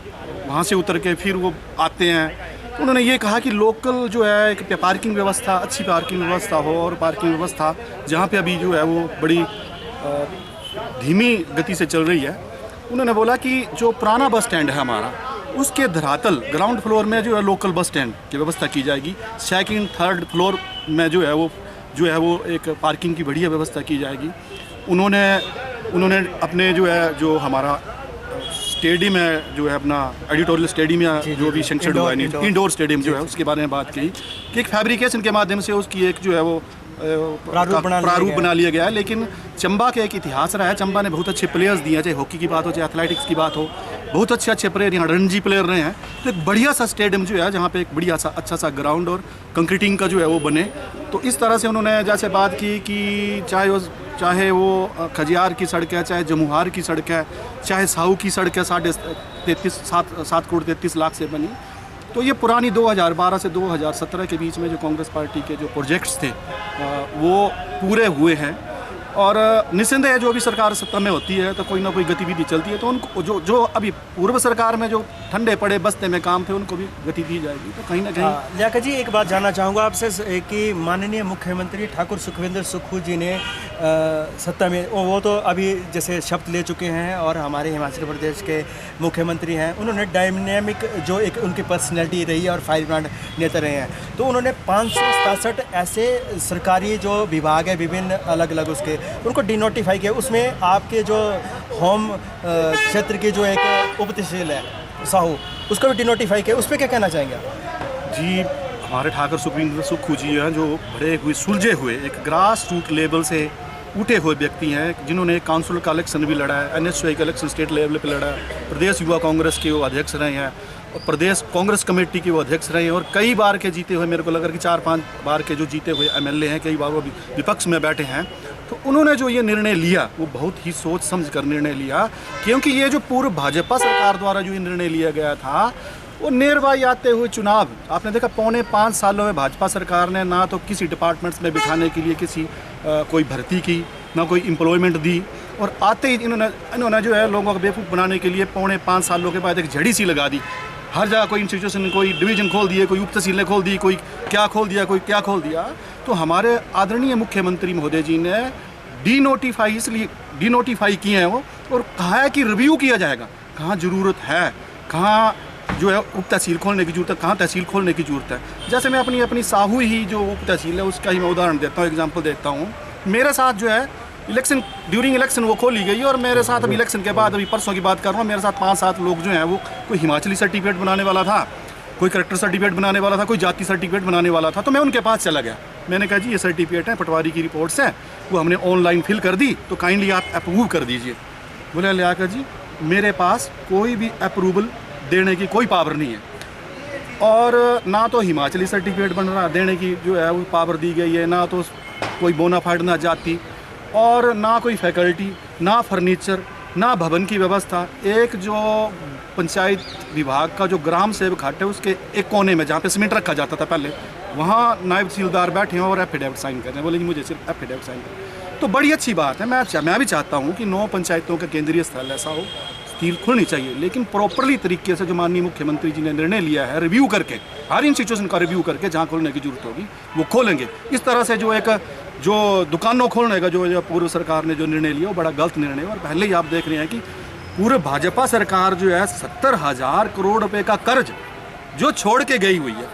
वहाँ से उतर के फिर वो आते हैं। तो उन्होंने ये कहा कि लोकल जो है एक पार्किंग व्यवस्था, अच्छी पार्किंग व्यवस्था हो और पार्किंग व्यवस्था जहाँ पे अभी जो है वो बड़ी धीमी गति से चल रही है। उन्होंने बोला कि जो पुराना बस स्टैंड है हमारा, उसके धरातल ग्राउंड फ्लोर में जो है लोकल बस स्टैंड की व्यवस्था की जाएगी। 2nd 3rd फ्लोर में जो है वो एक पार्किंग की बढ़िया व्यवस्था की जाएगी। उन्होंने अपने जो है जो हमारा स्टेडियम है जो है अपना एडिटोरियल स्टेडियम या जो भी सेंक्शन हुआ है, इंडोर स्टेडियम जो है उसके बारे में बात की कि एक फैब्रिकेशन के माध्यम से उसकी एक जो है वो प्रारूप बना लिया गया है। लेकिन चंबा के एक इतिहास रहा है, चंबा ने बहुत अच्छे प्लेयर्स दिए हैं, चाहे हॉकी की बात हो चाहे एथलेटिक्स की बात हो, बहुत अच्छे प्लेयर यहाँ रणजी प्लेयर रहे हैं। तो एक बढ़िया सा स्टेडियम जो है जहाँ पे एक बढ़िया सा अच्छा सा ग्राउंड और कंक्रीटिंग का जो है वो बने, तो इस तरह से उन्होंने जैसे बात की कि चाहे वो खजियार की सड़क है, चाहे जमुहार की सड़क है, चाहे साहू की सड़क है 7 करोड़ 33 लाख से बनी, तो ये पुरानी 2012 से 2017 के बीच में जो कांग्रेस पार्टी के जो प्रोजेक्ट्स थे वो पूरे हुए हैं। और निस्संदेह जो भी सरकार सत्ता में होती है तो कोई ना कोई गतिविधि चलती है, तो उनको जो अभी पूर्व सरकार में जो ठंडे पड़े बस्ते में काम थे उनको भी गति दी जाएगी। तो कहीं ना कहीं लियाकत जी, एक बात जानना चाहूँगा आपसे कि माननीय मुख्यमंत्री ठाकुर सुखविंदर सुक्खू जी ने सत्ता में वो तो अभी जैसे शपथ ले चुके हैं और हमारे हिमाचल प्रदेश के मुख्यमंत्री हैं, उन्होंने डायनेमिक जो एक उनकी पर्सनैलिटी रही है और फायर ब्रांड नेता रहे हैं, तो उन्होंने 567 ऐसे सरकारी जो विभाग है विभिन्न अलग अलग उसके उनको डिनोटिफाई किया। उसमें आपके जो होम क्षेत्र की जो एक उप तहसील है साहू, उसको भी डिनोटिफाई किया, उस पर क्या कहना चाहेंगे आप? जी, हमारे ठाकुर सुखविंदर सुक्खू जी हैं जो बड़े हुए सुलझे हुए एक ग्रास रूट लेवल से उठे हुए व्यक्ति हैं, जिन्होंने काउंसिल का इलेक्शन भी लड़ा है, NSY का इलेक्शन स्टेट लेवल पे लड़ा है, प्रदेश युवा कांग्रेस के वो अध्यक्ष रहे हैं और प्रदेश कांग्रेस कमेटी के वो अध्यक्ष रहे हैं और कई बार के जीते हुए, मेरे को लगा कि 4-5 बार के जो जीते हुए MLA हैं, कई बार वो विपक्ष में बैठे हैं। तो उन्होंने जो ये निर्णय लिया वो बहुत ही सोच समझ कर निर्णय लिया, क्योंकि ये जो पूर्व भाजपा सरकार द्वारा जो ये निर्णय लिया गया था वो नेरवाई आते हुए चुनाव, आपने देखा 4.5 सालों में भाजपा सरकार ने ना तो किसी डिपार्टमेंट्स में बिठाने के लिए किसी कोई भर्ती की, ना कोई एम्प्लॉयमेंट दी, और आते ही इन्होंने जो है लोगों को बेवकूफ़ बनाने के लिए 4.5 सालों के बाद एक झड़ी सी लगा दी। हर जगह कोई इंस्टीट्यूशन, कोई डिवीज़न खोल दिए, कोई उप तहसीलें खोल दी, कोई क्या खोल दिया, कोई क्या खोल दिया। तो हमारे आदरणीय मुख्यमंत्री महोदय जी ने डिनोटिफाई किए हैं वो, और कहा है कि रिव्यू किया जाएगा, कहाँ ज़रूरत है, कहाँ जो है उप तहसील खोलने की जरूरत है, कहाँ तहसील खोलने की जरूरत है। जैसे मैं अपनी साहू ही जो उप तहसील है उसका ही मैं उदाहरण देता हूँ, एग्जांपल देता हूँ। मेरे साथ जो है ड्यूरिंग इलेक्शन वो खोली गई और मेरे साथ अभी इलेक्शन के बाद, अभी परसों की बात कर रहा हूँ, मेरे साथ 5-7 लोग जो हैं वो कोई हिमाचली सर्टिफिकेट बनाने वाला था, कोई करेक्टर सर्टिफिकेट बनाने वाला था, कोई जाति सर्टिफिकेट बनाने वाला था। तो मैं उनके पास चला गया, मैंने कहा जी ये सर्टिफिकेट है, पटवारी की रिपोर्ट्स हैं, वो हमने ऑनलाइन फिल कर दी, तो काइंडली आप अप्रूव कर दीजिए। बोले लियाकत जी मेरे पास कोई भी अप्रूवल देने की कोई पावर नहीं है, और ना तो हिमाचली सर्टिफिकेट बन रहा देने की जो है वो पावर दी गई है, ना तो कोई बोनाफाइड ना जाति, और ना कोई फैकल्टी, ना फर्नीचर, ना भवन की व्यवस्था। एक जो पंचायत विभाग का जो ग्राम सेवक हट है उसके एक कोने में जहाँ पे सीमेंट रखा जाता था पहले, वहाँ नायब तहसीलदार बैठे हैं और एफिडेविट साइन कर रहे हैं। बोले कि मुझे सिर्फ एफिडेविट साइन कर, तो बड़ी अच्छी बात है। मैं भी चाहता हूँ कि 9 पंचायतों का केंद्रीय स्थल ऐसा हो, स्टील खुलनी चाहिए, लेकिन प्रॉपरली तरीके से जो माननीय मुख्यमंत्री जी ने निर्णय लिया है, रिव्यू करके, हर इंस्टीट्यूशन का रिव्यू करके जहाँ खोलने की जरूरत होगी वो खोलेंगे। इस तरह से जो दुकानों खोलने का जो पूर्व सरकार ने जो निर्णय लिया वो बड़ा गलत निर्णय है। और पहले ही आप देख रहे हैं कि पूर्व भाजपा सरकार जो है 70,000 करोड़ रुपए का कर्ज जो छोड़ के गई हुई है,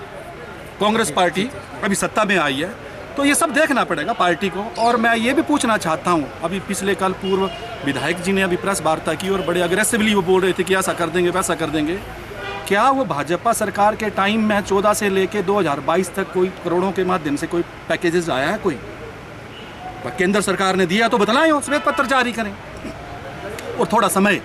कांग्रेस पार्टी अभी सत्ता में आई है, तो ये सब देखना पड़ेगा पार्टी को। और मैं ये भी पूछना चाहता हूँ, अभी पिछले कल पूर्व विधायक जी ने अभी प्रेस वार्ता की और बड़े अग्रेसिवली वो बोल रहे थे कि ऐसा कर देंगे वैसा कर देंगे। क्या वो भाजपा सरकार के टाइम में 14 से लेके 2022 तक कोई करोड़ों के माध्यम से कोई पैकेजेस आया है? कोई केंद्र सरकार ने दिया तो बतलाएं, हो श्वेत पत्र जारी करें। और थोड़ा समय,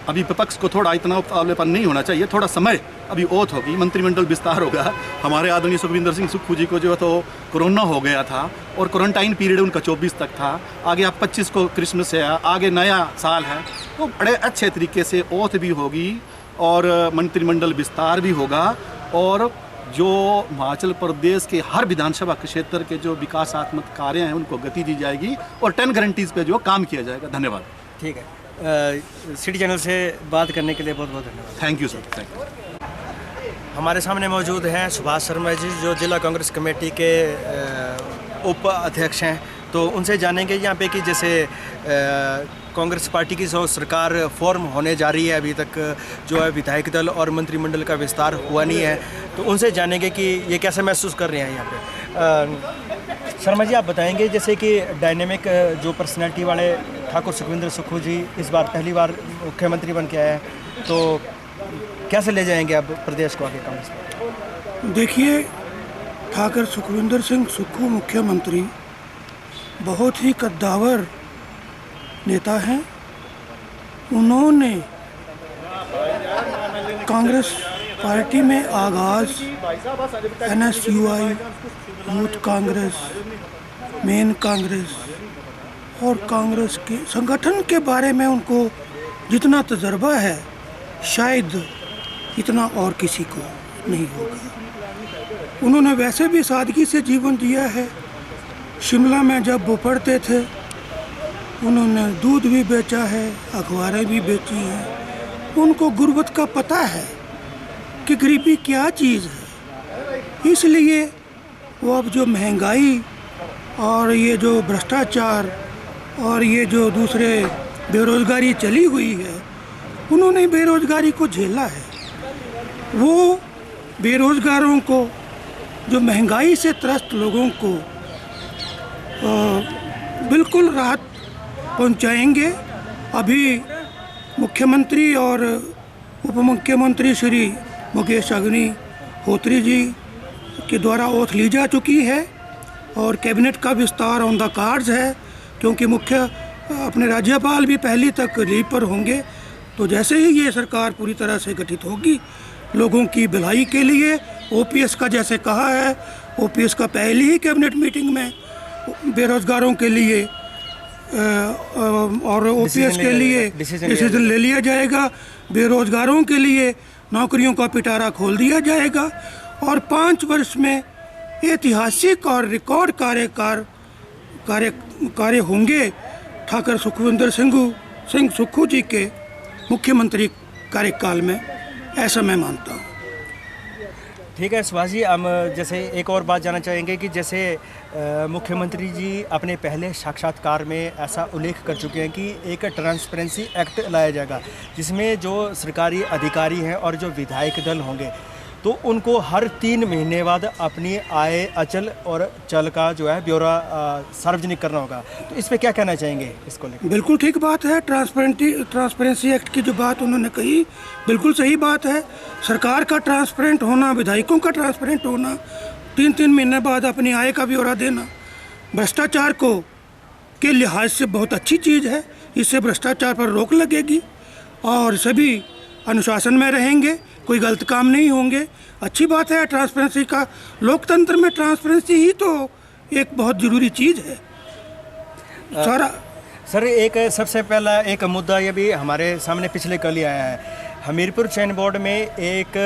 अभी विपक्ष को थोड़ा इतना उतावलेपन नहीं होना चाहिए, थोड़ा समय, अभी ओथ होगी, मंत्रिमंडल विस्तार होगा। हमारे आदरणीय सुखविंदर सिंह सुक्खू जी को जो है तो कोरोना हो गया था और क्वारंटाइन पीरियड उनका 24 तक था, आगे आप 25 को क्रिसमस है, आगे नया साल है, तो बड़े अच्छे तरीके से ओथ भी होगी और मंत्रिमंडल विस्तार भी होगा, और जो हिमाचल प्रदेश के हर विधानसभा क्षेत्र के जो विकासात्मक कार्य हैं उनको गति दी जाएगी और 10 गारंटीज पे जो काम किया जाएगा। धन्यवाद। ठीक है, सिटी चैनल से बात करने के लिए बहुत बहुत धन्यवाद। Thank you sir, thank you. हमारे सामने मौजूद हैं सुभाष शर्मा जी, जो जिला कांग्रेस कमेटी के उप अध्यक्ष हैं। तो उनसे जानेंगे यहाँ पे कि जैसे कांग्रेस पार्टी की जो सरकार फॉर्म होने जा रही है, अभी तक जो है विधायक दल और मंत्रिमंडल का विस्तार हुआ नहीं है, तो उनसे जानेंगे कि ये कैसे महसूस कर रहे हैं यहाँ पे। शर्मा जी, आप बताएंगे जैसे कि डायनेमिक जो पर्सनैलिटी वाले ठाकुर सुखविंदर सुक्खू जी इस बार पहली बार मुख्यमंत्री बन के आए हैं, तो कैसे ले जाएंगे अब प्रदेश को आगे कांग्रेस पर? देखिए, ठाकुर सुखविंदर सिंह सुक्खू मुख्यमंत्री बहुत ही कद्दावर नेता हैं। उन्होंने कांग्रेस पार्टी में आगाज़ NSUI, youth Congress, main Congress और कांग्रेस के संगठन के बारे में उनको जितना तजर्बा है शायद इतना और किसी को नहीं होगा। उन्होंने वैसे भी सादगी से जीवन जिया है। शिमला में जब वो पढ़ते थे उन्होंने दूध भी बेचा है, अखबारें भी बेची हैं। उनको गुर्बत का पता है कि गरीबी क्या चीज़ है। इसलिए वो अब जो महंगाई और ये जो भ्रष्टाचार और ये जो दूसरे बेरोज़गारी चली हुई है, उन्होंने बेरोज़गारी को झेला है। वो बेरोज़गारों को, जो महंगाई से त्रस्त लोगों को बिल्कुल राहत पहुंचाएंगे। अभी मुख्यमंत्री और उप मुख्यमंत्री श्री मुकेश अग्निहोत्री जी के द्वारा ओथ ली जा चुकी है और कैबिनेट का विस्तार ऑन द कार्ड्स है, क्योंकि मुख्य अपने राज्यपाल भी पहली तक लीव पर होंगे। तो जैसे ही ये सरकार पूरी तरह से गठित होगी, लोगों की भलाई के लिए OPS का जैसे कहा है, OPS का पहली ही कैबिनेट मीटिंग में बेरोज़गारों के लिए और OPS के लिए डिसीजन ले लिया जाएगा। बेरोज़गारों के लिए नौकरियों का पिटारा खोल दिया जाएगा और 5 वर्ष में ऐतिहासिक और रिकॉर्ड कार्य होंगे ठाकुर सुखविंदर सिंह सुक्खू जी के मुख्यमंत्री कार्यकाल में, ऐसा मैं मानता हूँ। ठीक है सुभाष जी, हम जैसे एक और बात जानना चाहेंगे कि जैसे मुख्यमंत्री जी अपने पहले साक्षात्कार में ऐसा उल्लेख कर चुके हैं कि एक ट्रांसपेरेंसी एक्ट लाया जाएगा, जिसमें जो सरकारी अधिकारी हैं और जो विधायक दल होंगे तो उनको हर 3 महीने बाद अपनी आय अचल और चल का जो है ब्यौरा सार्वजनिक करना होगा। तो इस पे क्या कहना चाहेंगे इसको लेकर? बिल्कुल ठीक बात है। ट्रांसपेरेंसी एक्ट की जो बात उन्होंने कही बिल्कुल सही बात है। सरकार का ट्रांसपेरेंट होना, विधायकों का ट्रांसपेरेंट होना, 3-3 महीने बाद अपनी आय का ब्यौरा देना भ्रष्टाचार के लिहाज से बहुत अच्छी चीज़ है। इससे भ्रष्टाचार पर रोक लगेगी और सभी अनुशासन में रहेंगे, कोई गलत काम नहीं होंगे। अच्छी बात है ट्रांसपेरेंसी का। लोकतंत्र में ट्रांसपेरेंसी ही तो एक बहुत ज़रूरी चीज़ है। सर, एक सबसे पहला एक मुद्दा ये भी हमारे सामने पिछले कल ही आया है। हमीरपुर चयन बोर्ड में एक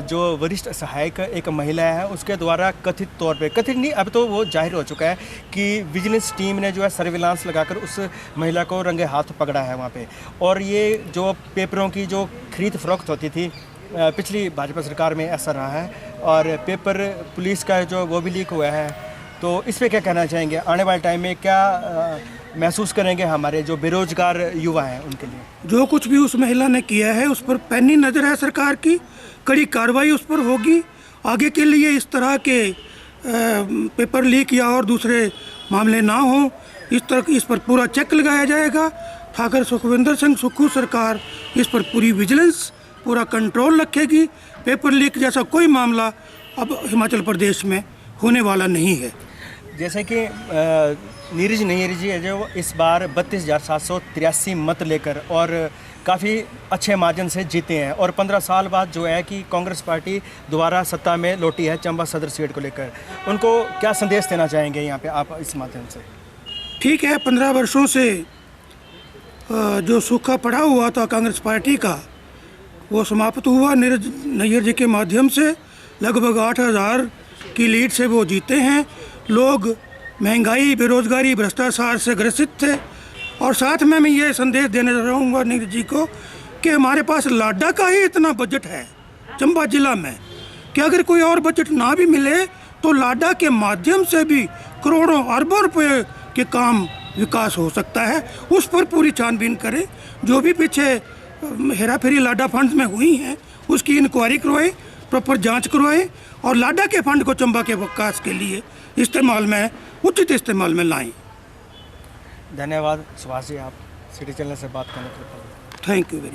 जो वरिष्ठ सहायक एक महिला है, उसके द्वारा कथित तौर पे, कथित नहीं अब तो वो जाहिर हो चुका है कि विजिलेंस टीम ने जो है सर्विलांस लगाकर उस महिला को रंगे हाथ पकड़ा है वहाँ पे। और ये जो पेपरों की जो खरीद फरोख्त होती थी पिछली भाजपा सरकार में, ऐसा रहा है। और पेपर पुलिस का जो वो भी लीक हुआ है। तो इस पर क्या कहना चाहेंगे? आने वाले टाइम में क्या महसूस करेंगे हमारे जो बेरोजगार युवा हैं उनके लिए? जो कुछ भी उस महिला ने किया है उस पर पैनी नज़र है सरकार की, कड़ी कार्रवाई उस पर होगी। आगे के लिए इस तरह के पेपर लीक या और दूसरे मामले ना हो, इस पर पूरा चेक लगाया जाएगा। ठाकुर सुखविंदर सिंह सुक्खू सरकार इस पर पूरी विजिलेंस, पूरा कंट्रोल रखेगी। पेपर लीक जैसा कोई मामला अब हिमाचल प्रदेश में होने वाला नहीं है। जैसे कि नीरज नैयर जी है जो इस बार 32,783 मत लेकर और काफ़ी अच्छे मार्जिन से जीते हैं और 15 साल बाद जो है कि कांग्रेस पार्टी दोबारा सत्ता में लौटी है चंबा सदर सीट को लेकर, उनको क्या संदेश देना चाहेंगे यहाँ पे आप इस माध्यम से? ठीक है, 15 वर्षों से जो सूखा पड़ा हुआ था कांग्रेस पार्टी का वो समाप्त हुआ। नीरज नैयर जी के माध्यम से लगभग 8,000 की लीड से वो जीते हैं। लोग महंगाई, बेरोजगारी, भ्रष्टाचार से ग्रसित थे। और साथ में मैं ये संदेश देना चाहूँगा नीरज जी को कि हमारे पास लाडा का ही इतना बजट है चंबा जिला में कि अगर कोई और बजट ना भी मिले तो लाडा के माध्यम से भी करोड़ों अरबों रुपए के काम विकास हो सकता है। उस पर पूरी छानबीन करें। जो भी पीछे हेरा फेरी लाडा फंड में हुई हैं उसकी इंक्वायरी करवाएं, प्रॉपर जांच करवाएं और लाडा के फंड को चंबा के विकास के लिए इस्तेमाल में, उचित इस्तेमाल में लाएं। धन्यवाद सुभाष जी, आप सिटी चैनल से बात करने के लिए। Thank you very much.